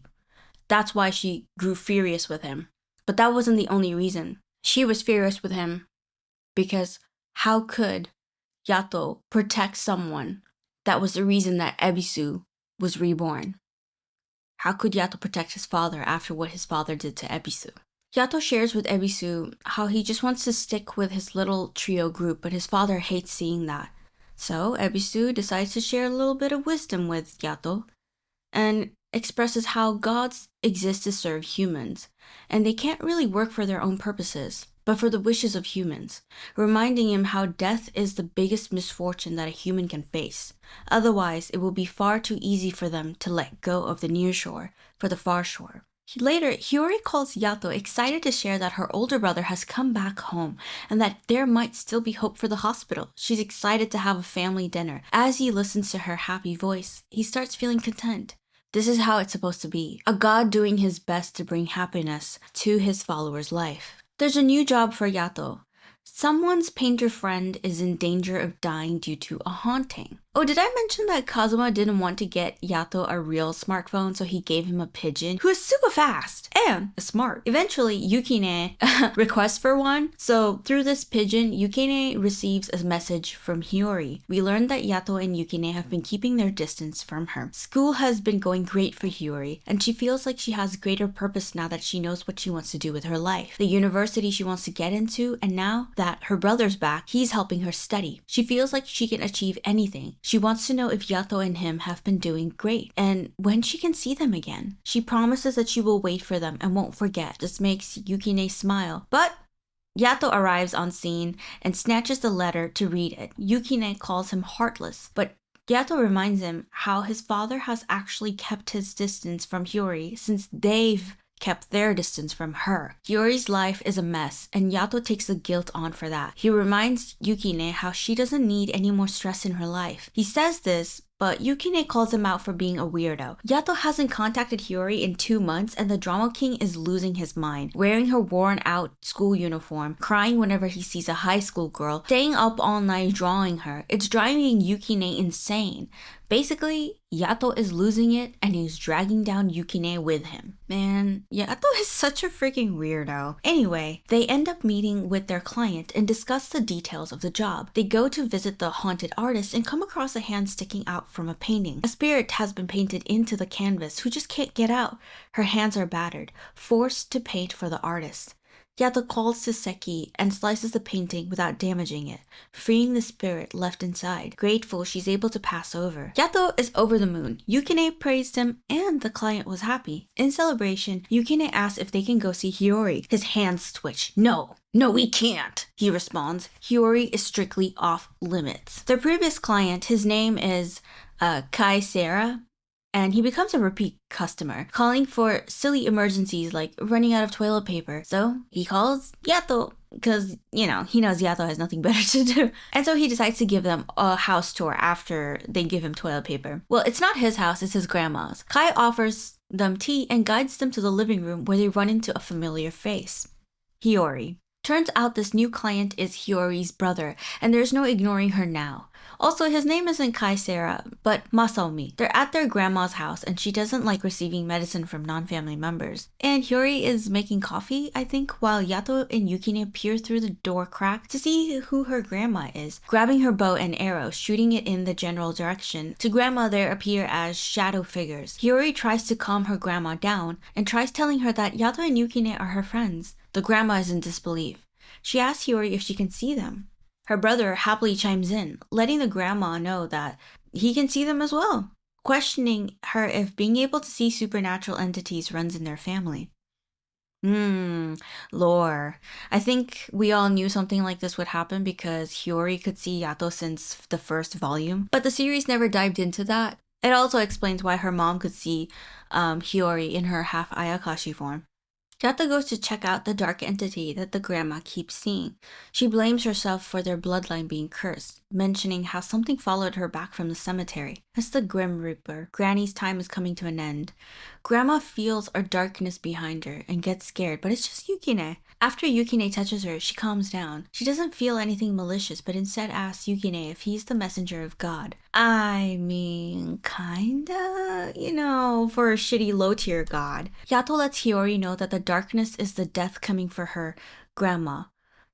That's why she grew furious with him. But that wasn't the only reason. She was furious with him because how could Yato protect someone that was the reason that Ebisu was reborn? How could Yato protect his father after what his father did to Ebisu? Yato shares with Ebisu how he just wants to stick with his little trio group, but his father hates seeing that. So Ebisu decides to share a little bit of wisdom with Yato, and expresses how gods exist to serve humans, and they can't really work for their own purposes, but for the wishes of humans, reminding him how death is the biggest misfortune that a human can face. Otherwise, it will be far too easy for them to let go of the near shore for the far shore. Later, Hiyori calls Yato excited to share that her older brother has come back home and that there might still be hope for the hospital. She's excited to have a family dinner. As he listens to her happy voice, he starts feeling content. This is how it's supposed to be. A god doing his best to bring happiness to his followers' life. There's a new job for Yato. Someone's painter friend is in danger of dying due to a haunting. Oh, did I mention that Kazuma didn't want to get Yato a real smartphone, so he gave him a pigeon who is super fast and smart. Eventually, Yukine requests for one, so through this pigeon, Yukine receives a message from Hiyori. We learned that Yato and Yukine have been keeping their distance from her. School has been going great for Hiyori, and she feels like she has greater purpose now that she knows what she wants to do with her life. The university she wants to get into, and now that her brother's back, he's helping her study. She feels like she can achieve anything. She wants to know if Yato and him have been doing great and when she can see them again. She promises that she will wait for them and won't forget. This makes Yukine smile. But Yato arrives on scene and snatches the letter to read it. Yukine calls him heartless, but Yato reminds him how his father has actually kept his distance from Hiyori since they've kept their distance from her. Hiyori's life is a mess, and Yato takes the guilt on for that. He reminds Yukine how she doesn't need any more stress in her life. He says this, but Yukine calls him out for being a weirdo. Yato hasn't contacted Hiyori in 2 months, and the drama king is losing his mind, wearing her worn-out school uniform, crying whenever he sees a high school girl, staying up all night drawing her. It's driving Yukine insane. Basically, Yato is losing it, and he's dragging down Yukine with him. Man, Yato is such a freaking weirdo. Anyway, they end up meeting with their client and discuss the details of the job. They go to visit the haunted artist and come across a hand sticking out from a painting. A spirit has been painted into the canvas who just can't get out. Her hands are battered, forced to paint for the artist. Yato calls to Seki and slices the painting without damaging it, freeing the spirit left inside. Grateful, she's able to pass over. Yato is over the moon. Yukine praised him and the client was happy. In celebration, Yukine asks if they can go see Hiyori. His hands twitch. No, we can't, he responds. Hiyori is strictly off limits. Their previous client, his name is Kai Sera, and he becomes a repeat customer, calling for silly emergencies like running out of toilet paper. So he calls Yato because, he knows Yato has nothing better to do. And so he decides to give them a house tour after they give him toilet paper. Well, it's not his house, it's his grandma's. Kai offers them tea and guides them to the living room where they run into a familiar face. Hiyori. Turns out this new client is Hiyori's brother, and there's no ignoring her now. Also, his name isn't Kai Sera, but Masaomi. They're at their grandma's house, and she doesn't like receiving medicine from non-family members. And Hiyori is making coffee, I think, while Yato and Yukine peer through the door crack to see who her grandma is, grabbing her bow and arrow, shooting it in the general direction. To grandma, there appear as shadow figures. Hiyori tries to calm her grandma down, and tries telling her that Yato and Yukine are her friends. The grandma is in disbelief. She asks Hiyori if she can see them. Her brother happily chimes in, letting the grandma know that he can see them as well, questioning her if being able to see supernatural entities runs in their family. Lore. I think we all knew something like this would happen because Hiyori could see Yato since the first volume, but the series never dived into that. It also explains why her mom could see Hiyori in her half Ayakashi form. Yato goes to check out the dark entity that the grandma keeps seeing. She blames herself for their bloodline being cursed, mentioning how something followed her back from the cemetery. It's the Grim Reaper. Granny's time is coming to an end. Grandma feels a darkness behind her and gets scared, but it's just Yukine. After Yukine touches her, she calms down. She doesn't feel anything malicious, but instead asks Yukine if he's the messenger of God. I mean, kinda, for a shitty low-tier god. Yato lets Hiyori know that the darkness is the death coming for her grandma.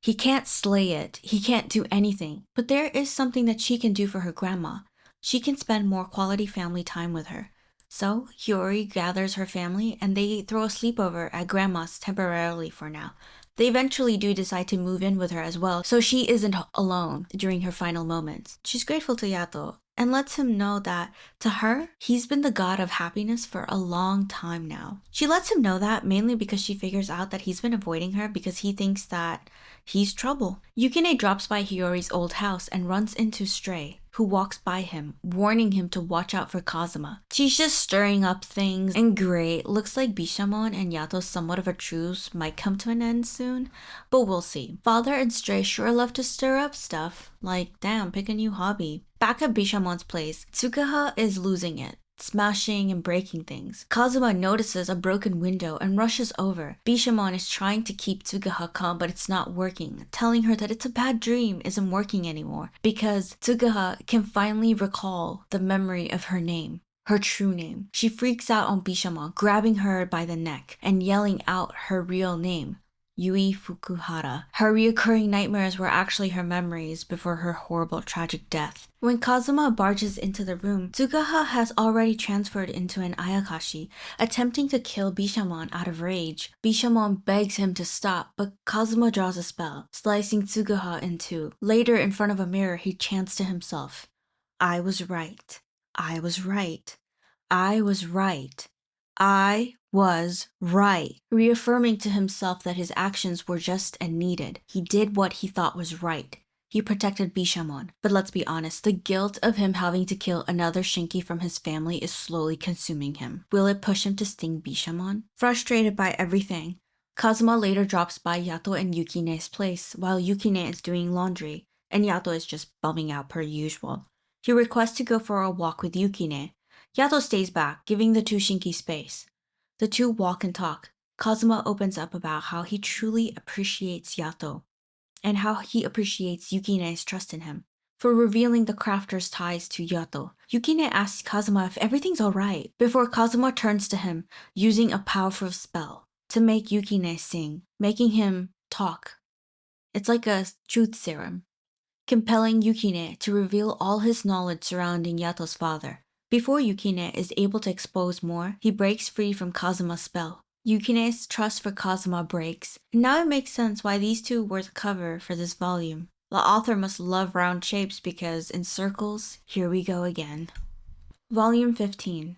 He can't slay it. He can't do anything. But there is something that she can do for her grandma. She can spend more quality family time with her. So Hiyori gathers her family and they throw a sleepover at grandma's temporarily for now. They eventually do decide to move in with her as well, so she isn't alone during her final moments. She's grateful to Yato and lets him know that, to her, he's been the god of happiness for a long time now. She lets him know that mainly because she figures out that he's been avoiding her because he thinks that he's trouble. Yukine drops by Hiyori's old house and runs into Stray, who walks by him, warning him to watch out for Kazuma. She's just stirring up things, and great, looks like Bishamon and Yato's somewhat of a truce might come to an end soon, but we'll see. Father and Stray sure love to stir up stuff. Like, damn, pick a new hobby. Back at Bishamon's place, Tsukaha is losing it, smashing and breaking things. Kazuma notices a broken window and rushes over. Bishamon is trying to keep Tsukaha calm, but it's not working, telling her that it's a bad dream isn't working anymore because Tsukaha can finally recall the memory of her name. Her true name. She freaks out on Bishamon, grabbing her by the neck and yelling out her real name. Yui Fukuhara. Her reoccurring nightmares were actually her memories before her horrible tragic death. When Kazuma barges into the room, Tsukaha has already transferred into an Ayakashi, attempting to kill Bishamon out of rage. Bishamon begs him to stop, but Kazuma draws a spell, slicing Tsukaha in two. Later, in front of a mirror, he chants to himself, "I was right. I was right. I was right. I was right," reaffirming to himself that his actions were just and needed. He did what he thought was right. He protected Bishamon. But let's be honest, the guilt of him having to kill another Shinki from his family is slowly consuming him. Will it push him to sting Bishamon? Frustrated by everything, Kazuma later drops by Yato and Yukine's place while Yukine is doing laundry, and Yato is just bumming out per usual. He requests to go for a walk with Yukine. Yato stays back, giving the two Shinki space. The two walk and talk. Kazuma opens up about how he truly appreciates Yato, and how he appreciates Yukine's trust in him for revealing the crafter's ties to Yato. Yukine asks Kazuma if everything's alright, before Kazuma turns to him, using a powerful spell to make Yukine sing, making him talk. It's like a truth serum, compelling Yukine to reveal all his knowledge surrounding Yato's father. Before Yukine is able to expose more, he breaks free from Kazuma's spell. Yukine's trust for Kazuma breaks, and now it makes sense why these two were the cover for this volume. The author must love round shapes because in circles, here we go again. Volume 15.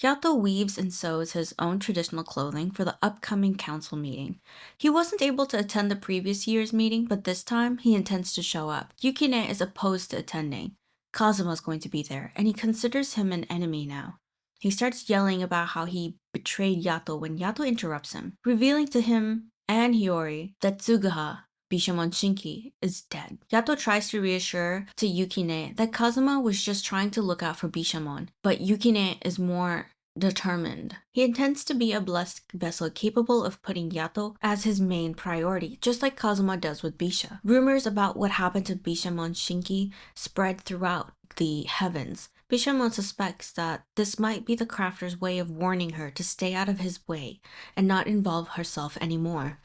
Yato weaves and sews his own traditional clothing for the upcoming council meeting. He wasn't able to attend the previous year's meeting, but this time he intends to show up. Yukine is opposed to attending. Kazuma's going to be there, and he considers him an enemy now. He starts yelling about how he betrayed Yato when Yato interrupts him, revealing to him and Hiyori that Tsugaha, Bishamon Shinki, is dead. Yato tries to reassure to Yukine that Kazuma was just trying to look out for Bishamon, but Yukine is more determined. He intends to be a blessed vessel capable of putting Yato as his main priority, just like Kazuma does with Bisha. Rumors about what happened to Bishamon Shinki spread throughout the heavens. Bishamon suspects that this might be the crafter's way of warning her to stay out of his way and not involve herself anymore.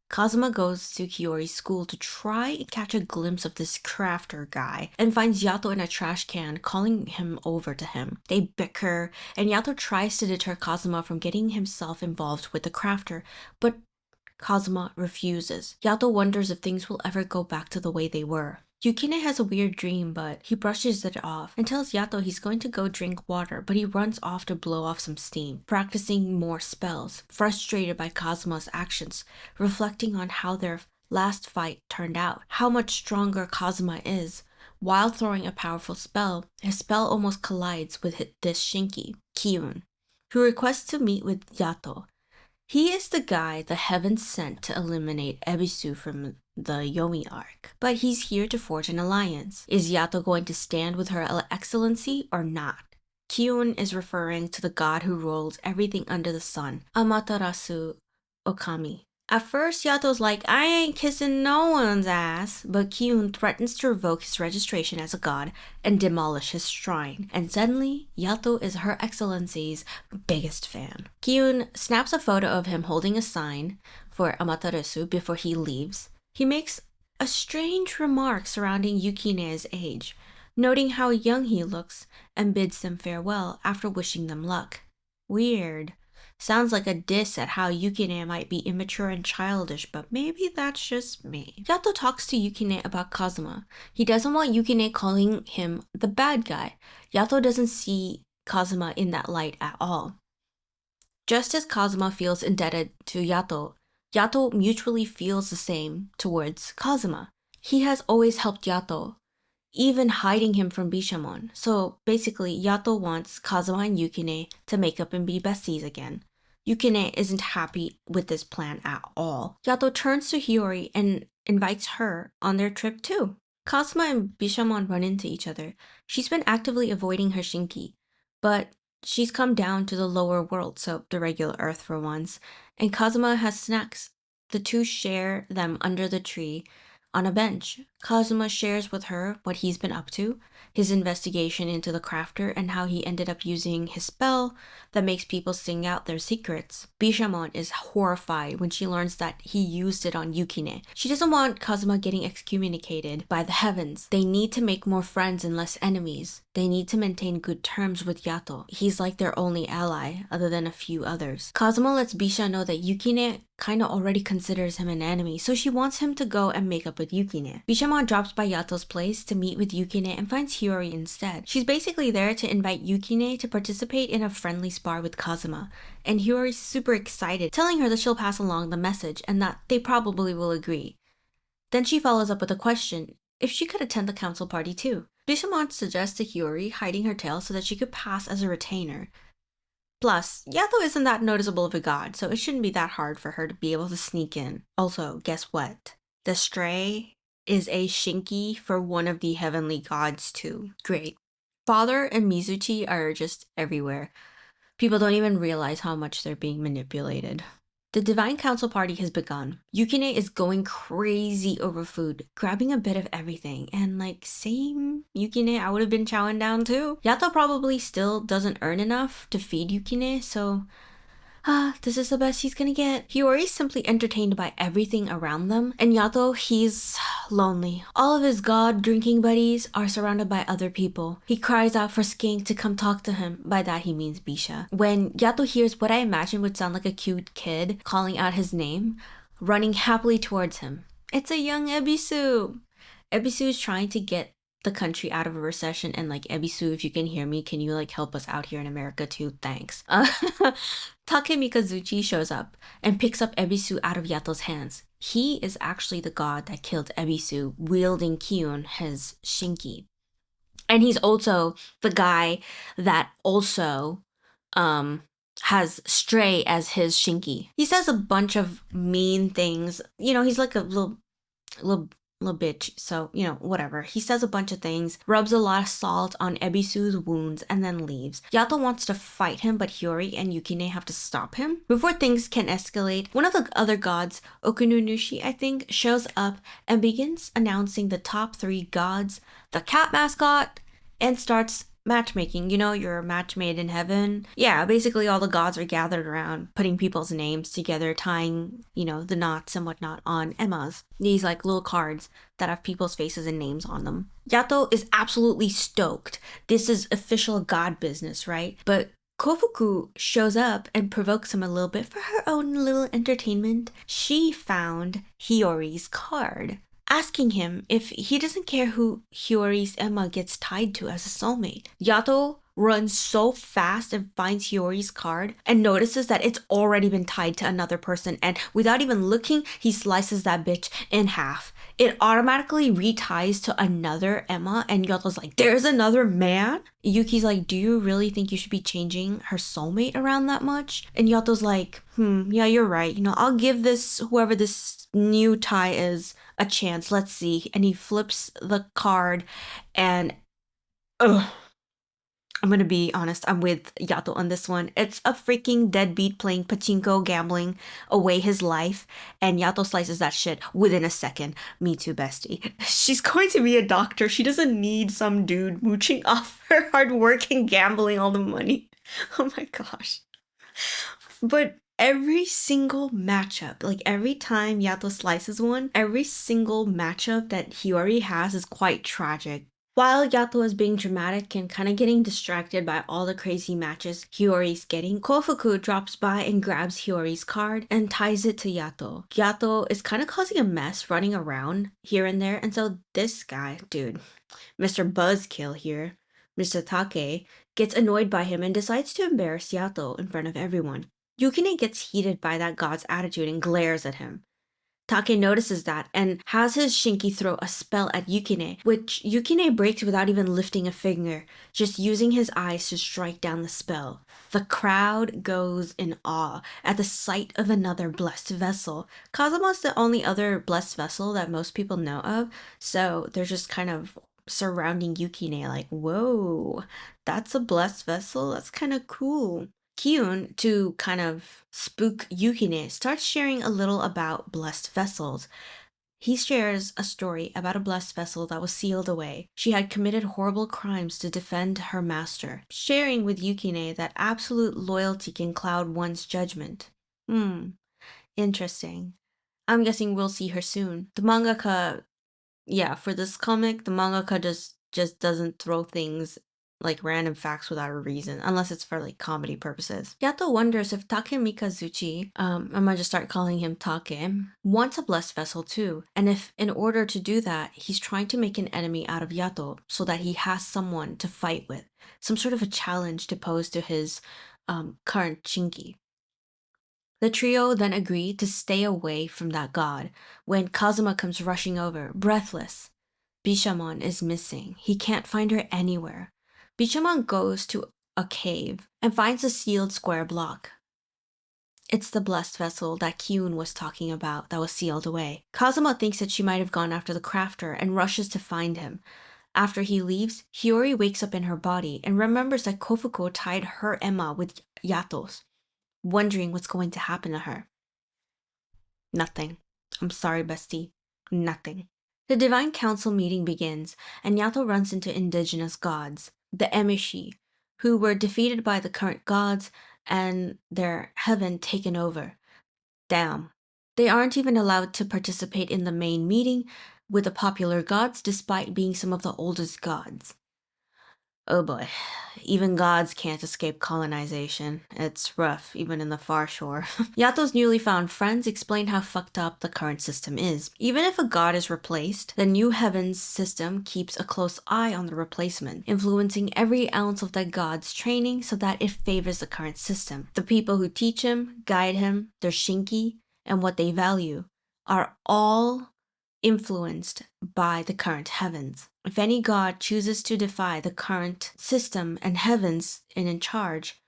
Kazuma goes to Hiyori's school to try and catch a glimpse of this crafter guy and finds Yato in a trash can calling him over to him. They bicker, and Yato tries to deter Kazuma from getting himself involved with the crafter, but Kazuma refuses. Yato wonders if things will ever go back to the way they were. Yukine has a weird dream, but he brushes it off and tells Yato he's going to go drink water, but he runs off to blow off some steam, practicing more spells, frustrated by Kazuma's actions, reflecting on how their last fight turned out, how much stronger Kazuma is. While throwing a powerful spell, his spell almost collides with this Shinki, Kiyun, who requests to meet with Yato. He is the guy the heavens sent to eliminate Ebisu from the Yomi arc, but he's here to forge an alliance. Is Yato going to stand with her excellency or not? Kiyun is referring to the god who rules everything under the sun, Amaterasu Okami. At first, Yato's like, I ain't kissing no one's ass, but Kiyun threatens to revoke his registration as a god and demolish his shrine. And suddenly, Yato is Her Excellency's biggest fan. Kiyun snaps a photo of him holding a sign for Amaterasu before he leaves. He makes a strange remark surrounding Yukine's age, noting how young he looks, and bids them farewell after wishing them luck. Weird. Sounds like a diss at how Yukine might be immature and childish, but maybe that's just me. Yato talks to Yukine about Kazuma. He doesn't want Yukine calling him the bad guy. Yato doesn't see Kazuma in that light at all. Just as Kazuma feels indebted to Yato, Yato mutually feels the same towards Kazuma. He has always helped Yato, even hiding him from Bishamon. So basically, Yato wants Kazuma and Yukine to make up and be besties again. Yukine isn't happy with this plan at all. Yato turns to Hiyori and invites her on their trip too. Kazuma and Bishamon run into each other. She's been actively avoiding her Shinki, but she's come down to the lower world, so the regular Earth for once, and Kazuma has snacks. The two share them under the tree on a bench. Kazuma shares with her what he's been up to, his investigation into the crafter, and how he ended up using his spell that makes people sing out their secrets. Bishamon is horrified when she learns that he used it on Yukine. She doesn't want Kazuma getting excommunicated by the heavens. They need to make more friends and less enemies. They need to maintain good terms with Yato. He's like their only ally, other than a few others. Kazuma lets Bisha know that Yukine kinda already considers him an enemy, so she wants him to go and make up with Yukine. Bishamon drops by Yato's place to meet with Yukine and finds Hiyori instead. She's basically there to invite Yukine to participate in a friendly spar with Kazuma, and Hiyori's super excited, telling her that she'll pass along the message and that they probably will agree. Then she follows up with a question if she could attend the council party too. Bishamon suggests to Hiyori hiding her tail so that she could pass as a retainer. Plus, Yato isn't that noticeable of a god, so it shouldn't be that hard for her to be able to sneak in. Also, guess what? The stray is a Shinki for one of the heavenly gods too. Great. Father and Mizuchi are just everywhere. People don't even realize how much they're being manipulated. The Divine Council party has begun. Yukine is going crazy over food, grabbing a bit of everything, and like, same Yukine, I would have been chowing down too. Yato probably still doesn't earn enough to feed Yukine, so this is the best he's gonna get. Hiyori's simply entertained by everything around them, and Yato, he's lonely. All of his god drinking buddies are surrounded by other people. He cries out for Skink to come talk to him. By that he means Bisha. When Yato hears what I imagine would sound like a cute kid calling out his name, running happily towards him. It's a young Ebisu! Ebisu is trying to get the country out of a recession, and like, Ebisu, if you can hear me, can you like help us out here in America too? Thanks. Take Mikazuchi shows up and picks up Ebisu out of Yato's hands. He is actually the god that killed Ebisu, wielding Kyun, his Shinki. And he's also the guy that also has Stray as his Shinki. He says a bunch of mean things. You know, he's like a little bitch, so, you know, whatever. He says a bunch of things, rubs a lot of salt on Ebisu's wounds, and then leaves. Yato wants to fight him, but Hiyori and Yukine have to stop him. Before things can escalate, one of the other gods, Okununushi, I think, shows up and begins announcing the top 3 gods, the cat mascot, and starts matchmaking. You know, your match made in heaven. Yeah, basically all the gods are gathered around, putting people's names together, tying, you know, the knots and whatnot on emas. These like little cards that have people's faces and names on them. Yato is absolutely stoked. This is official god business, right? But Kofuku shows up and provokes him a little bit for her own little entertainment. She found Hiyori's card, asking him if he doesn't care who Hiyori's Emma gets tied to as a soulmate. Yato runs so fast and finds Hiyori's card and notices that it's already been tied to another person, and without even looking, he slices that bitch in half. It automatically reties to another Emma, and Yato's like, there's another man? Yuki's like, do you really think you should be changing her soulmate around that much? And Yato's like, yeah, you're right. You know, I'll give this, whoever this new tie is, a chance. Let's see. And he flips the card, and I'm gonna be honest, I'm with Yato on this one. It's a freaking deadbeat playing pachinko, gambling away his life, and Yato slices that shit within a second. Me too, bestie. She's going to be a doctor. She doesn't need some dude mooching off her hard work and gambling all the money. Oh my gosh. But every single matchup, like every time Yato slices one, every single matchup that Hiyori has is quite tragic. While Yato is being dramatic and kind of getting distracted by all the crazy matches Hiyori's getting, Kofuku drops by and grabs Hiyori's card and ties it to Yato. Yato is kind of causing a mess running around here and there, and so this guy, dude, Mr. Buzzkill here, Mr. Take, gets annoyed by him and decides to embarrass Yato in front of everyone. Yukine gets heated by that god's attitude and glares at him. Take notices that and has his Shinki throw a spell at Yukine, which Yukine breaks without even lifting a finger, just using his eyes to strike down the spell. The crowd goes in awe at the sight of another blessed vessel. Kazuma's the only other blessed vessel that most people know of, so they're just kind of surrounding Yukine like, whoa, that's a blessed vessel? That's kind of cool. Kyun, to kind of spook Yukine, starts sharing a little about blessed vessels. He shares a story about a blessed vessel that was sealed away. She had committed horrible crimes to defend her master, sharing with Yukine that absolute loyalty can cloud one's judgment. Interesting. I'm guessing we'll see her soon. The mangaka, yeah, for this comic, the mangaka just doesn't throw things like random facts without a reason, unless it's for like comedy purposes. Yato wonders if Take Mikazuchi, I might just start calling him Take, wants a blessed vessel too, and if in order to do that, he's trying to make an enemy out of Yato so that he has someone to fight with, some sort of a challenge to pose to his current Shinki. The trio then agree to stay away from that god when Kazuma comes rushing over, breathless. Bishamon is missing. He can't find her anywhere. Bishamon goes to a cave and finds a sealed square block. It's the blessed vessel that Kyun was talking about that was sealed away. Kazuma thinks that she might have gone after the crafter and rushes to find him. After he leaves, Hiyori wakes up in her body and remembers that Kofuko tied her Emma with Yato's, wondering what's going to happen to her. Nothing. I'm sorry, bestie. Nothing. The Divine Council meeting begins, and Yato runs into indigenous gods, the Emishi, who were defeated by the current gods and their heaven taken over. Damn. They aren't even allowed to participate in the main meeting with the popular gods despite being some of the oldest gods. Oh boy, even gods can't escape colonization. It's rough, even in the far shore. Yato's newly found friends explain how fucked up the current system is. Even if a god is replaced, the New Heavens system keeps a close eye on the replacement, influencing every ounce of that god's training so that it favors the current system. The people who teach him, guide him, their shinki, and what they value are all influenced by the current heavens. If any god chooses to defy the current system and heavens in charge,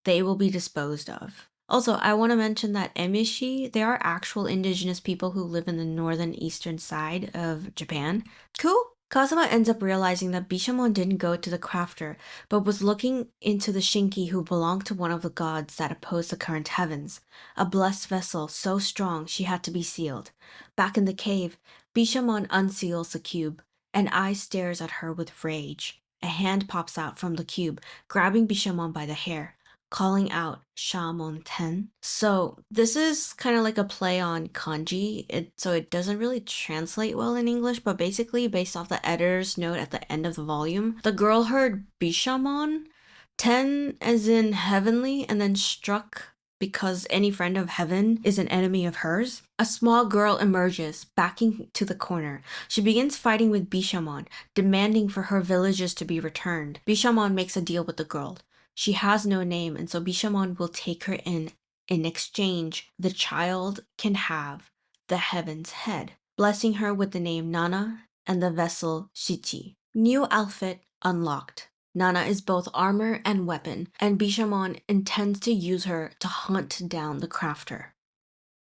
they will be disposed of. Also, I want to mention that Emishi, they are actual indigenous people who live in the northern eastern side of Japan. Cool. Kazuma ends up realizing that Bishamon didn't go to the crafter, but was looking into the Shinki who belonged to one of the gods that opposed the current heavens. A blessed vessel so strong she had to be sealed. Back in the cave, Bishamon unseals the cube, and Ai stares at her with rage. A hand pops out from the cube, grabbing Bishamon by the hair, calling out Shamon Ten. So this is kind of like a play on kanji, so it doesn't really translate well in English, but basically based off the editor's note at the end of the volume, the girl heard Bishamon, Ten as in heavenly, and then struck because any friend of heaven is an enemy of hers. A small girl emerges, backing to the corner. She begins fighting with Bishamon, demanding for her villages to be returned. Bishamon makes a deal with the girl. She has no name, and so Bishamon will take her in. In exchange, the child can have the heaven's head, blessing her with the name Nana and the vessel Shichi. New outfit unlocked. Nana is both armor and weapon, and Bishamon intends to use her to hunt down the crafter.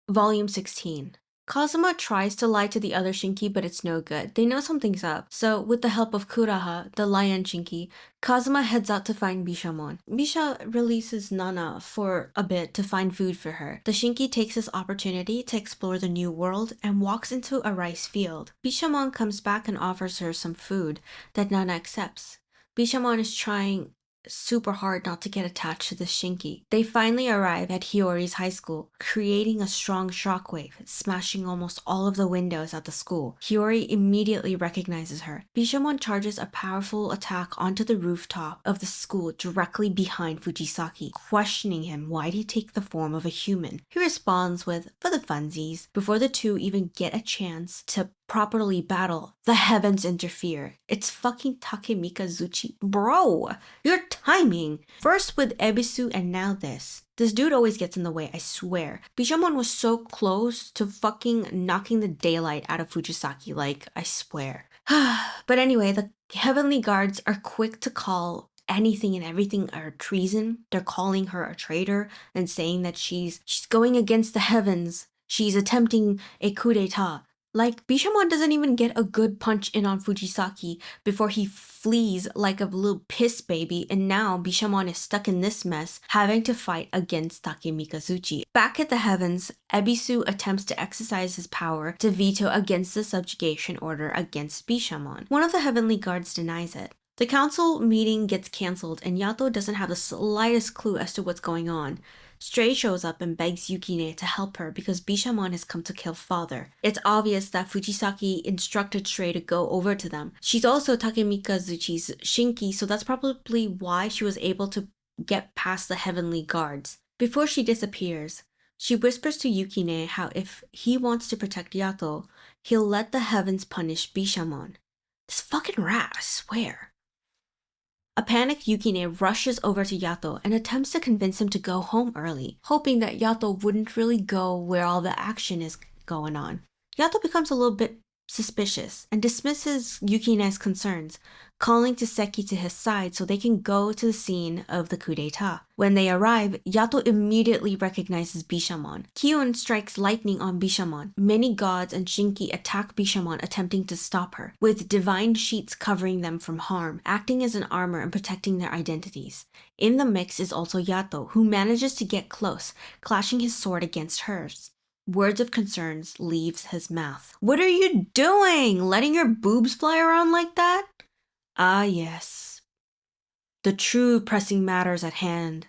Volume 16. Kazuma tries to lie to the other Shinki, but it's no good. They know something's up. So, with the help of Kuraha, the lion Shinki, Kazuma heads out to find Bishamon. Bisha releases Nana for a bit to find food for her. The Shinki takes this opportunity to explore the new world and walks into a rice field. Bishamon comes back and offers her some food that Nana accepts. Bishamon is trying super hard not to get attached to this Shinki. They finally arrive at Hiyori's high school, creating a strong shockwave, smashing almost all of the windows at the school. Hiyori immediately recognizes her. Bishamon charges a powerful attack onto the rooftop of the school directly behind Fujisaki, questioning him why'd he take the form of a human. He responds with, for the funsies. Before the two even get a chance to properly battle, the heavens interfere. It's fucking Takemika Zuchi. Bro, your timing! First with Ebisu and now this. This dude always gets in the way, I swear. Bishamon was so close to fucking knocking the daylight out of Fujisaki, like, I swear. But anyway, the heavenly guards are quick to call anything and everything a treason. They're calling her a traitor and saying that she's going against the heavens. She's attempting a coup d'etat. Like, Bishamon doesn't even get a good punch in on Fujisaki before he flees like a little piss baby, and now Bishamon is stuck in this mess, having to fight against Takemikazuchi. Back at the heavens, Ebisu attempts to exercise his power to veto against the subjugation order against Bishamon. One of the heavenly guards denies it. The council meeting gets cancelled, and Yato doesn't have the slightest clue as to what's going on. Stray shows up and begs Yukine to help her because Bishamon has come to kill father. It's obvious that Fujisaki instructed Stray to go over to them. She's also Takemikazuchi's Shinki, so that's probably why she was able to get past the heavenly guards. Before she disappears, she whispers to Yukine how if he wants to protect Yato, he'll let the heavens punish Bishamon. This fucking rat, I swear. A panicked Yukine rushes over to Yato and attempts to convince him to go home early, hoping that Yato wouldn't really go where all the action is going on. Yato becomes a little bit suspicious and dismisses Yukine's concerns, calling Seki to his side so they can go to the scene of the coup d'etat. When they arrive, Yato immediately recognizes Bishamon. Kyun strikes lightning on Bishamon. Many gods and Shinki attack Bishamon, attempting to stop her, with divine sheets covering them from harm, acting as an armor and protecting their identities. In the mix is also Yato, who manages to get close, clashing his sword against hers. Words of concerns leaves his mouth. What are you doing? Letting your boobs fly around like that? Ah, yes. The true pressing matters at hand.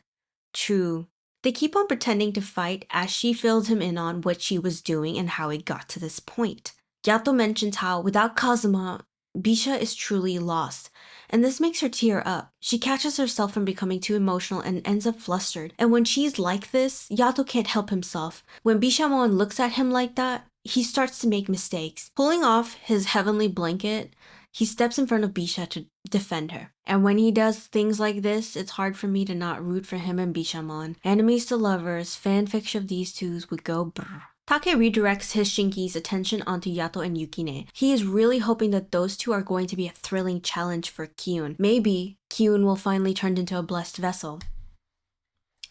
True. They keep on pretending to fight as she fills him in on what she was doing and how it got to this point. Yato mentions how, without Kazuma, Bisha is truly lost, and this makes her tear up. She catches herself from becoming too emotional and ends up flustered. And when she's like this, Yato can't help himself. When Bishamon looks at him like that, he starts to make mistakes. Pulling off his heavenly blanket, he steps in front of Bisha to defend her. And when he does things like this, it's hard for me to not root for him and Bishamon. Enemies to lovers, fanfiction of these two would go brr. Take redirects his Shinki's attention onto Yato and Yukine. He is really hoping that those two are going to be a thrilling challenge for Kyun. Maybe Kyun will finally turn into a blessed vessel.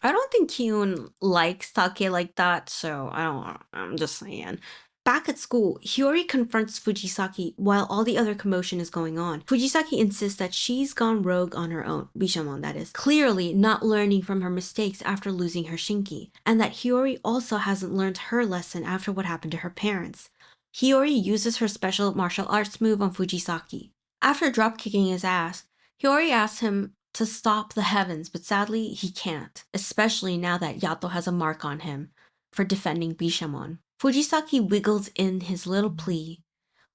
I don't think Kyun likes Take like that, so I'm just saying. Back at school, Hiyori confronts Fujisaki while all the other commotion is going on. Fujisaki insists that she's gone rogue on her own, Bishamon that is, clearly not learning from her mistakes after losing her Shinki, and that Hiyori also hasn't learned her lesson after what happened to her parents. Hiyori uses her special martial arts move on Fujisaki. After drop-kicking his ass, Hiyori asks him to stop the heavens, but sadly he can't, especially now that Yato has a mark on him for defending Bishamon. Fujisaki wiggles in his little plea.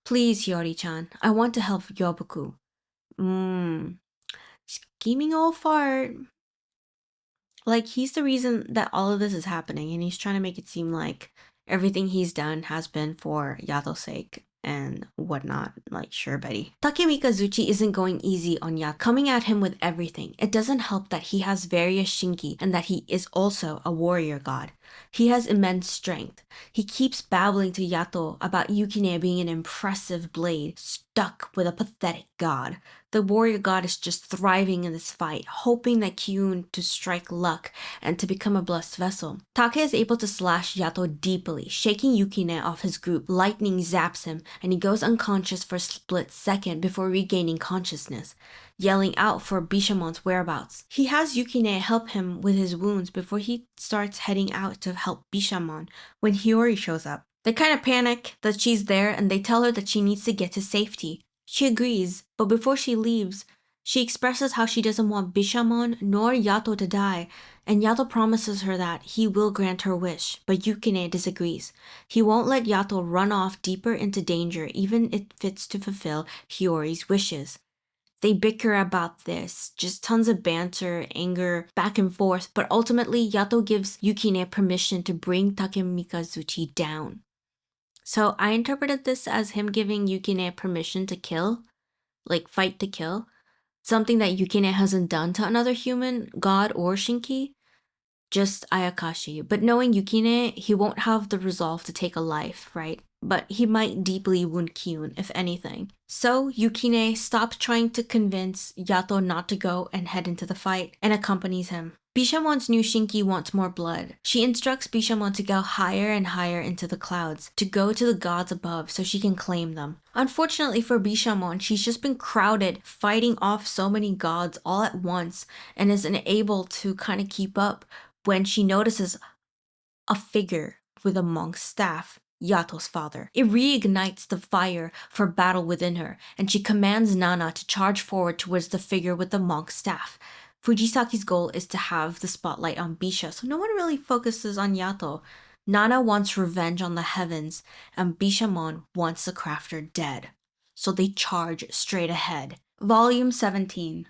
Please, Hiyori-chan, I want to help Yoboku. Scheming old fart. Like, he's the reason that all of this is happening, and he's trying to make it seem like everything he's done has been for Yato's sake and whatnot. Like, sure, buddy. Takemikazuchi isn't going easy on Yato, coming at him with everything. It doesn't help that he has various Shinki and that he is also a warrior god. He has immense strength. He keeps babbling to Yato about Yukine being an impressive blade, stuck with a pathetic god. The warrior god is just thriving in this fight, hoping that Kyun to strike luck and to become a blessed vessel. Take is able to slash Yato deeply, shaking Yukine off his group. Lightning zaps him, and he goes unconscious for a split second before regaining consciousness, yelling out for Bishamon's whereabouts. He has Yukine help him with his wounds before he starts heading out to help Bishamon when Hiyori shows up. They kind of panic that she's there and they tell her that she needs to get to safety. She agrees, but before she leaves, She expresses how she doesn't want Bishamon nor Yato to die, and Yato promises her that he will grant her wish, but Yukine disagrees. He won't let Yato run off deeper into danger even if it's to fulfill Hiyori's wishes. They bicker about this, just tons of banter, anger, back and forth, but ultimately Yato gives Yukine permission to bring Takemikazuchi down. So I interpreted this as him giving Yukine permission to kill, like fight to kill, something that Yukine hasn't done to another human, god or Shinki, just Ayakashi. But knowing Yukine, he won't have the resolve to take a life, right? But he might deeply wound Kyun, if anything. So Yukine stops trying to convince Yato not to go and head into the fight, and accompanies him. Bishamon's new Shinki wants more blood. She instructs Bishamon to go higher and higher into the clouds, to go to the gods above so she can claim them. Unfortunately for Bishamon, she's just been crowded, fighting off so many gods all at once, and isn't able to kind of keep up when she notices a figure with a monk's staff, Yato's father. It reignites the fire for battle within her, and she commands Nana to charge forward towards the figure with the monk's staff. Fujisaki's goal is to have the spotlight on Bisha, so no one really focuses on Yato. Nana wants revenge on the heavens, and Bishamon wants the crafter dead. So they charge straight ahead. Volume 17.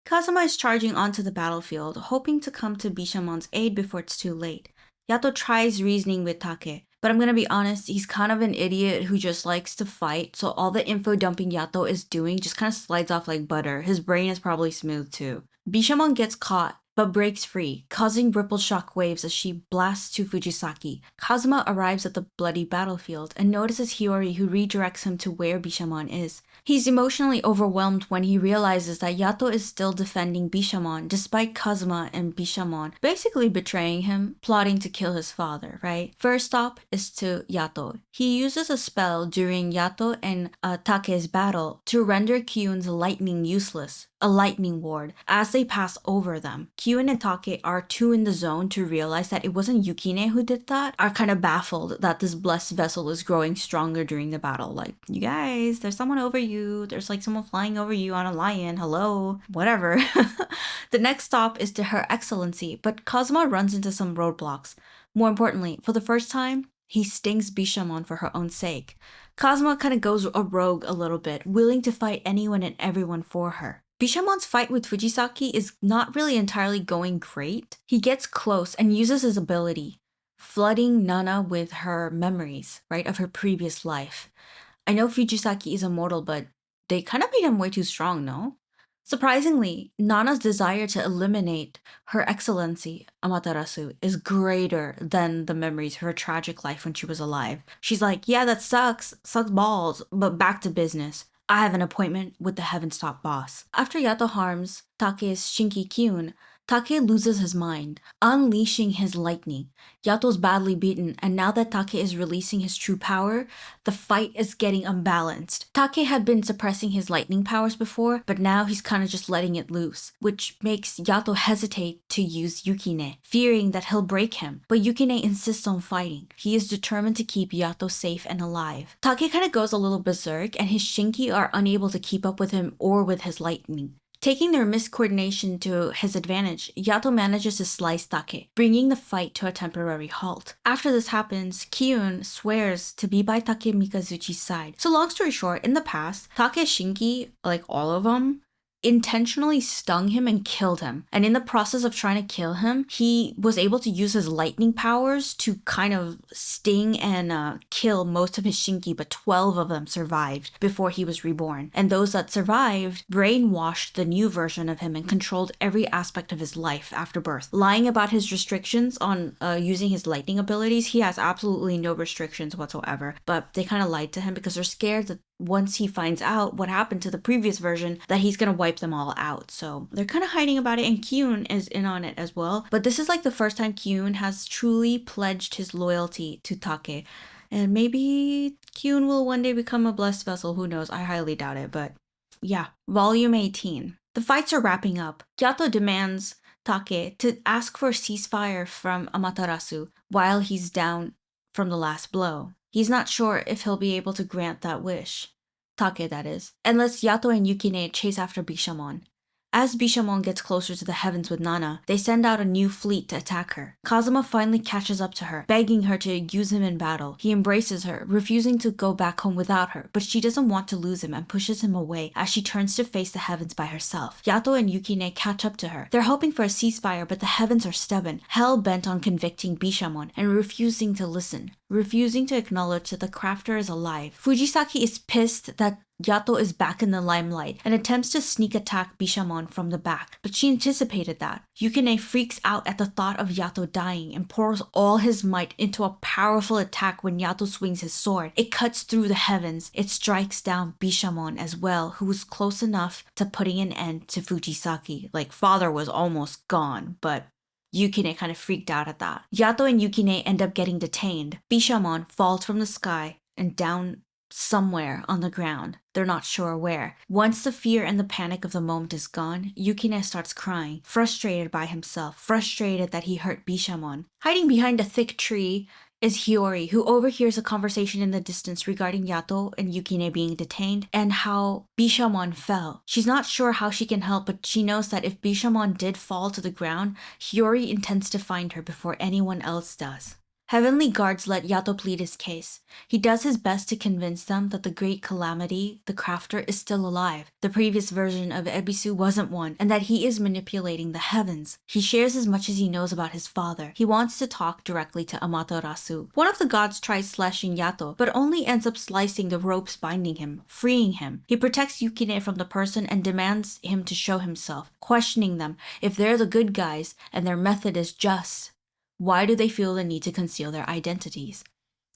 Kazuma is charging onto the battlefield, hoping to come to Bishamon's aid before it's too late. Yato tries reasoning with Take, but I'm gonna be honest, he's kind of an idiot who just likes to fight, so all the info dumping Yato is doing just kind of slides off like butter. His brain is probably smooth too. Bishamon gets caught, but breaks free, causing ripple shock waves as she blasts to Fujisaki. Kazuma arrives at the bloody battlefield and notices Hiyori, who redirects him to where Bishamon is. He's emotionally overwhelmed when he realizes that Yato is still defending Bishamon despite Kazuma and Bishamon basically betraying him, plotting to kill his father, right? First stop is to Yato. He uses a spell during Yato and Take's battle to render Kyun's lightning useless, a lightning ward, as they pass over them. Kyun and Take are too in the zone to realize that it wasn't Yukine who did that, are kind of baffled that this blessed vessel is growing stronger during the battle. Like, you guys, there's someone over you, there's like someone flying over you on a lion, hello, whatever. The next stop is to Her Excellency, but Kazuma runs into some roadblocks. More importantly, for the first time, he stings Bishamon for her own sake. Kazuma kind of goes a rogue a little bit, willing to fight anyone and everyone for her. Bishamon's fight with Fujisaki is not really entirely going great. He gets close and uses his ability, flooding Nana with her memories, right, of her previous life. I know Fujisaki is immortal, but they kind of made him way too strong, no? Surprisingly, Nana's desire to eliminate Her Excellency, Amaterasu, is greater than the memories of her tragic life when she was alive. She's like, yeah, that sucks balls, but back to business. I have an appointment with the Heaven's top boss. After Yato harms Take's Shinki Kyun, Take loses his mind, unleashing his lightning. Yato's badly beaten, and now that Take is releasing his true power, the fight is getting unbalanced. Take had been suppressing his lightning powers before, but now he's kind of just letting it loose, which makes Yato hesitate to use Yukine, fearing that he'll break him. But Yukine insists on fighting. He is determined to keep Yato safe and alive. Take kind of goes a little berserk, and his Shinki are unable to keep up with him or with his lightning. Taking their miscoordination to his advantage, Yato manages to slice Take, bringing the fight to a temporary halt. After this happens, Kyun swears to be by Take Mikazuchi's side. So long story short, in the past, Take's Shinki, like all of them, intentionally stung him and killed him. And in the process of trying to kill him, he was able to use his lightning powers to kind of sting and kill most of his Shinki, but 12 of them survived before he was reborn. And those that survived brainwashed the new version of him and controlled every aspect of his life after birth. Lying about his restrictions on using his lightning abilities, he has absolutely no restrictions whatsoever, but they kind of lied to him because they're scared that once he finds out what happened to the previous version, that he's gonna wipe them all out. So they're kind of hiding about it, and Kyun is in on it as well. But this is like the first time Kyun has truly pledged his loyalty to Take. And maybe Kyun will one day become a blessed vessel, who knows? I highly doubt it, but yeah. Volume 18. The fights are wrapping up. Yato demands Take to ask for a ceasefire from Amaterasu while he's down from the last blow. He's not sure if he'll be able to grant that wish. Take that is, and lets Yato and Yukine chase after Bishamon. As Bishamon gets closer to the heavens with Nana, they send out a new fleet to attack her. Kazuma finally catches up to her, begging her to use him in battle. He embraces her, refusing to go back home without her, but she doesn't want to lose him and pushes him away as she turns to face the heavens by herself. Yato and Yukine catch up to her. They're hoping for a ceasefire, but the heavens are stubborn, hell-bent on convicting Bishamon and refusing to listen, refusing to acknowledge that the crafter is alive. Fujisaki is pissed that Yato is back in the limelight and attempts to sneak attack Bishamon from the back, but she anticipated that. Yukine freaks out at the thought of Yato dying and pours all his might into a powerful attack when Yato swings his sword. It cuts through the heavens. It strikes down Bishamon as well, who was close enough to putting an end to Fujisaki. Like, father was almost gone, but Yukine kind of freaked out at that. Yato and Yukine end up getting detained. Bishamon falls from the sky and down somewhere on the ground. They're not sure where. Once the fear and the panic of the moment is gone, Yukine starts crying, frustrated by himself, frustrated that he hurt Bishamon. Hiding behind a thick tree is Hiyori, who overhears a conversation in the distance regarding Yato and Yukine being detained and how Bishamon fell. She's not sure how she can help, but she knows that if Bishamon did fall to the ground, Hiyori intends to find her before anyone else does. Heavenly guards let Yato plead his case. He does his best to convince them that the great calamity, the crafter, is still alive. The previous version of Ebisu wasn't one, and that he is manipulating the heavens. He shares as much as he knows about his father. He wants to talk directly to Amaterasu. One of the gods tries slashing Yato, but only ends up slicing the ropes binding him, freeing him. He protects Yukine from the person and demands him to show himself, questioning them if they're the good guys and their method is just. Why do they feel the need to conceal their identities?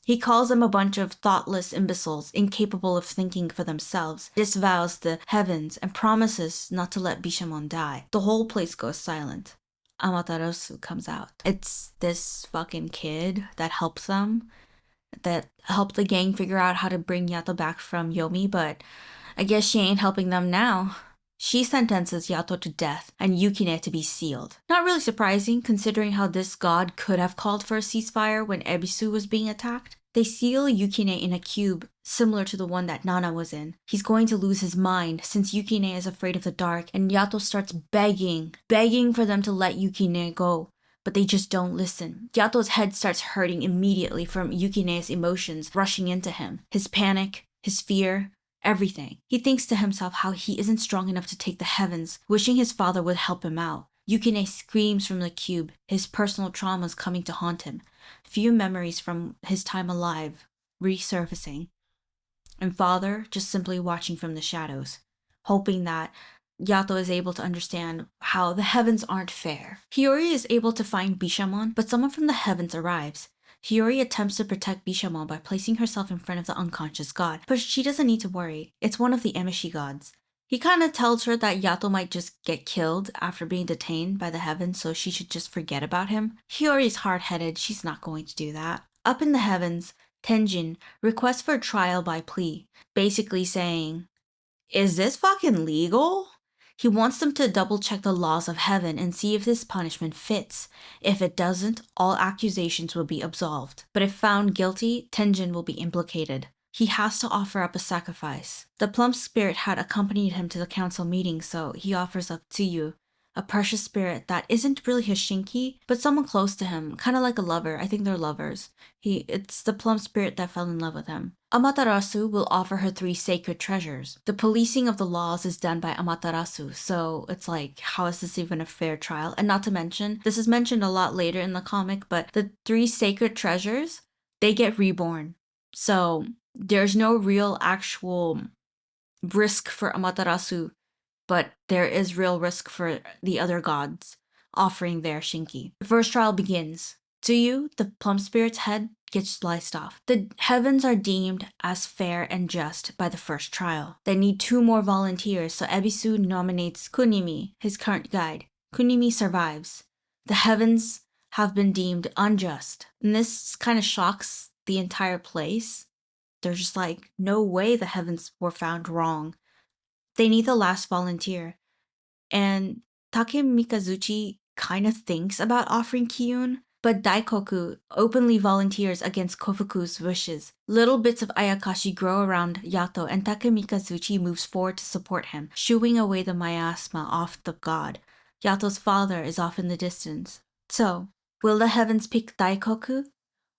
He calls them a bunch of thoughtless imbeciles, incapable of thinking for themselves, disavows the heavens, and promises not to let Bishamon die. The whole place goes silent. Amaterasu comes out. It's this fucking kid that helps them, that helped the gang figure out how to bring Yato back from Yomi, but I guess she ain't helping them now. She sentences Yato to death and Yukine to be sealed. Not really surprising, considering how this god could have called for a ceasefire when Ebisu was being attacked. They seal Yukine in a cube similar to the one that Nana was in. He's going to lose his mind since Yukine is afraid of the dark, and Yato starts begging for them to let Yukine go. But they just don't listen. Yato's head starts hurting immediately from Yukine's emotions rushing into him. His panic, his fear, everything. He thinks to himself how he isn't strong enough to take the heavens, wishing his father would help him out. Yukine screams from the cube, his personal traumas coming to haunt him. Few memories from his time alive resurfacing. And father just simply watching from the shadows, hoping that Yato is able to understand how the heavens aren't fair. Hiyori is able to find Bishamon, but someone from the heavens arrives. Hiyori attempts to protect Bishamon by placing herself in front of the unconscious god, but she doesn't need to worry. It's one of the Emishi gods. He kind of tells her that Yato might just get killed after being detained by the heavens, so she should just forget about him. Hiyori's hard-headed, she's not going to do that. Up in the heavens, Tenjin requests for a trial by plea, basically saying, "Is this fucking legal?" He wants them to double-check the laws of heaven and see if this punishment fits. If it doesn't, all accusations will be absolved. But if found guilty, Tenjin will be implicated. He has to offer up a sacrifice. The plump spirit had accompanied him to the council meeting, so he offers up Tsuyu, a precious spirit that isn't really his shinki, but someone close to him, kind of like a lover. I think they're lovers. It's the plump spirit that fell in love with him. Amaterasu will offer her 3 sacred treasures. The policing of the laws is done by Amaterasu, so it's like, how is this even a fair trial? And not to mention, this is mentioned a lot later in the comic, but the 3 sacred treasures, they get reborn. So there's no real actual risk for Amaterasu, but there is real risk for the other gods offering their shinki. The first trial begins. Tsuyu, the plum spirit's head, gets sliced off. The heavens are deemed as fair and just by the first trial. They need 2 more volunteers, so Ebisu nominates Kunimi, his current guide. Kunimi survives. The heavens have been deemed unjust, and this kind of shocks the entire place. They're just like, no way the heavens were found wrong. They need the last volunteer. And Take Mikazuchi kind of thinks about offering Kiyun, But Daikoku openly volunteers against Kofuku's wishes. Little bits of Ayakashi grow around Yato, and Takemikazuchi moves forward to support him, shooing away the miasma off the god. Yato's father is off in the distance. So, will the heavens pick Daikoku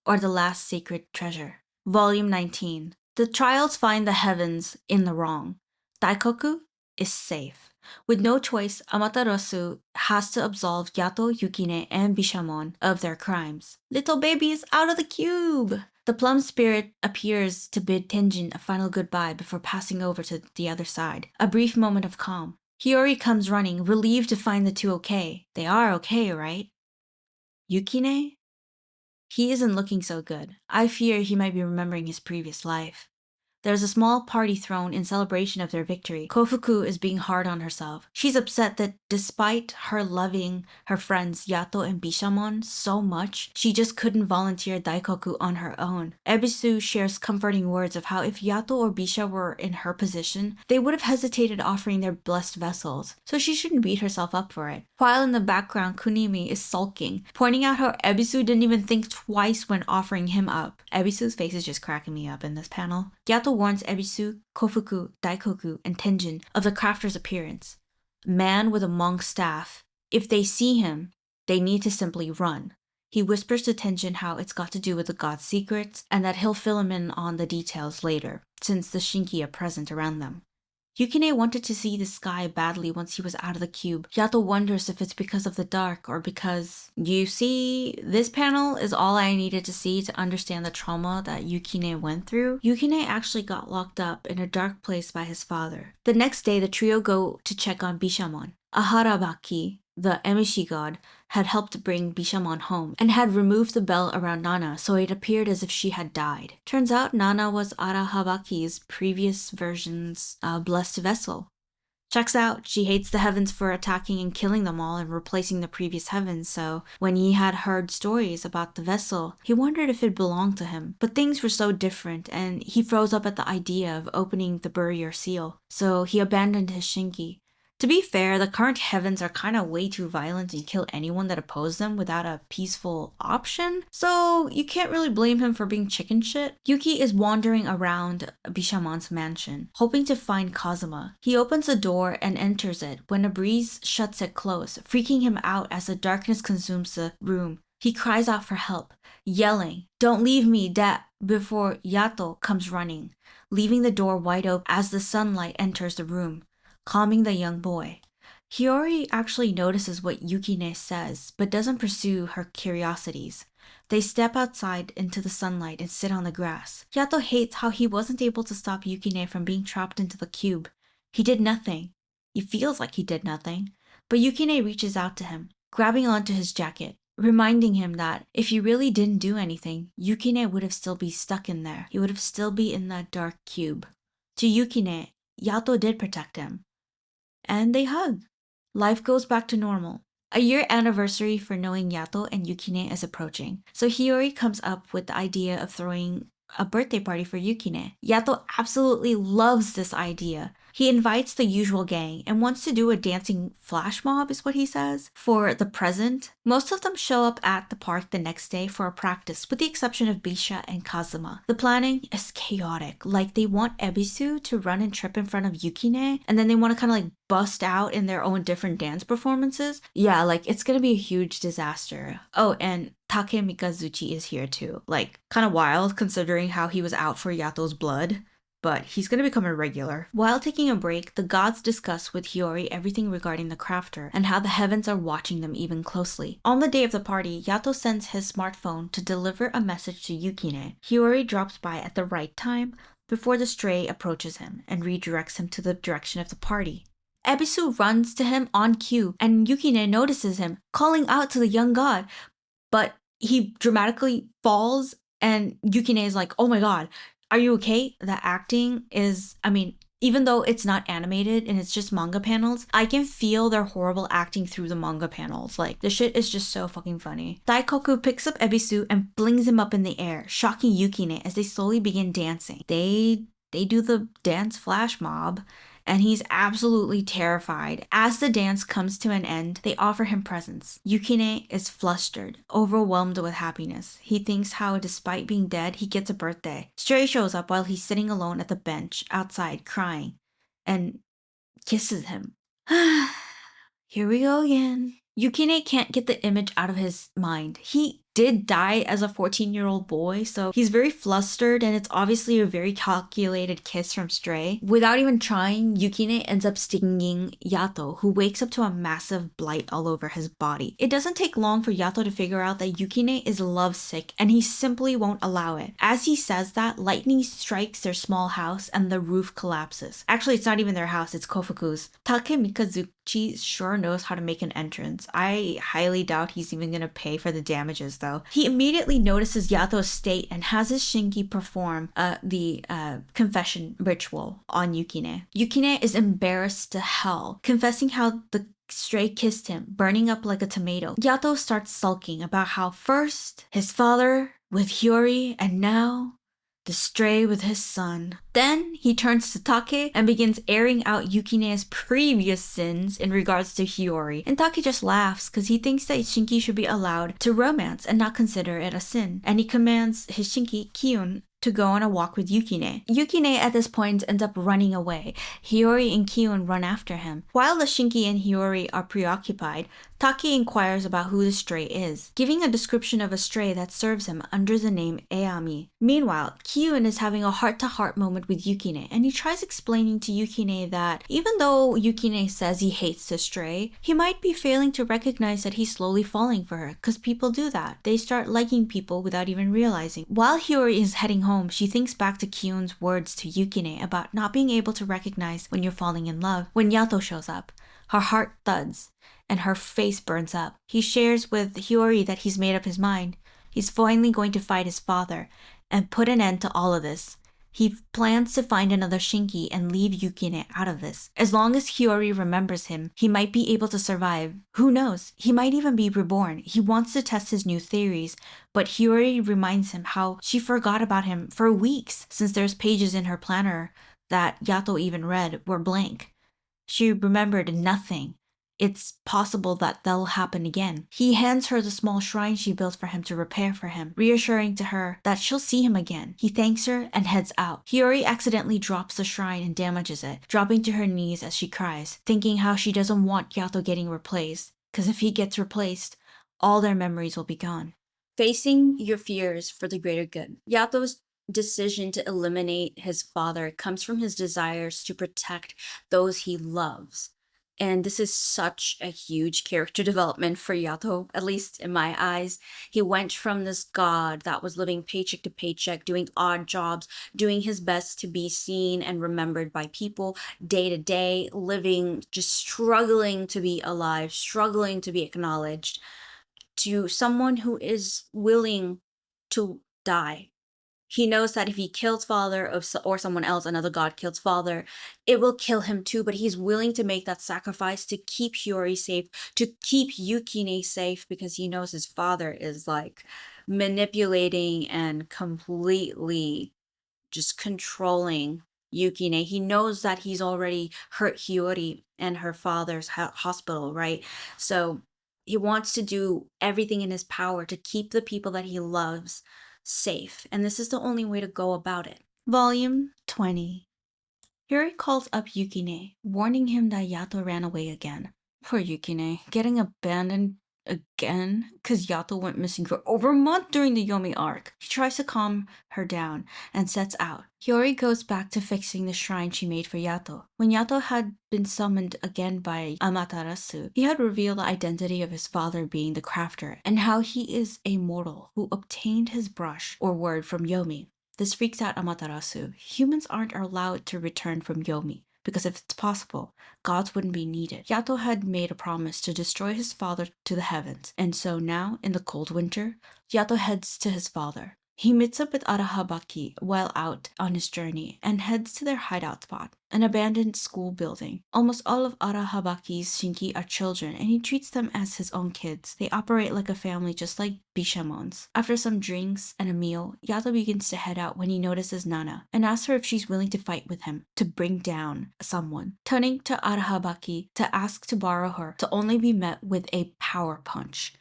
or the last sacred treasure? Volume 19. The trials find the heavens in the wrong. Daikoku is safe. With no choice, Amaterasu has to absolve Yato, Yukine, and Bishamon of their crimes. Little baby is out of the cube! The plum spirit appears to bid Tenjin a final goodbye before passing over to the other side. A brief moment of calm. Hiyori comes running, relieved to find the two okay. They are okay, right? Yukine? He isn't looking so good. I fear he might be remembering his previous life. There's a small party thrown in celebration of their victory. Kofuku is being hard on herself. She's upset that despite her loving her friends Yato and Bishamon so much, she just couldn't volunteer Daikoku on her own. Ebisu shares comforting words of how if Yato or Bisha were in her position, they would have hesitated offering their blessed vessels, so she shouldn't beat herself up for it. While in the background, Kunimi is sulking, pointing out how Ebisu didn't even think twice when offering him up. Ebisu's face is just cracking me up in this panel. Yato warns Ebisu, Kofuku, Daikoku, and Tenjin of the crafter's appearance. Man with a monk's staff. If they see him, they need to simply run. He whispers to Tenjin how it's got to do with the god's secrets, and that he'll fill him in on the details later, since the Shinki are present around them. Yukine wanted to see the sky badly once he was out of the cube. Yato wonders if it's because of the dark or because... You see, this panel is all I needed to see to understand the trauma that Yukine went through. Yukine actually got locked up in a dark place by his father. The next day, the trio go to check on Bishamon. Aharabaki, the Emishi god, had helped bring Bishamon home and had removed the bell around Nana so it appeared as if she had died. Turns out Nana was Arahabaki's previous version's blessed vessel. Checks out, she hates the heavens for attacking and killing them all and replacing the previous heavens, so when he had heard stories about the vessel, he wondered if it belonged to him. But things were so different and he froze up at the idea of opening the Burrier seal, so he abandoned his Shinki. To be fair, the current heavens are kind of way too violent and kill anyone that opposes them without a peaceful option, so you can't really blame him for being chicken shit. Yuki is wandering around Bishamon's mansion, hoping to find Kazuma. He opens the door and enters it when a breeze shuts it close, freaking him out as the darkness consumes the room. He cries out for help, yelling, "Don't leave me, Dad," before Yato comes running, leaving the door wide open as the sunlight enters the room, calming the young boy. Hiyori actually notices what Yukine says, but doesn't pursue her curiosities. They step outside into the sunlight and sit on the grass. Yato hates how he wasn't able to stop Yukine from being trapped into the cube. He did nothing. He feels like he did nothing. But Yukine reaches out to him, grabbing onto his jacket, reminding him that if he really didn't do anything, Yukine would have still be stuck in there. He would have still be in that dark cube. To Yukine, Yato did protect him. And they hug. Life goes back to normal. A year anniversary for knowing Yato and Yukine is approaching, so Hiyori comes up with the idea of throwing a birthday party for Yukine. Yato absolutely loves this idea. He invites the usual gang and wants to do a dancing flash mob is what he says. For the present, most of them show up at the park the next day for a practice with the exception of Bisha and Kazuma. The planning is chaotic, like they want Ebisu to run and trip in front of Yukine and then they want to kind of like bust out in their own different dance performances. Yeah, like it's gonna be a huge disaster. Oh, and Take Mikazuchi is here too. Like, kind of wild considering how he was out for Yato's blood, but he's gonna become a regular. While taking a break, the gods discuss with Hiyori everything regarding the crafter and how the heavens are watching them even closely. On the day of the party, Yato sends his smartphone to deliver a message to Yukine. Hiyori drops by at the right time before the stray approaches him and redirects him to the direction of the party. Ebisu runs to him on cue and Yukine notices him, calling out to the young god, but he dramatically falls and Yukine is like, "Oh my god, are you okay?" The acting is, even though it's not animated and it's just manga panels, I can feel their horrible acting through the manga panels. Like, the shit is just so fucking funny. Daikoku picks up Ebisu and flings him up in the air, shocking Yukine as they slowly begin dancing. They do the dance flash mob, and he's absolutely terrified. As the dance comes to an end, they offer him presents. Yukine is flustered, overwhelmed with happiness. He thinks how, despite being dead, he gets a birthday. Stray shows up while he's sitting alone at the bench outside crying and kisses him. Here we go again. Yukine can't get the image out of his mind. He did die as a 14-year-old boy, so he's very flustered, and it's obviously a very calculated kiss from Stray. Without even trying, Yukine ends up stinging Yato, who wakes up to a massive blight all over his body. It doesn't take long for Yato to figure out that Yukine is lovesick, and he simply won't allow it. As he says that, lightning strikes their small house and the roof collapses. Actually, it's not even their house, it's Kofuku's. Take Mikazuchi sure knows how to make an entrance. I highly doubt he's even gonna pay for the damages though. He immediately notices Yato's state and has his Shinki perform the confession ritual on Yukine. Yukine is embarrassed to hell, confessing how the Stray kissed him, burning up like a tomato. Yato starts sulking about how first his father with Hiyori and now the Stray with his son. Then he turns to Take and begins airing out Yukine's previous sins in regards to Hiyori. And Take just laughs because he thinks that Shinki should be allowed to romance and not consider it a sin. And he commands his Shinki, Kiyun, to go on a walk with Yukine. Yukine at this point ends up running away. Hiyori and Kiyun run after him. While the Shinki and Hiyori are preoccupied, Take inquires about who the Stray is, giving a description of a stray that serves him under the name Eami. Meanwhile, Kiyun is having a heart-to-heart moment with Yukine, and he tries explaining to Yukine that even though Yukine says he hates the Stray, he might be failing to recognize that he's slowly falling for her, because people do that. They start liking people without even realizing. While Hiyori is heading home, she thinks back to Kiyun's words to Yukine about not being able to recognize when you're falling in love. When Yato shows up, her heart thuds and her face burns up. He shares with Hiyori that he's made up his mind. He's finally going to fight his father and put an end to all of this. He plans to find another Shinki and leave Yukine out of this. As long as Hiyori remembers him, he might be able to survive. Who knows? He might even be reborn. He wants to test his new theories, but Hiyori reminds him how she forgot about him for weeks, since there's pages in her planner that Yato even read were blank. She remembered nothing. It's possible that that'll happen again. He hands her the small shrine she built for him to repair for him, reassuring to her that she'll see him again. He thanks her and heads out. Hiyori accidentally drops the shrine and damages it, dropping to her knees as she cries, thinking how she doesn't want Yato getting replaced, because if he gets replaced, all their memories will be gone. Facing your fears for the greater good. Yato's decision to eliminate his father comes from his desires to protect those he loves. And this is such a huge character development for Yato, at least in my eyes. He went from this god that was living paycheck to paycheck, doing odd jobs, doing his best to be seen and remembered by people day to day, living, just struggling to be alive, struggling to be acknowledged, to someone who is willing to die. He knows that if he kills father or someone else, another god kills father, it will kill him too, but he's willing to make that sacrifice to keep Hiyori safe, to keep Yukine safe, because he knows his father is like manipulating and completely just controlling Yukine. He knows that he's already hurt Hiyori and her father's hospital, right? So he wants to do everything in his power to keep the people that he loves safe, and this is the only way to go about it. Volume 20. Yuri calls up Yukine, warning him that Yato ran away again. Poor Yukine, getting abandoned again because Yato went missing for over a month during the Yomi arc. He tries to calm her down and sets out. Hiyori goes back to fixing the shrine she made for Yato. When Yato had been summoned again by Amaterasu, he had revealed the identity of his father being the crafter and how he is a mortal who obtained his brush or word from Yomi. This freaks out Amaterasu. Humans aren't allowed to return from Yomi, because if it's possible, gods wouldn't be needed. Yato had made a promise to destroy his father to the heavens, and so now, in the cold winter, Yato heads to his father. He meets up with Arahabaki while out on his journey and heads to their hideout spot, an abandoned school building. Almost all of Arahabaki's Shinki are children, and he treats them as his own kids. They operate like a family just like Bishamon's. After some drinks and a meal, Yato begins to head out when he notices Nana and asks her if she's willing to fight with him to bring down someone. Turning to Arahabaki to ask to borrow her to only be met with a power punch.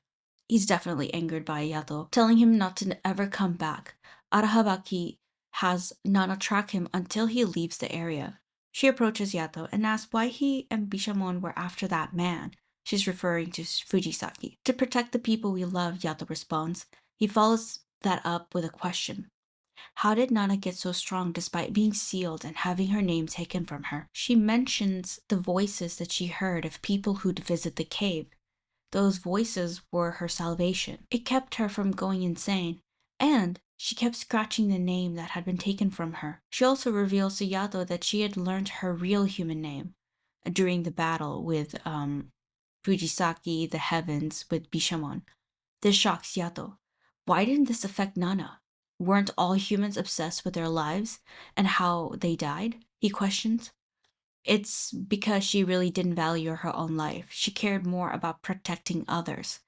He's definitely angered by Yato, telling him not to ever come back. Arahabaki has Nana track him until he leaves the area. She approaches Yato and asks why he and Bishamon were after that man. She's referring to Fujisaki. To protect the people we love, Yato responds. He follows that up with a question. How did Nana get so strong despite being sealed and having her name taken from her? She mentions the voices that she heard of people who'd visit the cave. Those voices were her salvation. It kept her from going insane, and she kept scratching the name that had been taken from her. She also reveals to Yato that she had learned her real human name during the battle with Fujisaki, the heavens, with Bishamon. This shocks Yato. Why didn't this affect Nana? Weren't all humans obsessed with their lives and how they died? He questions. It's because she really didn't value her own life. She cared more about protecting others.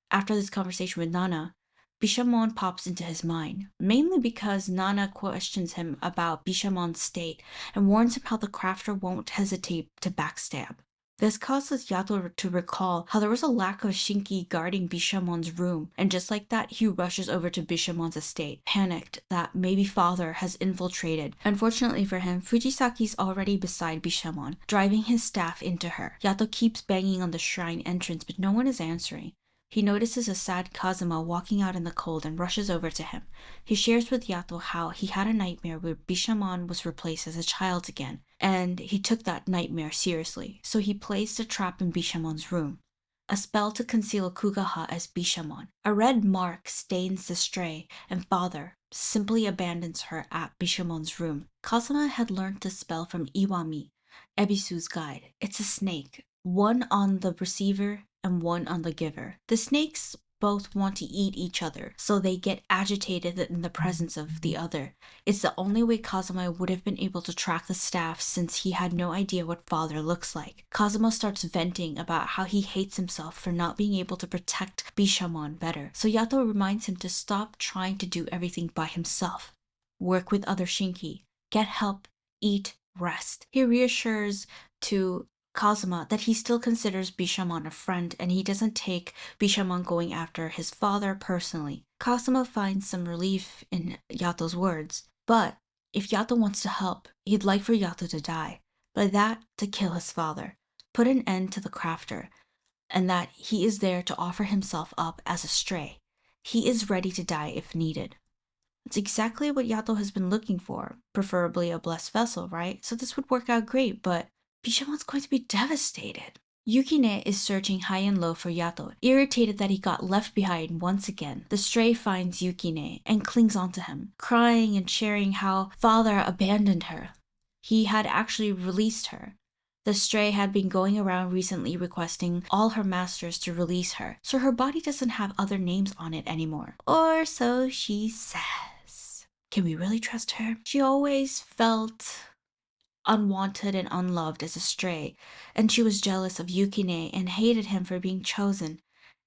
After this conversation with Nana, Bishamon pops into his mind, mainly because Nana questions him about Bishamon's state and warns him how the crafter won't hesitate to backstab. This causes Yato to recall how there was a lack of Shinki guarding Bishamon's room, and just like that, he rushes over to Bishamon's estate, panicked that maybe father has infiltrated. Unfortunately for him, Fujisaki's already beside Bishamon, driving his staff into her. Yato keeps banging on the shrine entrance, but no one is answering. He notices a sad Kazuma walking out in the cold and rushes over to him. He shares with Yato how he had a nightmare where Bishamon was replaced as a child again, and he took that nightmare seriously, so he placed a trap in Bishamon's room. A spell to conceal Kugaha as Bishamon. A red mark stains the stray, and father simply abandons her at Bishamon's room. Kazuma had learned the spell from Iwami, Ebisu's guide. It's a snake, one on the receiver and one on the giver. The snakes both want to eat each other, so they get agitated in the presence of the other. It's the only way Kazuma would have been able to track the staff since he had no idea what father looks like. Kazuma starts venting about how he hates himself for not being able to protect Bishamon better, so Yato reminds him to stop trying to do everything by himself. Work with other Shinki, get help, eat, rest. He reassures to Kazuma that he still considers Bishamon a friend and he doesn't take Bishamon going after his father personally. Kazuma finds some relief in Yato's words, but if Yato wants to help, he'd like for Yato to die, but that to kill his father, put an end to the crafter, and that he is there to offer himself up as a stray. He is ready to die if needed. It's exactly what Yato has been looking for, preferably a blessed vessel, right? So this would work out great, but Bishamon's going to be devastated. Yukine is searching high and low for Yato, irritated that he got left behind once again. The stray finds Yukine and clings onto him, crying and sharing how father abandoned her. He had actually released her. The stray had been going around recently requesting all her masters to release her, so her body doesn't have other names on it anymore. Or so she says. Can we really trust her? She always felt unwanted and unloved as a stray, and she was jealous of Yukine and hated him for being chosen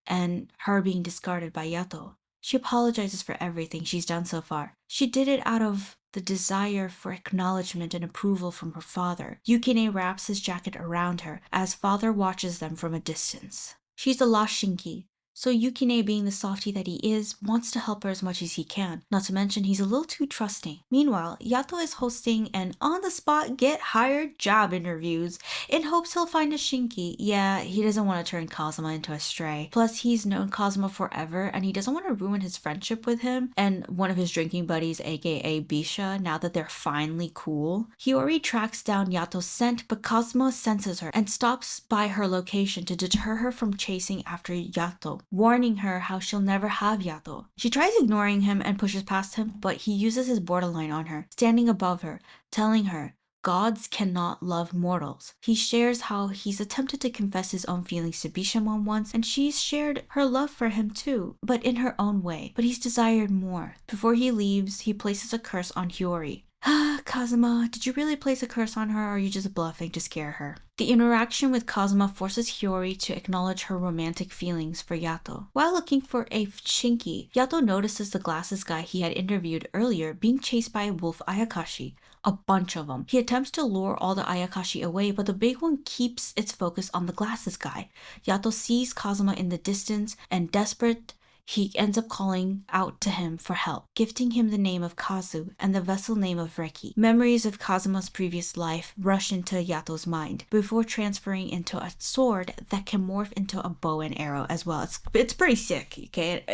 and her being discarded by Yato. She apologizes for everything she's done so far. She did it out of the desire for acknowledgement and approval from her father. Yukine wraps his jacket around her as father watches them from a distance. She's a lost Shinki, so Yukine, being the softie that he is, wants to help her as much as he can. Not to mention, he's a little too trusting. Meanwhile, Yato is hosting an on-the-spot get-hired job interviews in hopes he'll find a Shinki. Yeah, he doesn't want to turn Kazuma into a stray. Plus, he's known Kazuma forever, and he doesn't want to ruin his friendship with him and one of his drinking buddies, aka Bisha, now that they're finally cool. Hiyori tracks down Yato's scent, but Kazuma senses her and stops by her location to deter her from chasing after Yato, warning her how she'll never have Yato. She tries ignoring him and pushes past him, but he uses his borderline on her, standing above her, telling her, gods cannot love mortals. He shares how he's attempted to confess his own feelings to Bishamon once, and she's shared her love for him too, but in her own way. But he's desired more. Before he leaves, he places a curse on Hiyori. Ah, Kazuma, did you really place a curse on her, or are you just bluffing to scare her? The interaction with Kazuma forces Hiyori to acknowledge her romantic feelings for Yato. While looking for a Shinki, Yato notices the glasses guy he had interviewed earlier being chased by a wolf Ayakashi. A bunch of them. He attempts to lure all the Ayakashi away, but the big one keeps its focus on the glasses guy. Yato sees Kazuma in the distance, and desperate, he ends up calling out to him for help, gifting him the name of Kazu and the vessel name of Reki. Memories of Kazuma's previous life rush into Yato's mind before transferring into a sword that can morph into a bow and arrow as well. It's pretty sick, okay?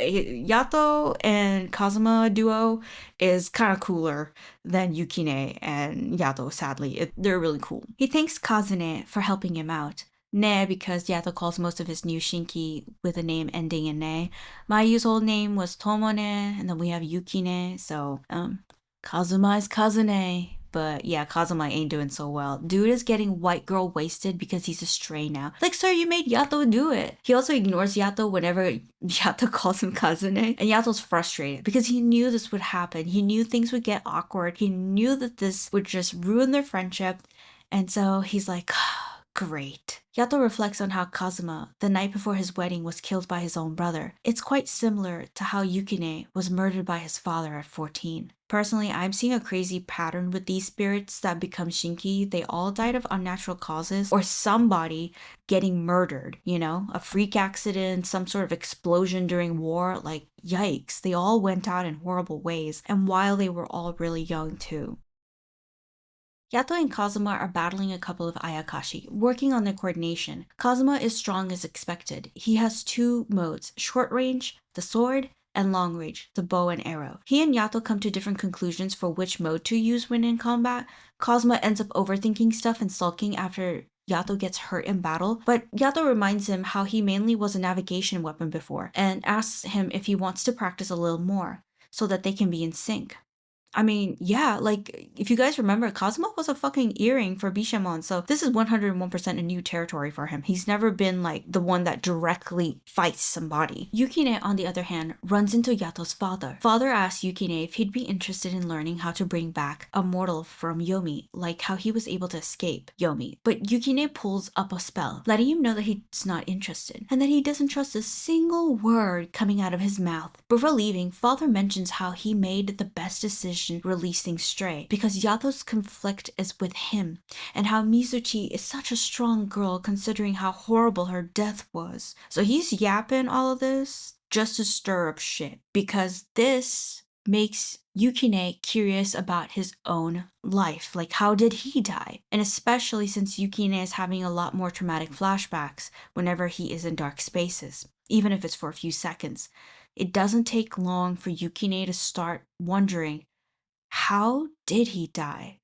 Yato and Kazuma duo is kind of cooler than Yukine and Yato, sadly. They're really cool. He thanks Kazune for helping him out. Ne, because Yato calls most of his new Shinki with a name ending in ne. Mayu's old name was Tomone, and then we have Yukine, so, Kazuma is Kazune. But yeah, Kazuma ain't doing so well. Dude is getting white girl wasted because he's a stray now. Like, sir, you made Yato do it. He also ignores Yato whenever Yato calls him Kazune. And Yato's frustrated because he knew this would happen. He knew things would get awkward. He knew that this would just ruin their friendship. And so he's like, great. Yato reflects on how Kazuma, the night before his wedding, was killed by his own brother. It's quite similar to how Yukine was murdered by his father at 14. Personally, I'm seeing a crazy pattern with these spirits that become Shinki. They all died of unnatural causes, or somebody getting murdered, you know? A freak accident, some sort of explosion during war, like yikes. They all went out in horrible ways, and while they were all really young too. Yato and Kazuma are battling a couple of Ayakashi, working on their coordination. Kazuma is strong as expected. He has two modes, short range, the sword, and long range, the bow and arrow. He and Yato come to different conclusions for which mode to use when in combat. Kazuma ends up overthinking stuff and sulking after Yato gets hurt in battle, but Yato reminds him how he mainly was a navigation weapon before, and asks him if he wants to practice a little more, so that they can be in sync. I mean, yeah, like, if you guys remember, Kazuma was a fucking earring for Bishamon, so this is 101% a new territory for him. He's never been, like, the one that directly fights somebody. Yukine, on the other hand, runs into Yato's father. Father asks Yukine if he'd be interested in learning how to bring back a mortal from Yomi, like how he was able to escape Yomi. But Yukine pulls up a spell, letting him know that he's not interested, and that he doesn't trust a single word coming out of his mouth. Before leaving, Father mentions how he made the best decision releasing Stray because Yato's conflict is with him, and how Mizuchi is such a strong girl considering how horrible her death was. So he's yapping all of this just to stir up shit, because this makes Yukine curious about his own life. Like, how did he die? And especially since Yukine is having a lot more traumatic flashbacks whenever he is in dark spaces, even if it's for a few seconds. It doesn't take long for Yukine to start wondering, how did he die?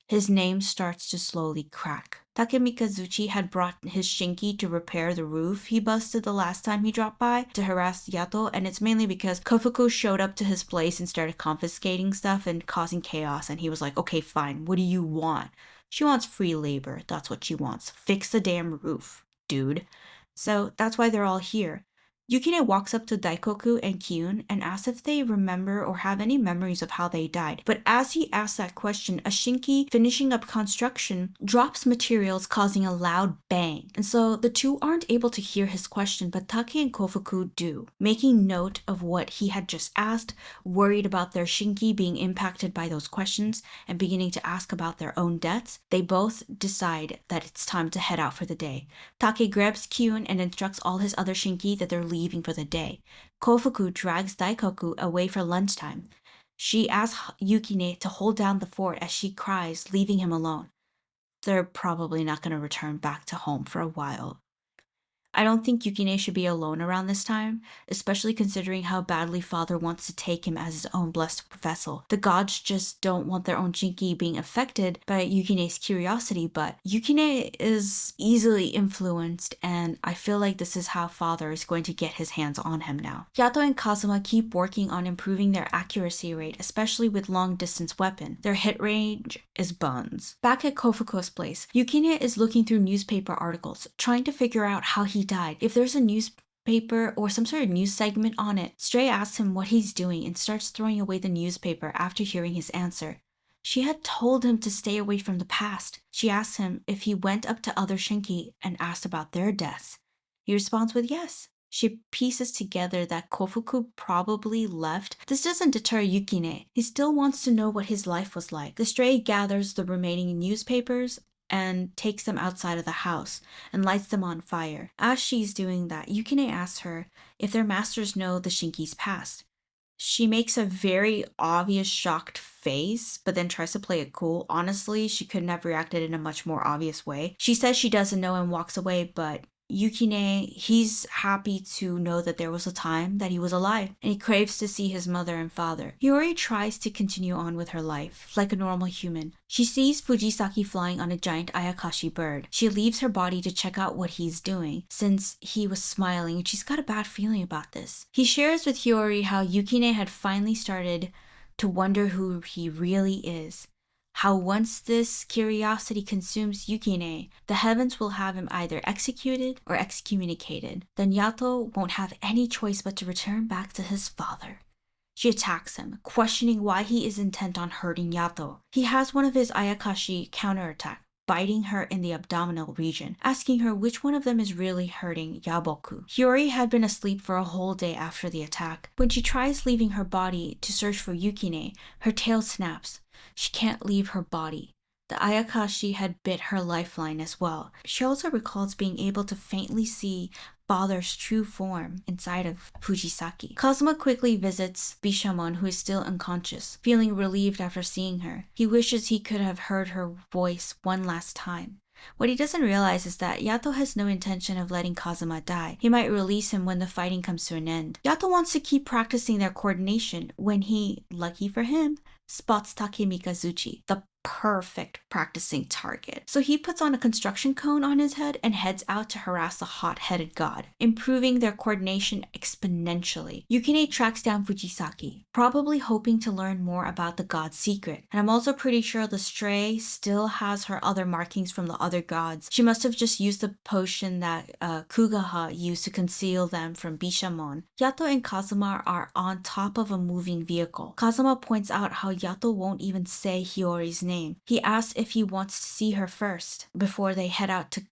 His name starts to slowly crack. Takemikazuchi had brought his Shinki to repair the roof he busted the last time he dropped by to harass Yato, and it's mainly because Kofuku showed up to his place and started confiscating stuff and causing chaos, and he was like, okay, fine, what do you want? She wants free labor, that's what she wants. Fix the damn roof, dude. So that's why they're all here. Yukine walks up to Daikoku and Kyun and asks if they remember or have any memories of how they died. But as he asks that question, a Shinki finishing up construction drops materials, causing a loud bang. And so the two aren't able to hear his question, but Take and Kofuku do. Making note of what he had just asked, worried about their Shinki being impacted by those questions, and beginning to ask about their own deaths, they both decide that it's time to head out for the day. Take grabs Kyun and instructs all his other Shinki that they're leaving for the day. Kofuku drags Daikoku away for lunchtime. She asks Yukine to hold down the fort as she cries, leaving him alone. They're probably not going to return back to home for a while. I don't think Yukine should be alone around this time, especially considering how badly father wants to take him as his own blessed vessel. The gods just don't want their own Shinki being affected by Yukine's curiosity, but Yukine is easily influenced, and I feel like this is how father is going to get his hands on him now. Yato and Kazuma keep working on improving their accuracy rate, especially with long distance weapon. Their hit range is buns. Back at Kofuko's place, Yukine is looking through newspaper articles, trying to figure out how he died. If there's a newspaper or some sort of news segment on it, Stray asks him what he's doing and starts throwing away the newspaper after hearing his answer. She had told him to stay away from the past. She asks him if he went up to other Shinki and asked about their deaths. He responds with yes. She pieces together that Kofuku probably left. This doesn't deter Yukine. He still wants to know what his life was like. The Stray gathers the remaining newspapers and takes them outside of the house and lights them on fire. As she's doing that, Yukine asks her if their masters know the Shinki's past. She makes a very obvious shocked face, but then tries to play it cool. Honestly, she couldn't have reacted in a much more obvious way. She says she doesn't know and walks away, but Yukine, he's happy to know that there was a time that he was alive, and he craves to see his mother and father. Hiyori tries to continue on with her life, like a normal human. She sees Fujisaki flying on a giant Ayakashi bird. She leaves her body to check out what he's doing, since he was smiling, and she's got a bad feeling about this. He shares with Hiyori how Yukine had finally started to wonder who he really is. How once this curiosity consumes Yukine, the heavens will have him either executed or excommunicated. Then Yato won't have any choice but to return back to his father. She attacks him, questioning why he is intent on hurting Yato. He has one of his Ayakashi counterattack, biting her in the abdominal region, asking her which one of them is really hurting Yaboku. Hiyori had been asleep for a whole day after the attack. When she tries leaving her body to search for Yukine, her tail snaps. She can't leave her body. The Ayakashi had bit her lifeline as well. She also recalls being able to faintly see father's true form inside of Fujisaki. Kazuma quickly visits Bishamon, who is still unconscious, feeling relieved after seeing her. He wishes he could have heard her voice one last time. What he doesn't realize is that Yato has no intention of letting Kazuma die. He might release him when the fighting comes to an end. Yato wants to keep practicing their coordination when he, lucky for him, spots Take Mikazuchi, the perfect practicing target. So he puts on a construction cone on his head and heads out to harass the hot-headed god, improving their coordination exponentially. Yukine tracks down Fujisaki, probably hoping to learn more about the god's secret. And I'm also pretty sure the Stray still has her other markings from the other gods. She must have just used the potion that Kugaha used to conceal them from Bishamon. Yato and Kazuma are on top of a moving vehicle. Kazuma points out how Yato won't even say Hiyori's name. He asks if he wants to see her first before they head out to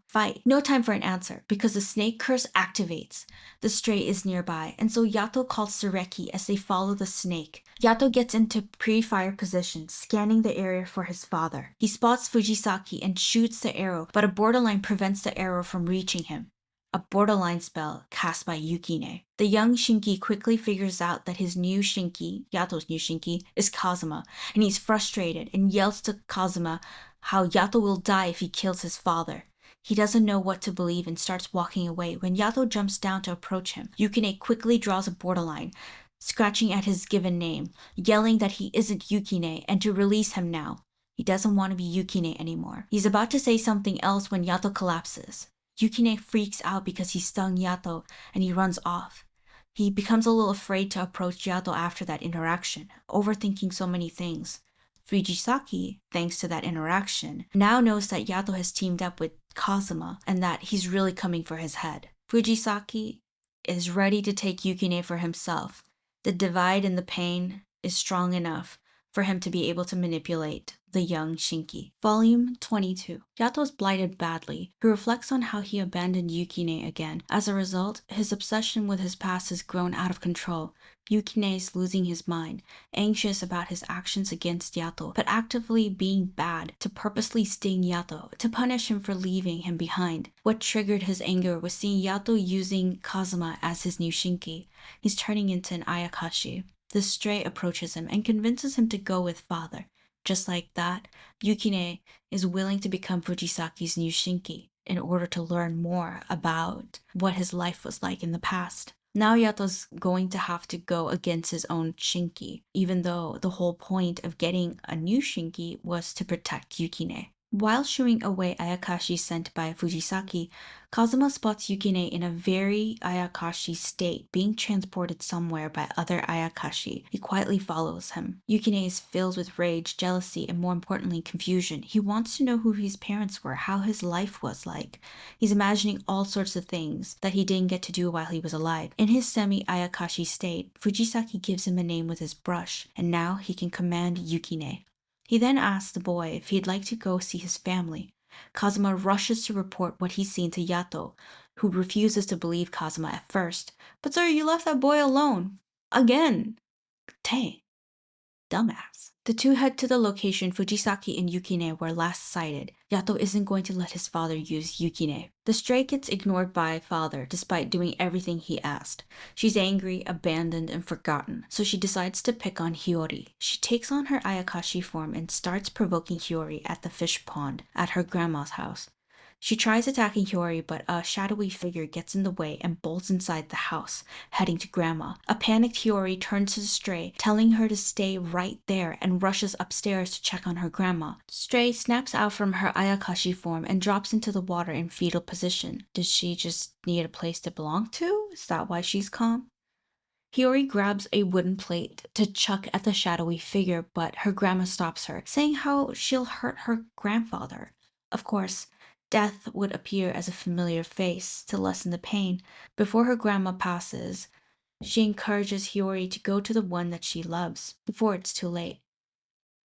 fight. No time for an answer because the snake curse activates. The Stray is nearby, and so Yato calls Sureki as they follow the snake. Yato gets into pre-fire position, scanning the area for his father. He spots Fujisaki and shoots the arrow, but a borderline prevents the arrow from reaching him. A borderline spell cast by Yukine. The young Shinki quickly figures out that his new Shinki, Yato's new Shinki, is Kazuma, and he's frustrated and yells to Kazuma how Yato will die if he kills his father. He doesn't know what to believe and starts walking away when Yato jumps down to approach him. Yukine quickly draws a borderline, scratching at his given name, yelling that he isn't Yukine and to release him now. He doesn't want to be Yukine anymore. He's about to say something else when Yato collapses. Yukine freaks out because he stung Yato and he runs off. He becomes a little afraid to approach Yato after that interaction, overthinking so many things. Fujisaki, thanks to that interaction, now knows that Yato has teamed up with Kazuma and that he's really coming for his head. Fujisaki is ready to take Yukine for himself. The divide and the pain is strong enough for him to be able to manipulate the young Shinki. Volume 22. Yato's blighted badly. He reflects on how he abandoned Yukine again. As a result, his obsession with his past has grown out of control. Yukine is losing his mind, anxious about his actions against Yato, but actively being bad to purposely sting Yato, to punish him for leaving him behind. What triggered his anger was seeing Yato using Kazuma as his new Shinki. He's turning into an Ayakashi. The Stray approaches him and convinces him to go with father. Just like that, Yukine is willing to become Fujisaki's new Shinki. in order to learn more about what his life was like in the past. Now Yato's going to have to go against his own Shinki, even though the whole point of getting a new Shinki was to protect Yukine. While shooing away Ayakashi sent by Fujisaki, Kazuma spots Yukine in a very Ayakashi state, being transported somewhere by other Ayakashi. He quietly follows him. Yukine is filled with rage, jealousy, and more importantly, confusion. He wants to know who his parents were, how his life was like. He's imagining all sorts of things that he didn't get to do while he was alive. In his semi-Ayakashi state, Fujisaki gives him a name with his brush, and now he can command Yukine. He then asks the boy if he'd like to go see his family. Kazuma rushes to report what he's seen to Yato, who refuses to believe Kazuma at first. But sir, you left that boy alone. Again. Dang. Dumbass. The two head to the location Fujisaki and Yukine were last sighted. Yato isn't going to let his father use Yukine. The stray gets ignored by father despite doing everything he asked. She's angry, abandoned, and forgotten, so she decides to pick on Hiyori. She takes on her Ayakashi form and starts provoking Hiyori at the fish pond at her grandma's house. She tries attacking Hiyori, but a shadowy figure gets in the way and bolts inside the house, heading to Grandma. A panicked Hiyori turns to the stray, telling her to stay right there, and rushes upstairs to check on her grandma. Stray snaps out from her Ayakashi form and drops into the water in fetal position. Does she just need a place to belong to? Is that why she's calm? Hiyori grabs a wooden plate to chuck at the shadowy figure, but her grandma stops her, saying how she'll hurt her grandfather. Of course, death would appear as a familiar face to lessen the pain. Before her grandma passes, she encourages Hiyori to go to the one that she loves, before it's too late.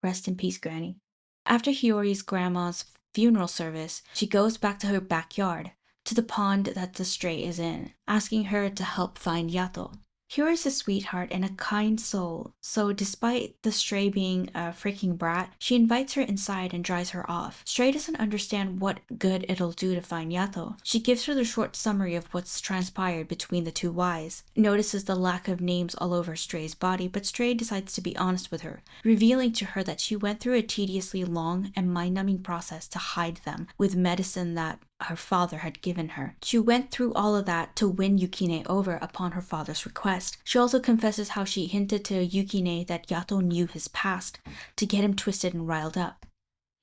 Rest in peace, Granny. After Hiyori's grandma's funeral service, she goes back to her backyard, to the pond that the stray is in, asking her to help find Yato. Hiyori's a sweetheart and a kind soul, so despite the stray being a freaking brat, she invites her inside and dries her off. Stray doesn't understand what good it'll do to find Yato. She gives her the short summary of what's transpired between the two wives, notices the lack of names all over Stray's body, but Stray decides to be honest with her, revealing to her that she went through a tediously long and mind-numbing process to hide them with medicine that her father had given her. She went through all of that to win Yukine over upon her father's request. She also confesses how she hinted to Yukine that Yato knew his past to get him twisted and riled up.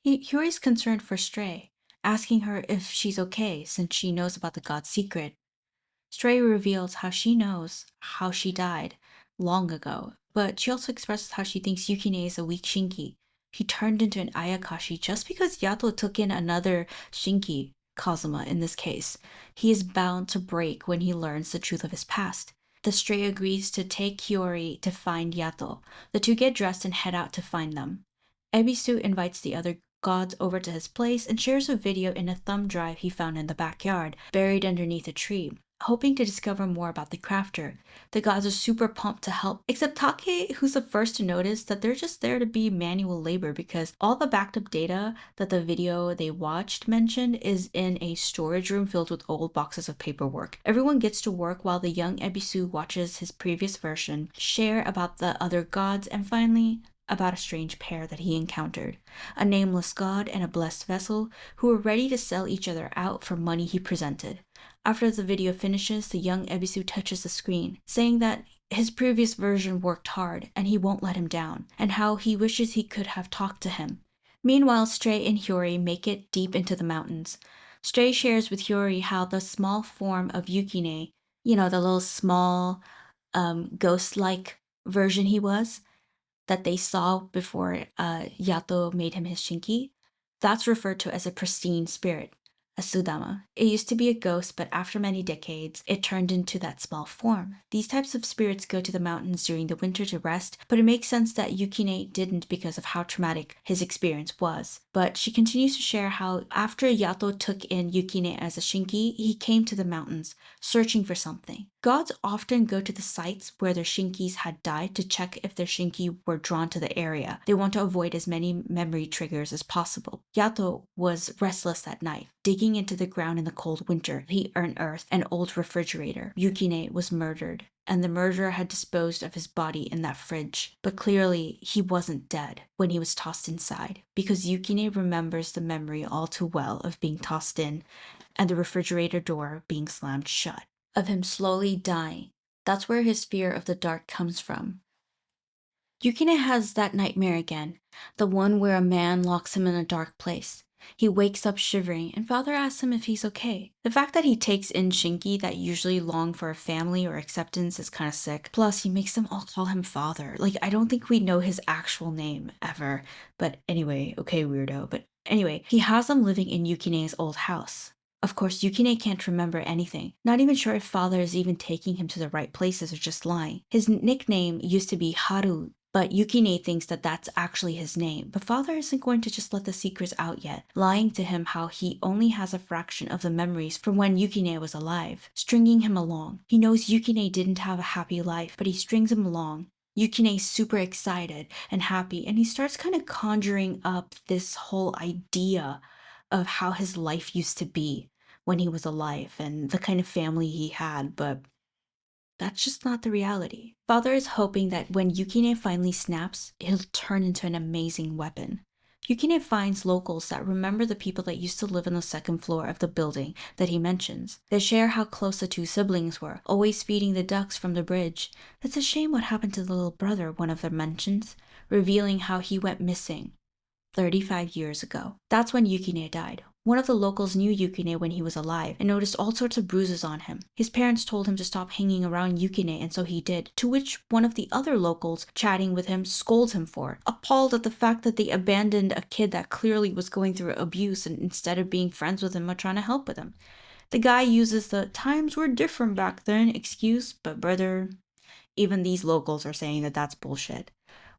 Hiyori's concerned for Stray, asking her if she's okay since she knows about the god's secret. Stray reveals how she knows how she died long ago, but she also expresses how she thinks Yukine is a weak Shinki. He turned into an Ayakashi just because Yato took in another Shinki, Kazuma in this case. He is bound to break when he learns the truth of his past. The stray agrees to take Hiyori to find Yato. The two get dressed and head out to find them. Ebisu invites the other gods over to his place and shares a video in a thumb drive he found in the backyard, buried underneath a tree, hoping to discover more about the crafter. The gods are super pumped to help, except Take, who's the first to notice that they're just there to be manual labor because all the backed up data that the video they watched mentioned is in a storage room filled with old boxes of paperwork. Everyone gets to work while the young Ebisu watches his previous version, share about the other gods, and finally, about a strange pair that he encountered, a nameless god and a blessed vessel who were ready to sell each other out for money he presented. After the video finishes, the young Ebisu touches the screen, saying that his previous version worked hard and he won't let him down, and how he wishes he could have talked to him. Meanwhile, Stray and Hiyori make it deep into the mountains. Stray shares with Hiyori how the small form of Yukine, the little small ghost-like version he was, that they saw before Yato made him his Shinki, that's referred to as a pristine spirit, a Sudama. It used to be a ghost, but after many decades, it turned into that small form. These types of spirits go to the mountains during the winter to rest, but it makes sense that Yukine didn't because of how traumatic his experience was. But she continues to share how after Yato took in Yukine as a Shinki, he came to the mountains, searching for something. Gods often go to the sites where their Shinkis had died to check if their Shinki were drawn to the area. They want to avoid as many memory triggers as possible. Yato was restless that night, digging into the ground in the cold winter. He unearthed an old refrigerator. Yukine was murdered, and the murderer had disposed of his body in that fridge. But clearly, he wasn't dead when he was tossed inside, because Yukine remembers the memory all too well of being tossed in and the refrigerator door being slammed shut. Of him slowly dying. That's where his fear of the dark comes from. Yukine has that nightmare again, the one where a man locks him in a dark place. He wakes up shivering, and Father asks him if he's okay. The fact that he takes in Shinki that usually long for a family or acceptance is kind of sick. Plus, he makes them all call him Father. Like, I don't think we know his actual name ever. But anyway, okay, weirdo. But anyway, he has them living in Yukine's old house. Of course, Yukine can't remember anything, not even sure if Father is even taking him to the right places or just lying. His nickname used to be Haru, but Yukine thinks that that's actually his name. But Father isn't going to just let the secrets out yet, lying to him how he only has a fraction of the memories from when Yukine was alive, stringing him along. He knows Yukine didn't have a happy life, but he strings him along. Yukine's super excited and happy, and he starts kind of conjuring up this whole idea of how his life used to be when he was alive and the kind of family he had, but that's just not the reality. Father is hoping that when Yukine finally snaps, it'll turn into an amazing weapon. Yukine finds locals that remember the people that used to live on the second floor of the building that he mentions. They share how close the two siblings were, always feeding the ducks from the bridge. It's a shame what happened to the little brother, one of them mentions, revealing how he went missing 35 years ago. That's when Yukine died. One of the locals knew Yukine when he was alive and noticed all sorts of bruises on him. His parents told him to stop hanging around Yukine, and so he did, to which one of the other locals chatting with him scolds him for, appalled at the fact that they abandoned a kid that clearly was going through abuse and instead of being friends with him or trying to help with him. The guy uses the "times were different back then" excuse, but brother, even these locals are saying that that's bullshit.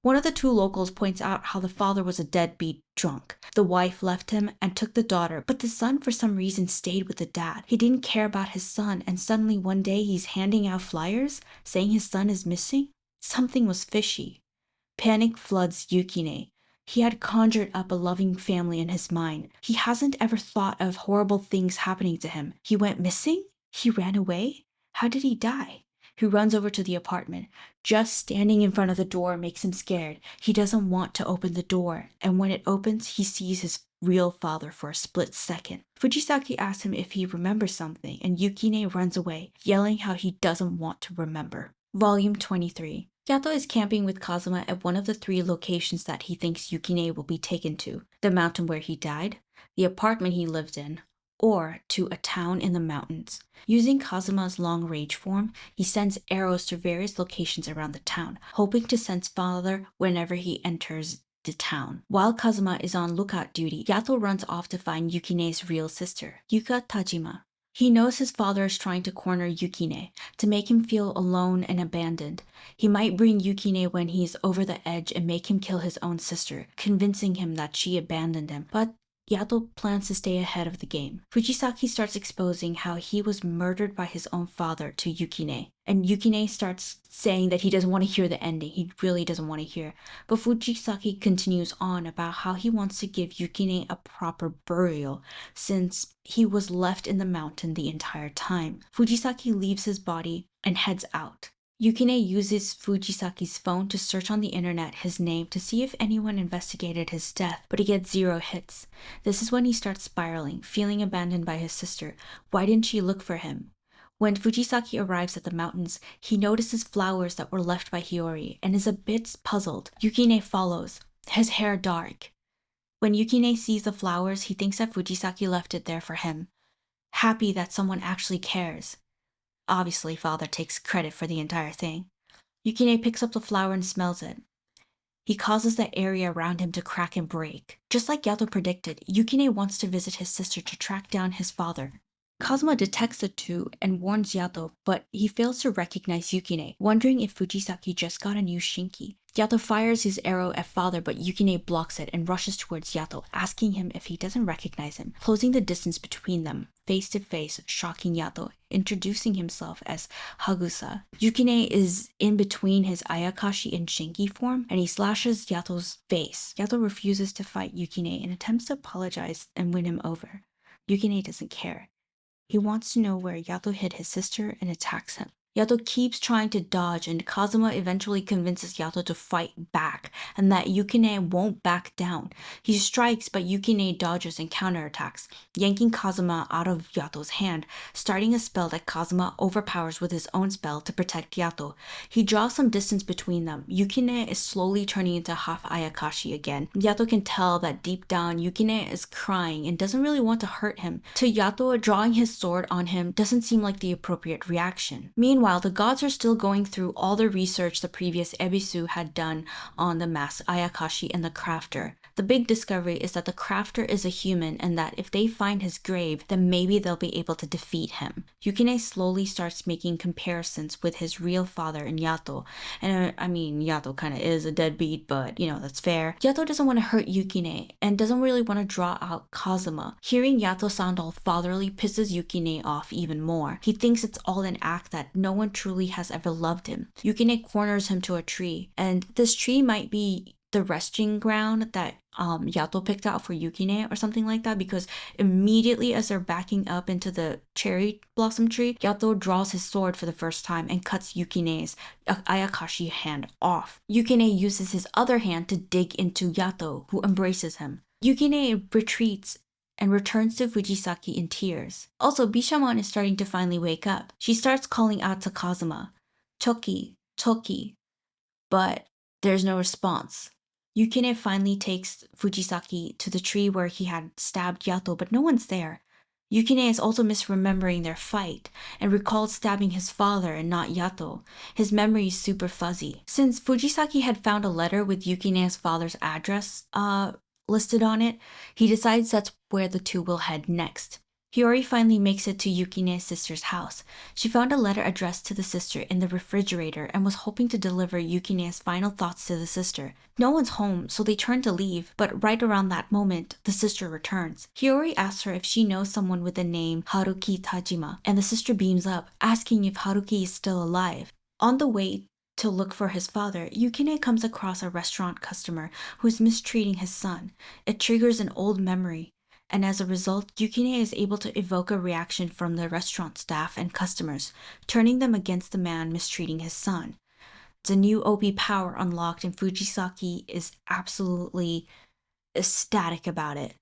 One of the two locals points out how the father was a deadbeat drunk. The wife left him and took the daughter, but the son for some reason stayed with the dad. He didn't care about his son, and suddenly one day he's handing out flyers saying his son is missing. Something was fishy. Panic floods Yukine. He had conjured up a loving family in his mind. He hasn't ever thought of horrible things happening to him. He went missing? He ran away? How did he die? He runs over to the apartment. Just standing in front of the door makes him scared. He doesn't want to open the door, and when it opens, he sees his real father for a split second. Fujisaki asks him if he remembers something, and Yukine runs away, yelling how he doesn't want to remember. Volume 23. Yato is camping with Kazuma at one of the three locations that he thinks Yukine will be taken to: the mountain where he died, the apartment he lived in, or to a town in the mountains. Using Kazuma's long rage form, he sends arrows to various locations around the town, hoping to sense Father whenever he enters the town. While Kazuma is on lookout duty, Yato runs off to find Yukine's real sister, Yuka Tajima. He knows his father is trying to corner Yukine, to make him feel alone and abandoned. He might bring Yukine when he's over the edge and make him kill his own sister, convincing him that she abandoned him. But Yato plans to stay ahead of the game. Fujisaki starts exposing how he was murdered by his own father to Yukine, and Yukine starts saying that he doesn't want to hear the ending. He really doesn't want to hear. But Fujisaki continues on about how he wants to give Yukine a proper burial since he was left in the mountain the entire time. Fujisaki leaves his body and heads out. Yukine uses Fujisaki's phone to search on the internet his name to see if anyone investigated his death, but he gets 0 hits. This is when he starts spiraling, feeling abandoned by his sister. Why didn't she look for him? When Fujisaki arrives at the mountains, he notices flowers that were left by Hiyori and is a bit puzzled. Yukine follows, his hair dark. When Yukine sees the flowers, he thinks that Fujisaki left it there for him, happy that someone actually cares. Obviously, Father takes credit for the entire thing. Yukine picks up the flower and smells it. He causes the area around him to crack and break. Just like Yato predicted, Yukine wants to visit his sister to track down his father. Kazuma detects the two and warns Yato, but he fails to recognize Yukine, wondering if Fujisaki just got a new Shinki. Yato fires his arrow at Father, but Yukine blocks it and rushes towards Yato, asking him if he doesn't recognize him, closing the distance between them, face to face, shocking Yato, introducing himself as Hagusa. Yukine is in between his Ayakashi and Shinki form, and he slashes Yato's face. Yato refuses to fight Yukine and attempts to apologize and win him over. Yukine doesn't care. He wants to know where Yato hid his sister and attacks him. Yato keeps trying to dodge, and Kazuma eventually convinces Yato to fight back and that Yukine won't back down. He strikes, but Yukine dodges and counterattacks, yanking Kazuma out of Yato's hand, starting a spell that Kazuma overpowers with his own spell to protect Yato. He draws some distance between them. Yukine is slowly turning into half Ayakashi again. Yato can tell that deep down Yukine is crying and doesn't really want to hurt him. To Yato, drawing his sword on him doesn't seem like the appropriate reaction. Meanwhile, the gods are still going through all the research the previous Ebisu had done on the masked Ayakashi and the crafter. The big discovery is that the crafter is a human and that if they find his grave, then maybe they'll be able to defeat him. Yukine slowly starts making comparisons with his real father and Yato. And I mean, Yato kind of is a deadbeat, but that's fair. Yato doesn't want to hurt Yukine and doesn't really want to draw out Kazuma. Hearing Yato sound all fatherly pisses Yukine off even more. He thinks it's all an act, that no one truly has ever loved him. Yukine corners him to a tree, and this tree might be the resting ground that Yato picked out for Yukine or something like that, because immediately as they're backing up into the cherry blossom tree, Yato draws his sword for the first time and cuts Yukine's Ayakashi hand off. Yukine uses his other hand to dig into Yato, who embraces him. Yukine retreats and returns to Fujisaki in tears. Also, Bishamon is starting to finally wake up. She starts calling out to Kazuma, "Toki, Toki," but there's no response. Yukine finally takes Fujisaki to the tree where he had stabbed Yato, but no one's there. Yukine is also misremembering their fight and recalls stabbing his father and not Yato. His memory is super fuzzy. Since Fujisaki had found a letter with Yukine's father's address listed on it, he decides that's where the two will head next. Hiyori finally makes it to Yukine's sister's house. She found a letter addressed to the sister in the refrigerator and was hoping to deliver Yukine's final thoughts to the sister. No one's home, so they turn to leave, but right around that moment, the sister returns. Hiyori asks her if she knows someone with the name Haruki Tajima, and the sister beams up, asking if Haruki is still alive. On the way to look for his father, Yukine comes across a restaurant customer who is mistreating his son. It triggers an old memory, and as a result, Yukine is able to evoke a reaction from the restaurant staff and customers, turning them against the man mistreating his son. It's a new OP power unlocked, and Fujisaki is absolutely ecstatic about it.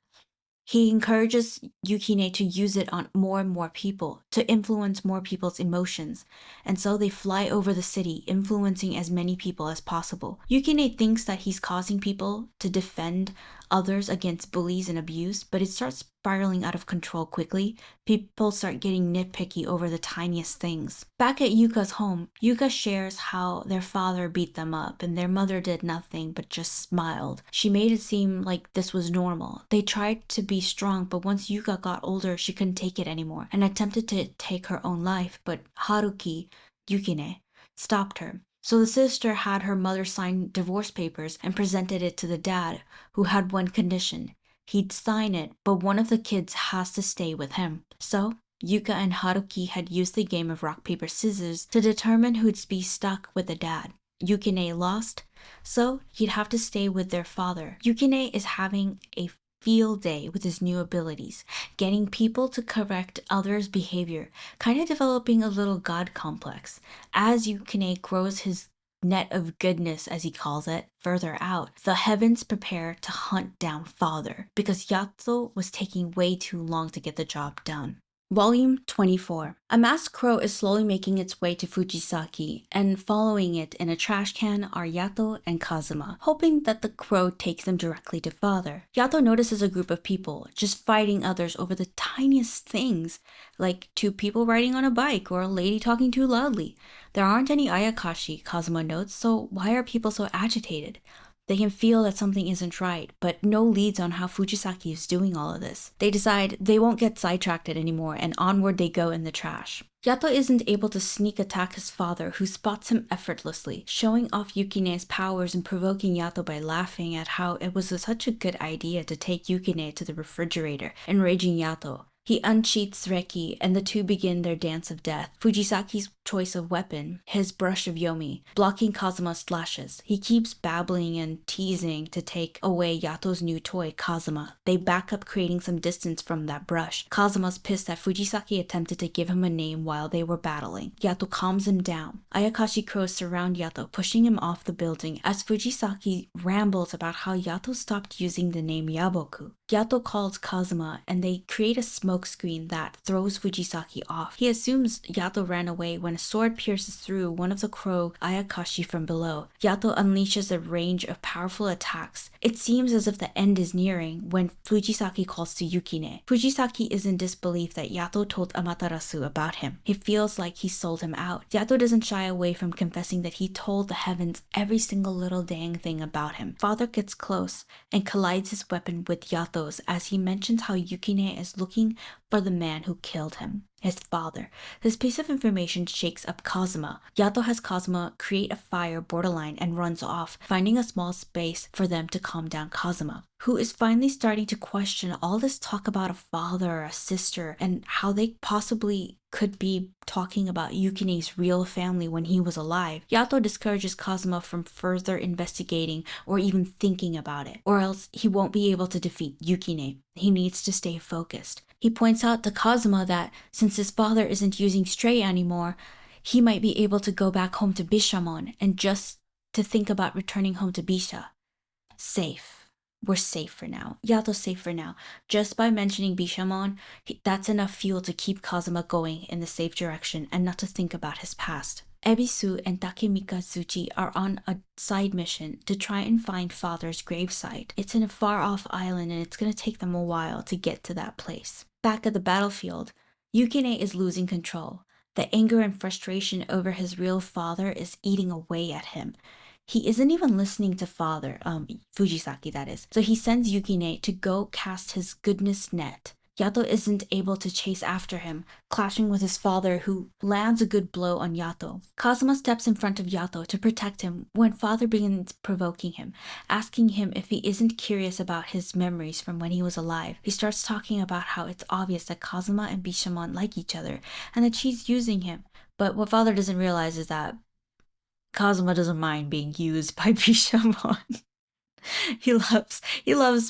He encourages Yukine to use it on more and more people, to influence more people's emotions, and so they fly over the city, influencing as many people as possible. Yukine thinks that he's causing people to defend others against bullies and abuse, but it starts spiraling out of control quickly. People start getting nitpicky over the tiniest things. Back at Yuka's home, Yuka shares how their father beat them up and their mother did nothing but just smiled. She made it seem like this was normal. They tried to be strong, but once Yuka got older, she couldn't take it anymore and attempted to take her own life, but Haruki, Yukine, stopped her. So the sister had her mother sign divorce papers and presented it to the dad, who had one condition. He'd sign it, but one of the kids has to stay with him. So Yuka and Haruki had used the game of rock, paper, scissors to determine who'd be stuck with the dad. Yukine lost, so he'd have to stay with their father. Yukine is having a field day with his new abilities, getting people to correct others' behavior, kind of developing a little god complex. As Yukine grows his net of goodness, as he calls it, further out, the heavens prepare to hunt down father, because Yato was taking way too long to get the job done. Volume 24. A masked crow is slowly making its way to Fujisaki, and following it in a trash can are Yato and Kazuma, hoping that the crow takes them directly to father. Yato notices a group of people just fighting others over the tiniest things, like two people riding on a bike or a lady talking too loudly. There aren't any Ayakashi, Kazuma notes, so why are people so agitated? They can feel that something isn't right, but no leads on how Fujisaki is doing all of this. They decide they won't get sidetracked anymore, and onward they go in the trash. Yato isn't able to sneak attack his father, who spots him effortlessly, showing off Yukine's powers and provoking Yato by laughing at how it was such a good idea to take Yukine to the refrigerator, enraging Yato. He unsheaths Reki, and the two begin their dance of death. Fujisaki's choice of weapon, his brush of Yomi, blocking Kazuma's slashes. He keeps babbling and teasing to take away Yato's new toy, Kazuma. They back up, creating some distance from that brush. Kazuma's pissed that Fujisaki attempted to give him a name while they were battling. Yato calms him down. Ayakashi crows surround Yato, pushing him off the building as Fujisaki rambles about how Yato stopped using the name Yaboku. Yato calls Kazuma, and they create a smokescreen that throws Fujisaki off. He assumes Yato ran away when a sword pierces through one of the crow Ayakashi from below. Yato unleashes a range of powerful attacks. It seems as if the end is nearing when Fujisaki calls to Yukine. Fujisaki is in disbelief that Yato told Amaterasu about him. He feels like he sold him out. Yato doesn't shy away from confessing that he told the heavens every single little dang thing about him. Father gets close and collides his weapon with Yato's as he mentions how Yukine is looking for the man who killed him, his father. This piece of information shakes up Kazuma. Yato has Kazuma create a fire borderline and runs off, finding a small space for them to calm down Kazuma, who is finally starting to question all this talk about a father or a sister and how they possibly could be talking about Yukine's real family when he was alive. Yato discourages Kazuma from further investigating or even thinking about it, or else he won't be able to defeat Yukine. He needs to stay focused. He points out to Kazuma that since his father isn't using Stray anymore, he might be able to go back home to Bishamon and just to think about returning home to Bisha. Safe. We're safe for now. Yato's safe for now. Just by mentioning Bishamon, that's enough fuel to keep Kazuma going in the safe direction and not to think about his past. Ebisu and Takemikazuchi are on a side mission to try and find father's gravesite. It's in a far-off island and it's going to take them a while to get to that place. Back at the battlefield, Yukine is losing control. The anger and frustration over his real father is eating away at him. He isn't even listening to father, Fujisaki that is. So he sends Yukine to go cast his goodness net. Yato isn't able to chase after him, clashing with his father who lands a good blow on Yato. Kazuma steps in front of Yato to protect him when father begins provoking him, asking him if he isn't curious about his memories from when he was alive. He starts talking about how it's obvious that Kazuma and Bishamon like each other and that she's using him. But what father doesn't realize is that Kazuma doesn't mind being used by Bishamon. he loves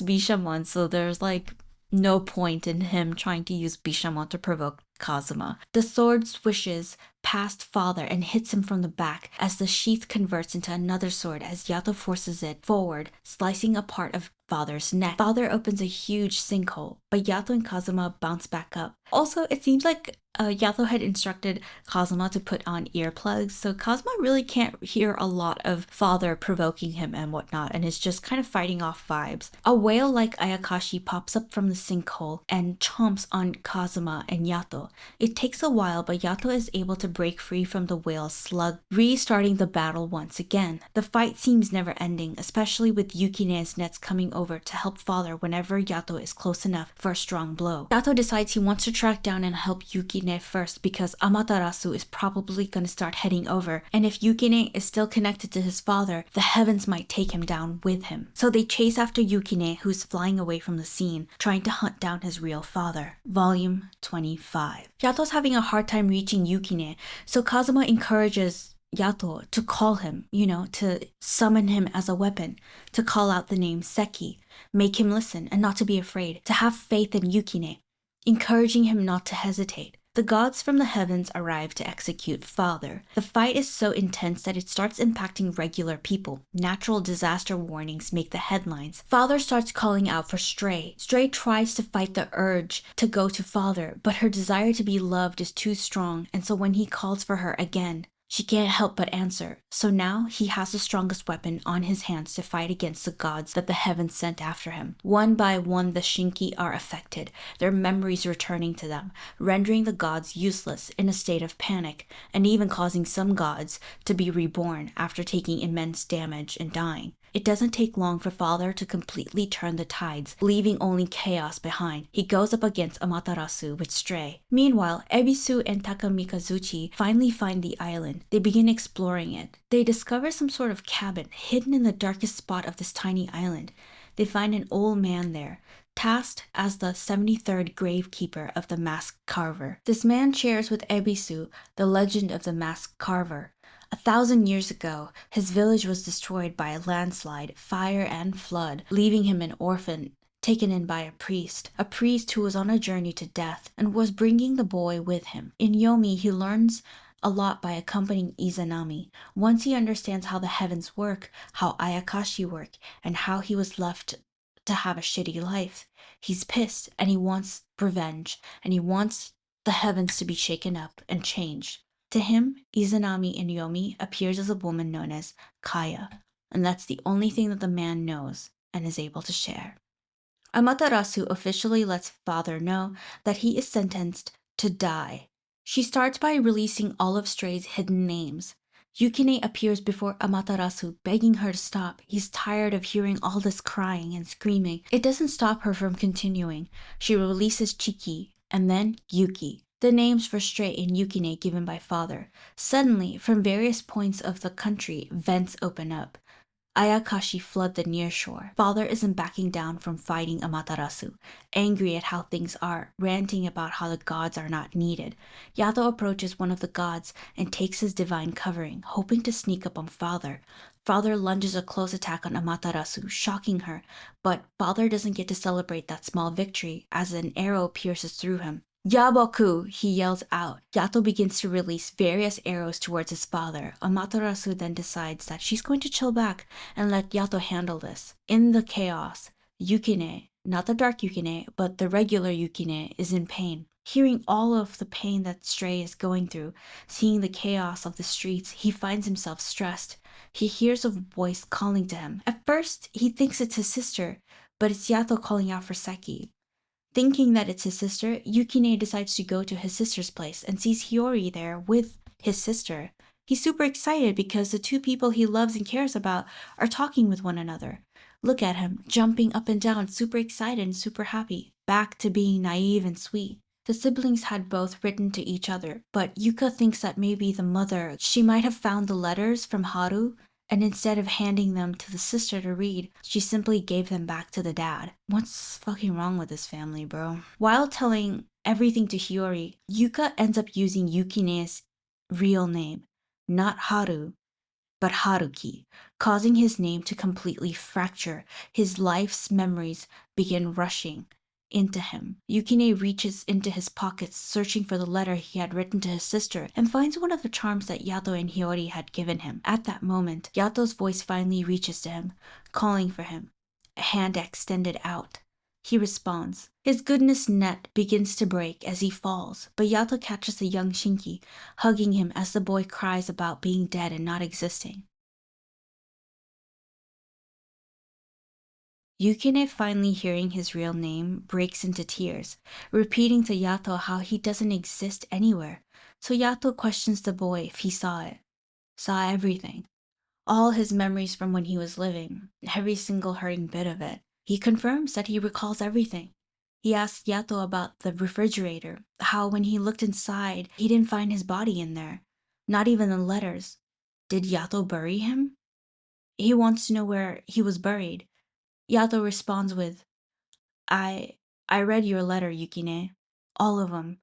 Bishamon, so there's like no point in him trying to use Bishamon to provoke Kazuma. The sword swishes past father and hits him from the back as the sheath converts into another sword as Yato forces it forward, slicing a part of father's neck. Father opens a huge sinkhole, but Yato and Kazuma bounce back up. Also, it seems like Yato had instructed Kazuma to put on earplugs, so Kazuma really can't hear a lot of father provoking him and whatnot, and is just kind of fighting off vibes. A whale like Ayakashi pops up from the sinkhole and chomps on Kazuma and Yato. It takes a while, but Yato is able to break free from the whale's slug, restarting the battle once again. The fight seems never ending, especially with Yukine's nets coming over to help father whenever Yato is close enough for a strong blow. Yato decides he wants to track down and help Yukine first because Amaterasu is probably going to start heading over, and if Yukine is still connected to his father, the heavens might take him down with him. So they chase after Yukine, who's flying away from the scene, trying to hunt down his real father. Volume 25. Yato's having a hard time reaching Yukine, so Kazuma encourages Yato to call him, to summon him as a weapon, to call out the name Seki, make him listen and not to be afraid, to have faith in Yukine, encouraging him not to hesitate. The gods from the heavens arrive to execute father. The fight is so intense that it starts impacting regular people. Natural disaster warnings make the headlines. Father starts calling out for Stray. Stray tries to fight the urge to go to father, but her desire to be loved is too strong, and so when he calls for her again, she can't help but answer. So now he has the strongest weapon on his hands to fight against the gods that the heavens sent after him. One by one, the Shinki are affected, their memories returning to them, rendering the gods useless in a state of panic, and even causing some gods to be reborn after taking immense damage and dying. It doesn't take long for father to completely turn the tides, leaving only chaos behind. He goes up against Amaterasu with Stray. Meanwhile, Ebisu and Takamikazuchi finally find the island. They begin exploring it. They discover some sort of cabin hidden in the darkest spot of this tiny island. They find an old man there. tasked as the 73rd gravekeeper of the masked carver. This man shares with Ebisu the legend of the masked carver. 1,000 years ago, his village was destroyed by a landslide, fire, and flood, leaving him an orphan, taken in by a priest who was on a journey to death and was bringing the boy with him. In Yomi, he learns a lot by accompanying Izanami. Once he understands how the heavens work, how Ayakashi work, and how he was left to have a shitty life, he's pissed and he wants revenge, and he wants the heavens to be shaken up and changed. To him, Izanami in Yomi appears as a woman known as Kaya, and that's the only thing that the man knows and is able to share. Amaterasu officially lets father know that he is sentenced to die. She starts by releasing all of Stray's hidden names. Yukine appears before Amaterasu, begging her to stop. He's tired of hearing all this crying and screaming. It doesn't stop her from continuing. She releases Chiki, and then Yuki, the names for Stray and Yukine given by father. Suddenly, from various points of the country, vents open up. Ayakashi flood the nearshore. Father isn't backing down from fighting Amaterasu, angry at how things are, ranting about how the gods are not needed. Yato approaches one of the gods and takes his divine covering, hoping to sneak up on Father. Father lunges a close attack on Amaterasu, shocking her, but Father doesn't get to celebrate that small victory as an arrow pierces through him. Yaboku, he yells out. Yato begins to release various arrows towards his father. Amaterasu then decides that she's going to chill back and let Yato handle this. In the chaos, Yukine, not the dark Yukine, but the regular Yukine, is in pain. Hearing all of the pain that Stray is going through, seeing the chaos of the streets, he finds himself stressed. He hears a voice calling to him. At first, he thinks it's his sister, but it's Yato calling out for Seki. Thinking that it's his sister, Yukine decides to go to his sister's place and sees Hiyori there with his sister. He's super excited because the two people he loves and cares about are talking with one another. Look at him, jumping up and down, super excited and super happy, back to being naive and sweet. The siblings had both written to each other, but Yuka thinks that maybe the mother, she might have found the letters from Haru, and instead of handing them to the sister to read, she simply gave them back to the dad. What's fucking wrong with this family, bro? While telling everything to Hiyori, Yuka ends up using Yukine's real name, not Haru, but Haruki, causing his name to completely fracture. His life's memories begin rushing into him. Yukine reaches into his pockets, searching for the letter he had written to his sister, and finds one of the charms that Yato and Hiyori had given him. At that moment, Yato's voice finally reaches to him, calling for him, a hand extended out. He responds. His goodness net begins to break as he falls, but Yato catches the young Shinki, hugging him as the boy cries about being dead and not existing. Yukine, finally hearing his real name, breaks into tears, repeating to Yato how he doesn't exist anywhere. So Yato questions the boy if he saw it. Saw everything. All his memories from when he was living, every single hurting bit of it. He confirms that he recalls everything. He asks Yato about the refrigerator, how when he looked inside, he didn't find his body in there. Not even the letters. Did Yato bury him? He wants to know where he was buried. Yato responds with, I read your letter, Yukine. All of them.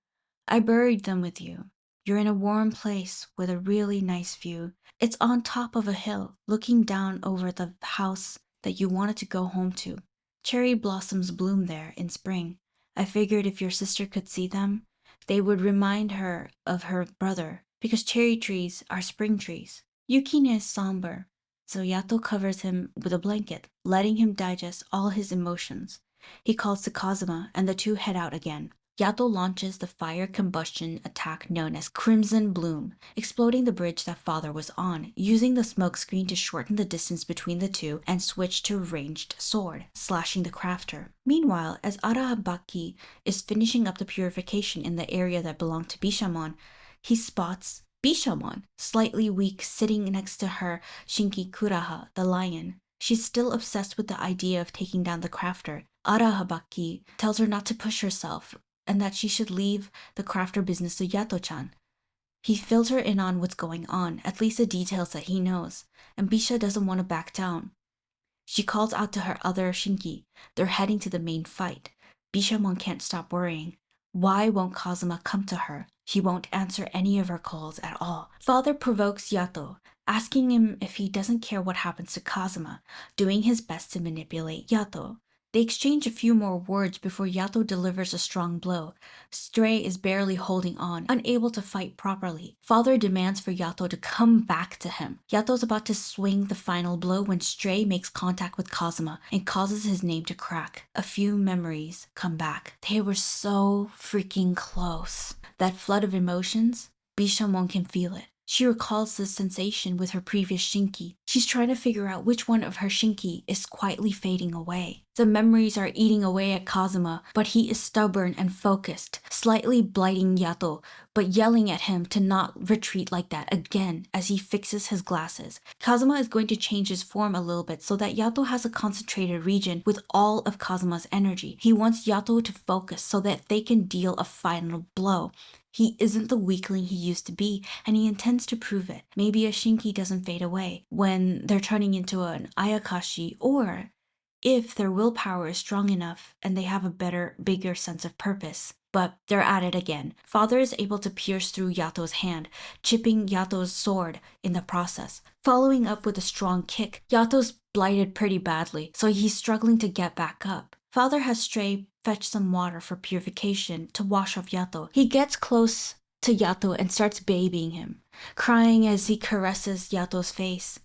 I buried them with you. You're in a warm place with a really nice view. It's on top of a hill, looking down over the house that you wanted to go home to. Cherry blossoms bloom there in spring. I figured if your sister could see them, they would remind her of her brother, because cherry trees are spring trees. Yukine is somber, so Yato covers him with a blanket, letting him digest all his emotions. He calls to Kazuma, and the two head out again. Yato launches the fire combustion attack known as Crimson Bloom, exploding the bridge that father was on, using the smoke screen to shorten the distance between the two and switch to ranged sword, slashing the crafter. Meanwhile, as Arahabaki is finishing up the purification in the area that belonged to Bishamon, he spots Bishamon, slightly weak, sitting next to her Shinki Kuraha, the lion. She's still obsessed with the idea of taking down the crafter. Arahabaki tells her not to push herself, and that she should leave the crafter business to Yato-chan. He fills her in on what's going on, at least the details that he knows, and Bisha doesn't want to back down. She calls out to her other Shinki. They're heading to the main fight. Bishamon can't stop worrying. Why won't Kazuma come to her? He won't answer any of her calls at all. Father provokes Yato, asking him if he doesn't care what happens to Kazuma, doing his best to manipulate Yato. They exchange a few more words before Yato delivers a strong blow. Stray is barely holding on, unable to fight properly. Father demands for Yato to come back to him. Yato's about to swing the final blow when Stray makes contact with Kazuma and causes his name to crack. A few memories come back. They were so freaking close. That flood of emotions, Bishamon can feel it. She recalls this sensation with her previous Shinki. She's trying to figure out which one of her Shinki is quietly fading away. The memories are eating away at Kazuma, but he is stubborn and focused, slightly blighting Yato, but yelling at him to not retreat like that again as he fixes his glasses. Kazuma is going to change his form a little bit so that Yato has a concentrated region with all of Kazuma's energy. He wants Yato to focus so that they can deal a final blow. He isn't the weakling he used to be, and he intends to prove it. Maybe a Shinki doesn't fade away when they're turning into an Ayakashi, or if their willpower is strong enough and they have a better, bigger sense of purpose. But they're at it again. Father is able to pierce through Yato's hand, chipping Yato's sword in the process. Following up with a strong kick, Yato's blighted pretty badly, so he's struggling to get back up. Father has Stray fetch some water for purification to wash off Yato. He gets close to Yato and starts babying him, crying as he caresses Yato's face.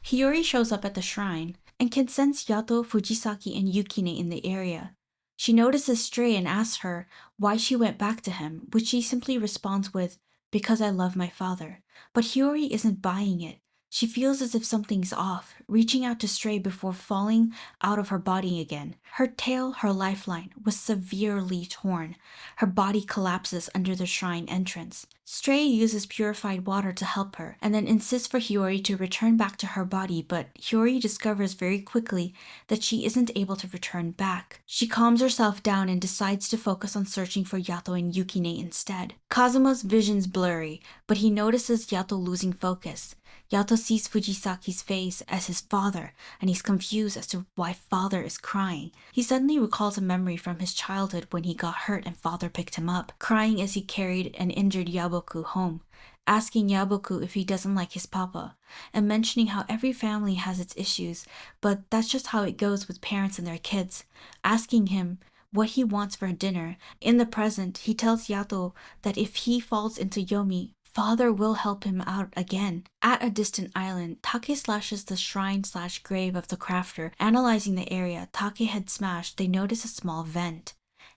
Hiyori shows up at the shrine and can sense Yato, Fujisaki, and Yukine in the area. She notices Stray and asks her why she went back to him, which she simply responds with, "Because I love my father." But Hiyori isn't buying it. She feels as if something's off, reaching out to Stray before falling out of her body again. Her tail, her lifeline, was severely torn. Her body collapses under the shrine entrance. Stray uses purified water to help her, and then insists for Hiyori to return back to her body, but Hiyori discovers very quickly that she isn't able to return back. She calms herself down and decides to focus on searching for Yato and Yukine instead. Kazuma's vision's blurry, but he notices Yato losing focus. Yato sees Fujisaki's face as his father, and he's confused as to why father is crying. He suddenly recalls a memory from his childhood when he got hurt and father picked him up, crying as he carried an injured Yaboku home, asking Yaboku if he doesn't like his papa, and mentioning how every family has its issues, but that's just how it goes with parents and their kids, asking him what he wants for dinner. In the present, he tells Yato that if he falls into Yomi, father will help him out again. At a distant island, Take slashes the shrine/grave of the crafter. Analyzing the area Take had smashed, they notice a small vent.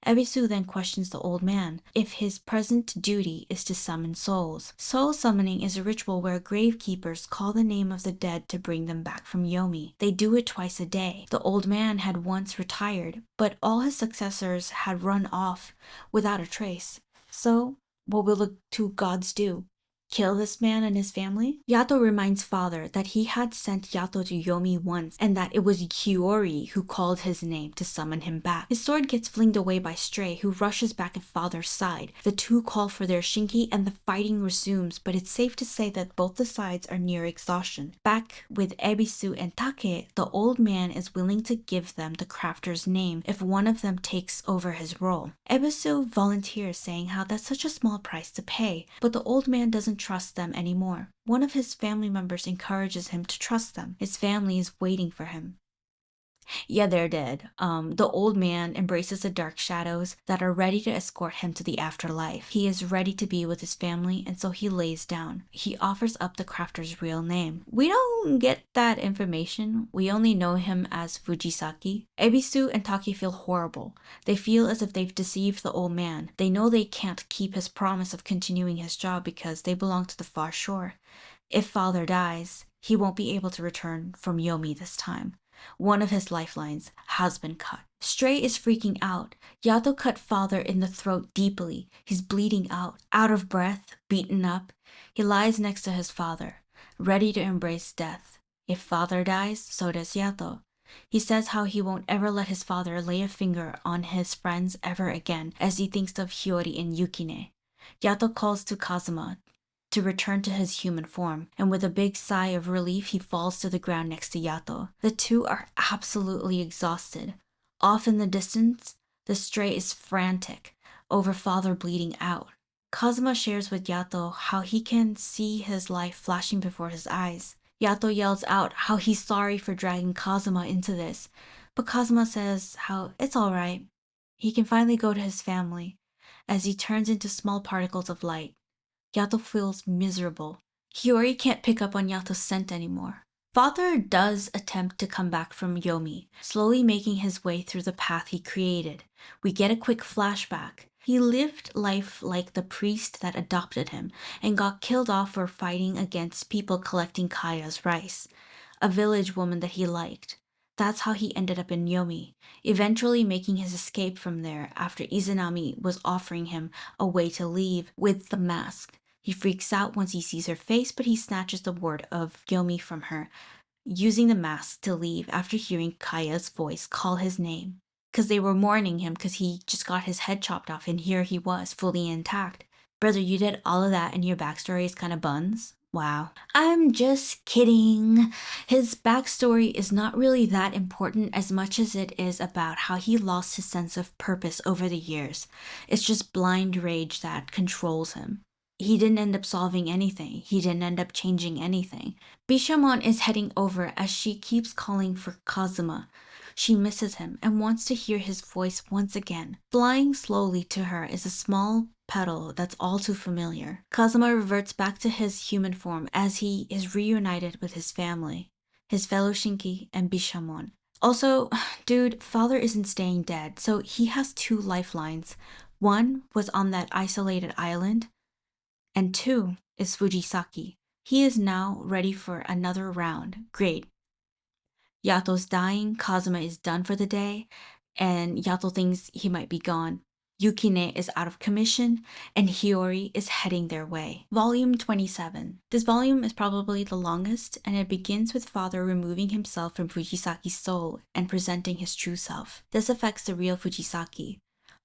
Ebisu then questions the old man if his present duty is to summon souls. Soul summoning is a ritual where gravekeepers call the name of the dead to bring them back from Yomi. They do it twice a day. The old man had once retired, but all his successors had run off without a trace. So, what will the two gods do? Kill this man and his family? Yato reminds father that he had sent Yato to Yomi once and that it was Hiyori who called his name to summon him back. His sword gets flinged away by Stray, who rushes back at father's side. The two call for their Shinki and the fighting resumes, but it's safe to say that both the sides are near exhaustion. Back with Ebisu and Take, the old man is willing to give them the crafter's name if one of them takes over his role. Ebisu volunteers, saying how that's such a small price to pay, but the old man doesn't trust them anymore. One of his family members encourages him to trust them. His family is waiting for him. Yeah, they're dead. The old man embraces the dark shadows that are ready to escort him to the afterlife. He is ready to be with his family, and so he lays down. He offers up the crafter's real name. We don't get that information. We only know him as Fujisaki. Ebisu and Taki feel horrible. They feel as if they've deceived the old man. They know they can't keep his promise of continuing his job because they belong to the far shore. If father dies, he won't be able to return from Yomi this time. One of his lifelines has been cut. Stray is freaking out. Yato cut father in the throat deeply. He's bleeding out of breath, beaten up. He lies next to his father, ready to embrace death. If father dies, so does Yato. He says how he won't ever let his father lay a finger on his friends ever again as he thinks of Hiyori and Yukine. Yato calls to Kazuma to return to his human form, and with a big sigh of relief, he falls to the ground next to Yato. The two are absolutely exhausted. Off in the distance, the stray is frantic over father bleeding out. Kazuma shares with Yato how he can see his life flashing before his eyes. Yato yells out how he's sorry for dragging Kazuma into this, but Kazuma says how it's alright. He can finally go to his family. As he turns into small particles of light, Yato feels miserable. Hiyori can't pick up on Yato's scent anymore. Father does attempt to come back from Yomi, slowly making his way through the path he created. We get a quick flashback. He lived life like the priest that adopted him and got killed off for fighting against people collecting Kaya's rice, a village woman that he liked. That's how he ended up in Yomi, eventually making his escape from there after Izanami was offering him a way to leave with the mask. He freaks out once he sees her face, but he snatches the word of Yomi from her, using the mask to leave after hearing Kaya's voice call his name. Because they were mourning him because he just got his head chopped off and here he was, fully intact. Brother, you did all of that and your backstory is kind of buns? Wow. I'm just kidding. His backstory is not really that important as much as it is about how he lost his sense of purpose over the years. It's just blind rage that controls him. He didn't end up solving anything. He didn't end up changing anything. Bishamon is heading over as she keeps calling for Kazuma. She misses him and wants to hear his voice once again. Flying slowly to her is a small petal that's all too familiar. Kazuma reverts back to his human form as he is reunited with his family, his fellow Shinki and Bishamon. Also, dude, father isn't staying dead, so he has two lifelines. One was on that isolated island, and two is Fujisaki. He is now ready for another round. Great. Yato's dying, Kazuma is done for the day, and Yato thinks he might be gone. Yukine is out of commission, and Hiyori is heading their way. Volume 27. This volume is probably the longest, and it begins with father removing himself from Fujisaki's soul and presenting his true self. This affects the real Fujisaki.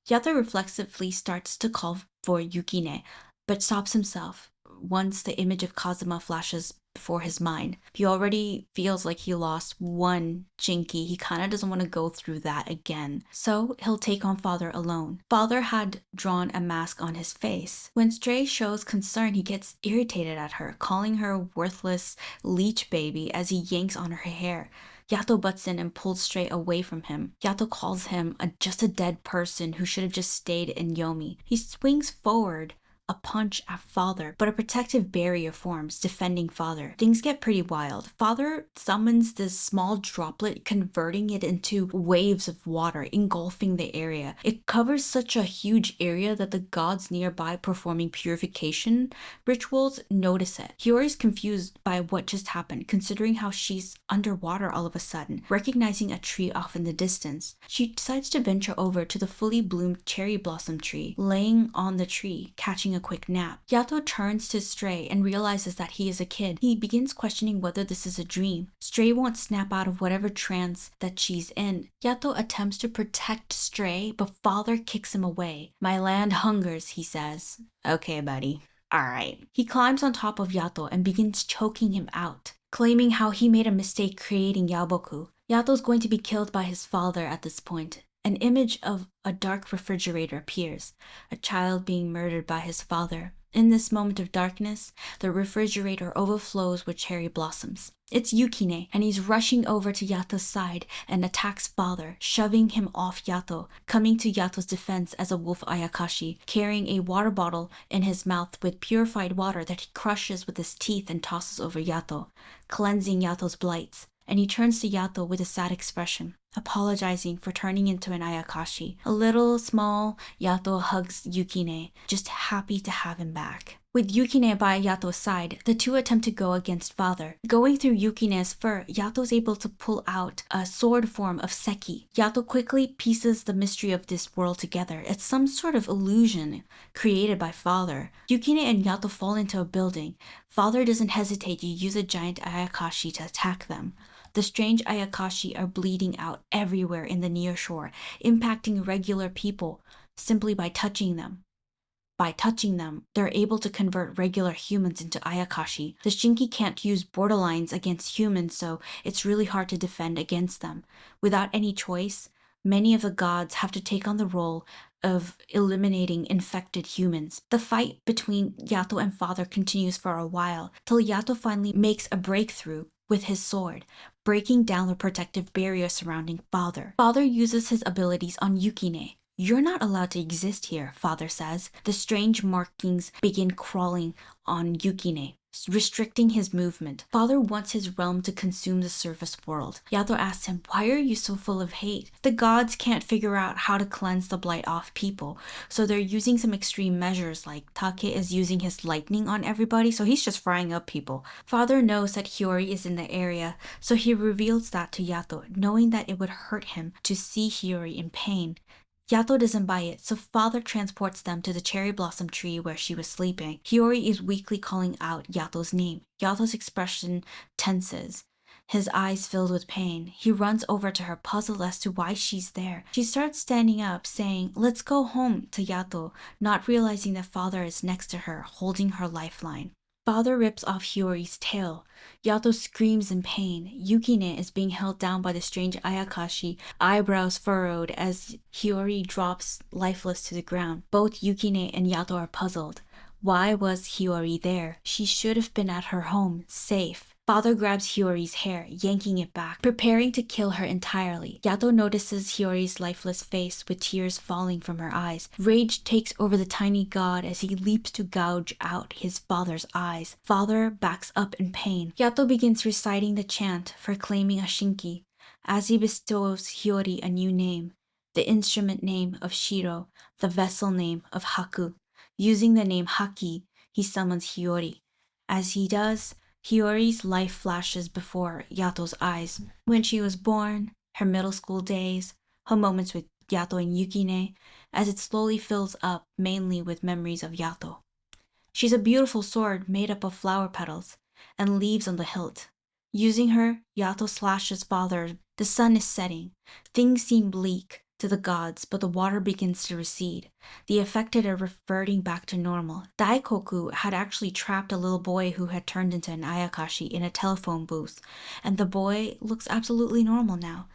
Yato reflexively starts to call for Yukine, but stops himself once the image of Kazuma flashes before his mind. He already feels like he lost one Jinki. He kind of doesn't want to go through that again. So he'll take on father alone. Father had drawn a mask on his face. When Stray shows concern, he gets irritated at her, calling her a worthless leech baby as he yanks on her hair. Yato butts in and pulls Stray away from him. Yato calls him just a dead person who should have just stayed in Yomi. He swings forward a punch at father, but a protective barrier forms, defending father. Things get pretty wild. Father summons this small droplet, converting it into waves of water, engulfing the area. It covers such a huge area that the gods nearby performing purification rituals notice it. Hiyori's confused by what just happened, considering how she's underwater all of a sudden, recognizing a tree off in the distance. She decides to venture over to the fully bloomed cherry blossom tree, laying on the tree, catching a quick nap. Yato turns to Stray and realizes that he is a kid. He begins questioning whether this is a dream. Stray won't snap out of whatever trance that she's in. Yato attempts to protect Stray, but father kicks him away. "My land hungers," he says. "Okay, buddy. Alright." He climbs on top of Yato and begins choking him out, claiming how he made a mistake creating Yaoboku. Yato's going to be killed by his father at this point. An image of a dark refrigerator appears, a child being murdered by his father. In this moment of darkness, the refrigerator overflows with cherry blossoms. It's Yukine, and he's rushing over to Yato's side and attacks father, shoving him off Yato, coming to Yato's defense as a wolf Ayakashi, carrying a water bottle in his mouth with purified water that he crushes with his teeth and tosses over Yato, cleansing Yato's blights. And he turns to Yato with a sad expression, apologizing for turning into an Ayakashi. A little small Yato hugs Yukine, just happy to have him back. With Yukine by Yato's side, the two attempt to go against father. Going through Yukine's fur, Yato's able to pull out a sword form of Seki. Yato quickly pieces the mystery of this world together. It's some sort of illusion created by father. Yukine and Yato fall into a building. Father doesn't hesitate to use a giant Ayakashi to attack them. The strange Ayakashi are bleeding out everywhere in the near shore, impacting regular people simply by touching them. By touching them, they're able to convert regular humans into Ayakashi. The Shinki can't use borderlines against humans, so it's really hard to defend against them. Without any choice, many of the gods have to take on the role of eliminating infected humans. The fight between Yato and Father continues for a while, till Yato finally makes a breakthrough with his sword, breaking down the protective barrier surrounding Father. Father uses his abilities on Yukine. "You're not allowed to exist here," Father says. The strange markings begin crawling on Yukine, restricting his movement. Father wants his realm to consume the surface world. Yato asks him, "Why are you so full of hate?" The gods can't figure out how to cleanse the blight off people, so they're using some extreme measures, like Take is using his lightning on everybody, so he's just frying up people. Father knows that Hiyori is in the area, so he reveals that to Yato, knowing that it would hurt him to see Hiyori in pain. Yato doesn't buy it, so Father transports them to the cherry blossom tree where she was sleeping. Hiyori is weakly calling out Yato's name. Yato's expression tenses, his eyes filled with pain. He runs over to her, puzzled as to why she's there. She starts standing up, saying, "Let's go home," to Yato, not realizing that Father is next to her, holding her lifeline. Father rips off Hiyori's tail. Yato screams in pain. Yukine is being held down by the strange Ayakashi, eyebrows furrowed as Hiyori drops lifeless to the ground. Both Yukine and Yato are puzzled. Why was Hiyori there? She should have been at her home, safe. Father grabs Hiyori's hair, yanking it back, preparing to kill her entirely. Yato notices Hiyori's lifeless face with tears falling from her eyes. Rage takes over the tiny god as he leaps to gouge out his father's eyes. Father backs up in pain. Yato begins reciting the chant for claiming a Shinki, as he bestows Hiyori a new name, the instrument name of Shiro, the vessel name of Haku. Using the name Haki, he summons Hiyori. As he does, Hiyori's life flashes before Yato's eyes. When she was born, her middle school days, her moments with Yato and Yukine, as it slowly fills up mainly with memories of Yato. She's a beautiful sword made up of flower petals and leaves on the hilt. Using her, Yato slashes Father. The sun is setting. Things seem bleak to the gods, but the water begins to recede. The affected are reverting back to normal. Daikoku had actually trapped a little boy who had turned into an Ayakashi in a telephone booth, and the boy looks absolutely normal now.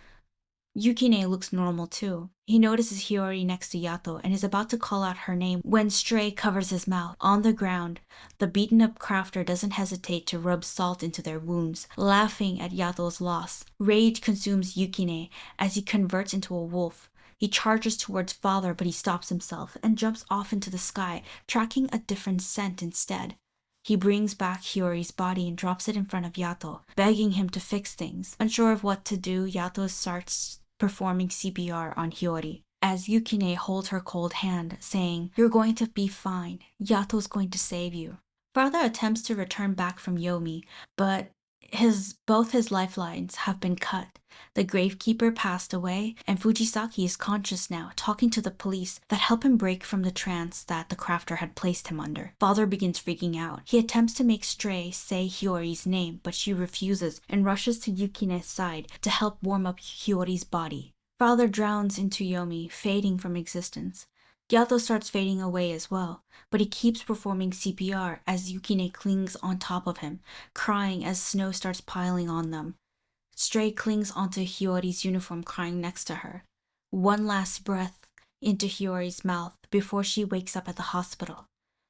Yukine looks normal too. He notices Hiyori next to Yato and is about to call out her name when Stray covers his mouth. On the ground, the beaten-up crafter doesn't hesitate to rub salt into their wounds, laughing at Yato's loss. Rage consumes Yukine as he converts into a wolf. He charges towards Father, but he stops himself and jumps off into the sky, tracking a different scent instead. He brings back Hiyori's body and drops it in front of Yato, begging him to fix things. Unsure of what to do, Yato starts performing CPR on Hiyori, as Yukine holds her cold hand, saying, "You're going to be fine. Yato's going to save you." Father attempts to return back from Yomi, but both his lifelines have been cut. The gravekeeper passed away, and Fujisaki is conscious now, talking to the police that help him break from the trance that the crafter had placed him under. Father begins freaking out. He attempts to make Stray say Hiyori's name, but she refuses and rushes to Yukine's side to help warm up Hiyori's body. Father drowns into Yomi, fading from existence. Yato starts fading away as well, but he keeps performing CPR as Yukine clings on top of him, crying as snow starts piling on them. Stray clings onto Hiyori's uniform, crying next to her. One last breath into Hiyori's mouth before she wakes up at the hospital.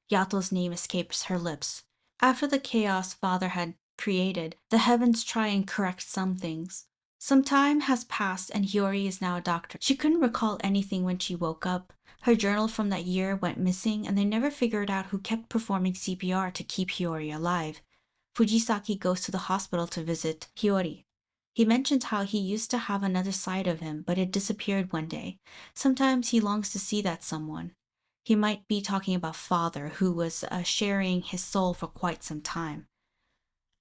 Yato's name escapes her lips. After the chaos Father had created, the heavens try and correct some things. Some time has passed and Hiyori is now a doctor. She couldn't recall anything when she woke up. Her journal from that year went missing and they never figured out who kept performing CPR to keep Hiyori alive. Fujisaki goes to the hospital to visit Hiyori. He mentions how he used to have another side of him, but it disappeared one day. Sometimes he longs to see that someone. He might be talking about Father, who was sharing his soul for quite some time.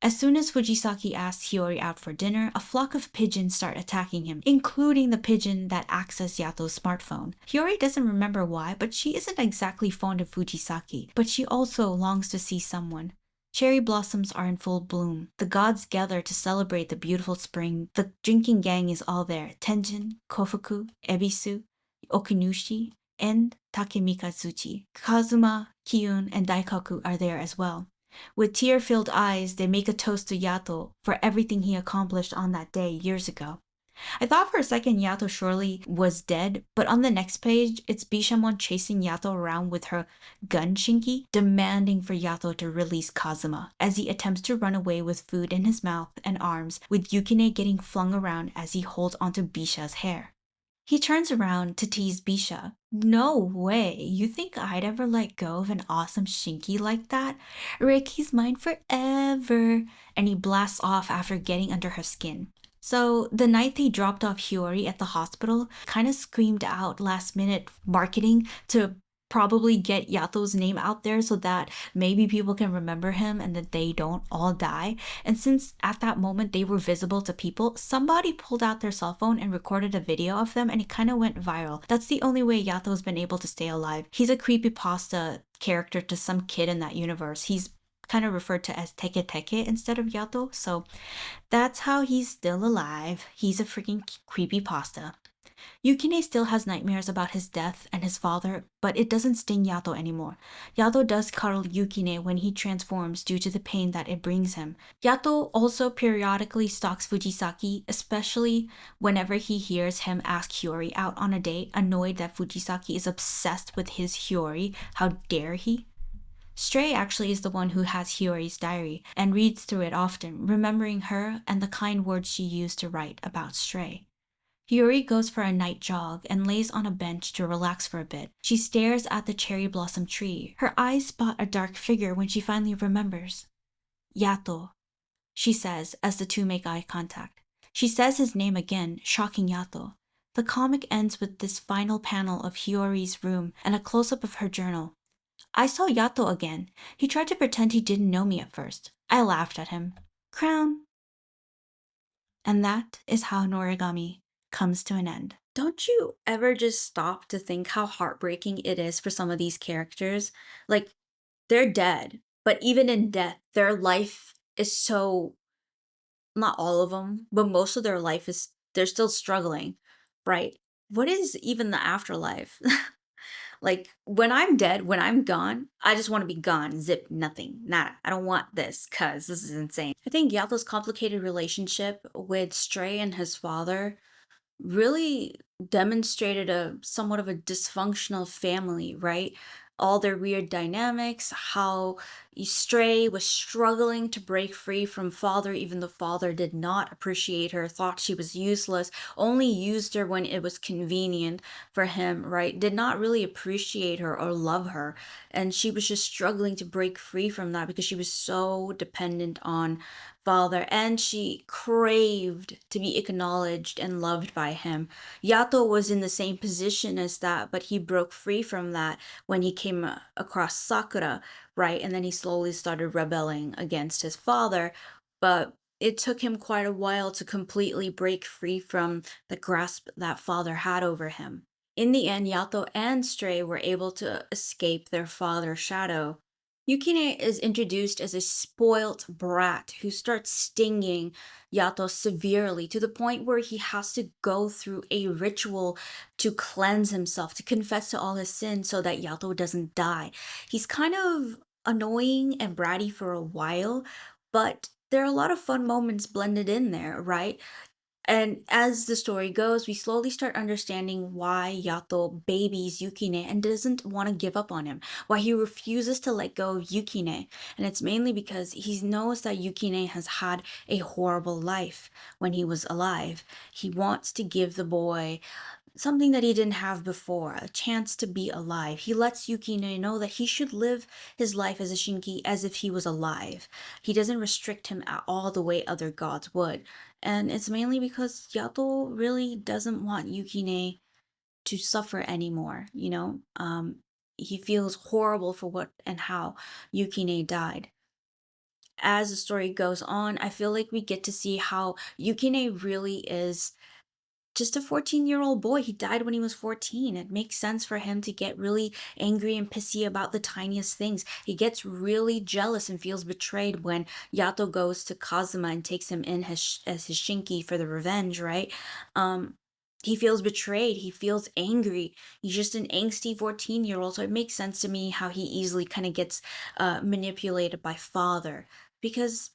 As soon as Fujisaki asks Hiyori out for dinner, a flock of pigeons start attacking him, including the pigeon that acts as Yato's smartphone. Hiyori doesn't remember why, but she isn't exactly fond of Fujisaki, but she also longs to see someone. Cherry blossoms are in full bloom. The gods gather to celebrate the beautiful spring. The drinking gang is all there. Tenjin, Kofuku, Ebisu, Okunushi, and Takemikazuchi. Kazuma, Kiyun, and Daikaku are there as well. With tear-filled eyes, they make a toast to Yato for everything he accomplished on that day years ago. I thought for a second Yato surely was dead, but on the next page, it's Bishamon chasing Yato around with her gun shinki, demanding for Yato to release Kazuma, as he attempts to run away with food in his mouth and arms, with Yukine getting flung around as he holds onto Bisha's hair. He turns around to tease Bisha. No way, you think I'd ever let go of an awesome shinky like that? Ricky's mine forever. And he blasts off after getting under her skin. So the night they dropped off Hiyori at the hospital, kind of screamed out last minute marketing to probably get Yato's name out there so that maybe people can remember him and that they don't all die. And since at that moment they were visible to people, somebody pulled out their cell phone and recorded a video of them and it kind of went viral. That's the only way Yato's been able to stay alive. He's a creepypasta character to some kid in that universe. He's kind of referred to as Teke Teke instead of Yato, so that's how he's still alive. He's a freaking creepypasta. Yukine still has nightmares about his death and his father, but it doesn't sting Yato anymore. Yato does cuddle Yukine when he transforms due to the pain that it brings him. Yato also periodically stalks Fujisaki, especially whenever he hears him ask Hiyori out on a date, annoyed that Fujisaki is obsessed with his Hiyori. How dare he? Stray actually is the one who has Hiyori's diary and reads through it often, remembering her and the kind words she used to write about Stray. Hiyori goes for a night jog and lays on a bench to relax for a bit. She stares at the cherry blossom tree. Her eyes spot a dark figure when she finally remembers. Yato, she says as the two make eye contact. She says his name again, shocking Yato. The comic ends with this final panel of Hiyori's room and a close-up of her journal. I saw Yato again. He tried to pretend he didn't know me at first. I laughed at him. Crown. And that is how Noragami comes to an end. Don't you ever just stop to think how heartbreaking it is for some of these characters? Like, they're dead, but even in death, their life is so, not all of them, but most of their life is, they're still struggling, right? What is even the afterlife? Like, when I'm dead, when I'm gone, I just want to be gone. Zip, nothing, nada. I don't want this, cuz this is insane. I think Yato's complicated relationship with Stray and his father really demonstrated a somewhat of a dysfunctional family, right? All their weird dynamics, how Stray was struggling to break free from father, even though father did not appreciate her, thought she was useless, only used her when it was convenient for him, right? Did not really appreciate her or love her. And she was just struggling to break free from that because she was so dependent on father and she craved to be acknowledged and loved by him. Yato was in the same position as that, but he broke free from that when he came across Sakura, right? And then he slowly started rebelling against his father, but it took him quite a while to completely break free from the grasp that father had over him. In the end, Yato and Stray were able to escape their father's shadow. Yukine is introduced as a spoilt brat who starts stinging Yato severely to the point where he has to go through a ritual to cleanse himself, to confess to all his sins so that Yato doesn't die. He's kind of annoying and bratty for a while, but there are a lot of fun moments blended in there, right? And as the story goes, we slowly start understanding why Yato babies Yukine and doesn't want to give up on him, why he refuses to let go of Yukine. And it's mainly because he knows that Yukine has had a horrible life when he was alive. He wants to give the boy something that he didn't have before, a chance to be alive. He lets Yukine know that he should live his life as a Shinki as if he was alive. He doesn't restrict him at all the way other gods would. And it's mainly because Yato really doesn't want Yukine to suffer anymore, you know? He feels horrible for what and how Yukine died. As the story goes on, I feel like we get to see how Yukine really is just a 14-year-old boy. He died when he was 14. It makes sense for him to get really angry and pissy about the tiniest things. He gets really jealous and feels betrayed when Yato goes to Kazuma and takes him in as his shinki for the revenge, right? He feels betrayed, he feels angry. He's just an angsty 14-year-old, so it makes sense to me how he easily kind of gets manipulated by father because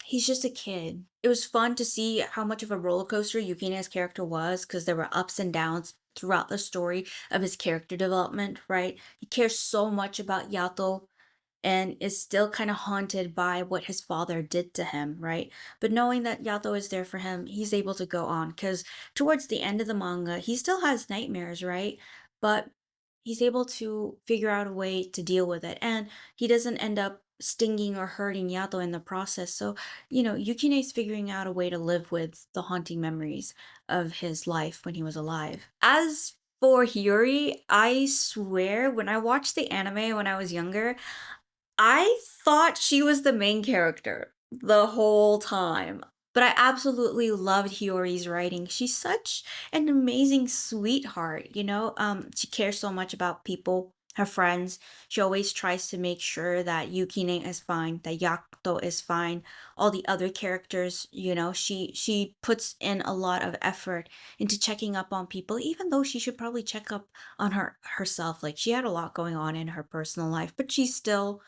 he's just a kid. It was fun to see how much of a roller coaster Yukine's character was because there were ups and downs throughout the story of his character development, right? He cares so much about Yato and is still kind of haunted by what his father did to him, right? But knowing that Yato is there for him, he's able to go on because towards the end of the manga, he still has nightmares, right? But he's able to figure out a way to deal with it, and he doesn't end up stinging or hurting Yato in the process. So, Yukine's figuring out a way to live with the haunting memories of his life when he was alive. As for Hiyori, I swear when I watched the anime when I was younger, I thought she was the main character the whole time. But I absolutely loved Hiyori's writing. She's such an amazing sweetheart. She cares so much about people, her friends. She always tries to make sure that Yukine is fine, that Yakuto is fine, all the other characters. She puts in a lot of effort into checking up on people, even though she should probably check up on herself. Like she had a lot going on in her personal life, but she still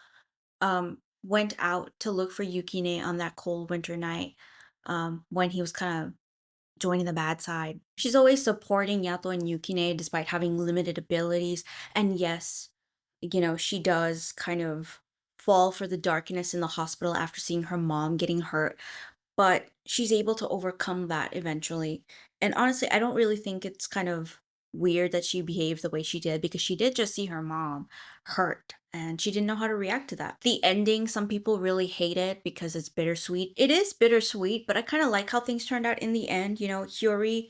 went out to look for Yukine on that cold winter night, when he was kind of joining the bad side. She's always supporting Yato and Yukine despite having limited abilities. And yes, she does kind of fall for the darkness in the hospital after seeing her mom getting hurt, but she's able to overcome that eventually. And honestly, I don't really think it's kind of weird that she behaved the way she did because she did just see her mom hurt and she didn't know how to react to that. The ending, some people really hate it because it's bittersweet. It is bittersweet, but I kind of like how things turned out in the end. Hyori,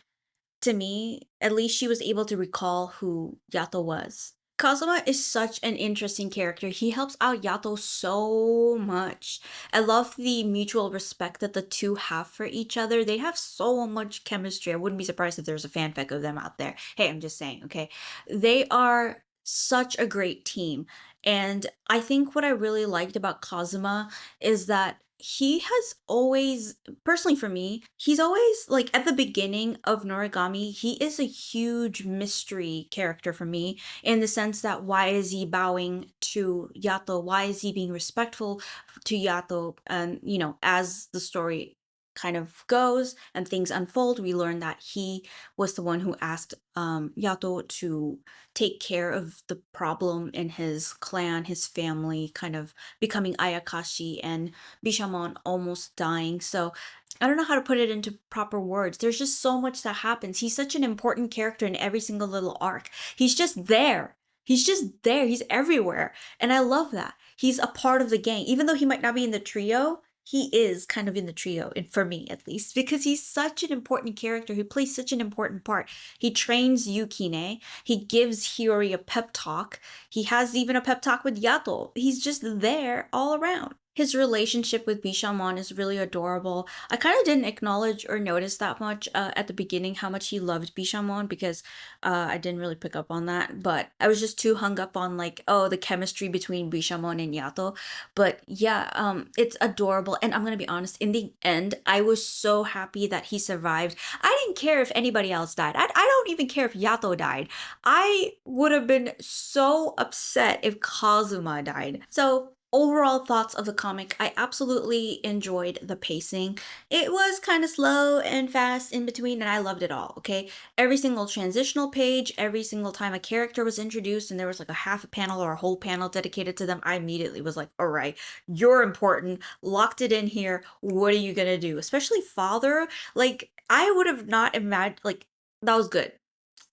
to me, at least she was able to recall who Yato was. Kazuma is such an interesting character. He helps out Yato so much. I love the mutual respect that the two have for each other. They have so much chemistry. I wouldn't be surprised if there's a fanfic of them out there. Hey, I'm just saying, okay? They are such a great team. And I think what I really liked about Kazuma is that he has always, personally for me, he's always like at the beginning of Noragami, he is a huge mystery character for me in the sense that why is he bowing to Yato? Why is he being respectful to Yato? And, as the story kind of goes and things unfold, we learn that he was the one who asked Yato to take care of the problem in his clan, his family, kind of becoming Ayakashi and Bishamon almost dying. So I don't know how to put it into proper words. There's just so much that happens. He's such an important character in every single little arc. He's just there. He's just there. He's everywhere. And I love that. He's a part of the gang. Even though he might not be in the trio, he is kind of in the trio, for me at least, because he's such an important character who plays such an important part. He trains Yukine. He gives Hiyori a pep talk. He has even a pep talk with Yato. He's just there all around. His relationship with Bishamon is really adorable. I kind of didn't acknowledge or notice that much at the beginning how much he loved Bishamon because I didn't really pick up on that. But I was just too hung up on like, oh, the chemistry between Bishamon and Yato. But yeah, it's adorable. And I'm gonna be honest, in the end, I was so happy that he survived. I didn't care if anybody else died. I don't even care if Yato died. I would have been so upset if Kazuma died. So overall thoughts of the comic, I absolutely enjoyed the pacing. It was kind of slow and fast in between, and I loved it all, okay? Every single transitional page, every single time a character was introduced and there was like a half a panel or a whole panel dedicated to them, I immediately was like, all right, you're important, locked it in here. What are you gonna do? Especially Father, like, I would have not imagined, like, that was good.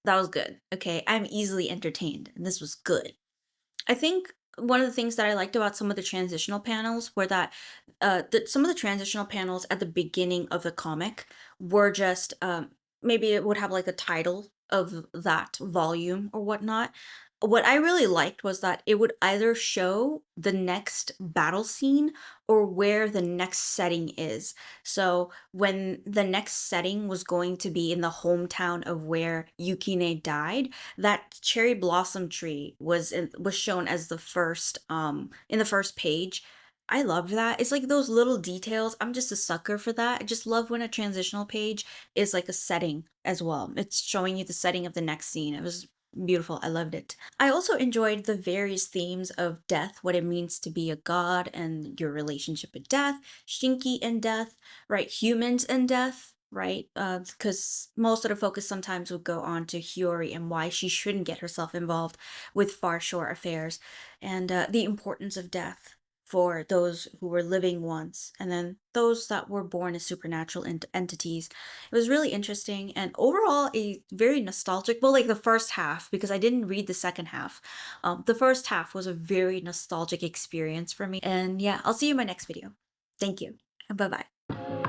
That was good, okay? I'm easily entertained, and this was good. I think one of the things that I liked about some of the transitional panels were that some of the transitional panels at the beginning of the comic were just maybe it would have like a title of that volume or whatnot. What I really liked was that it would either show the next battle scene or where the next setting is. So when the next setting was going to be in the hometown of where Yukine died, that cherry blossom tree was shown as the first in the first page I love that. It's like those little details. I'm just a sucker for that. I just love when a transitional page is like a setting as well. It's showing you the setting of the next scene. It was beautiful. I loved it. I also enjoyed the various themes of death, what it means to be a god and your relationship with death, Shinki and death, right? Humans and death, right? Because most of the focus sometimes would go on to Hiyori and why she shouldn't get herself involved with far shore affairs and the importance of death for those who were living once and then those that were born as supernatural entities. It was really interesting and overall a very nostalgic, well, like the first half, because I didn't read the second half. The first half was a very nostalgic experience for me. And yeah, I'll see you in my next video. Thank you. And bye bye.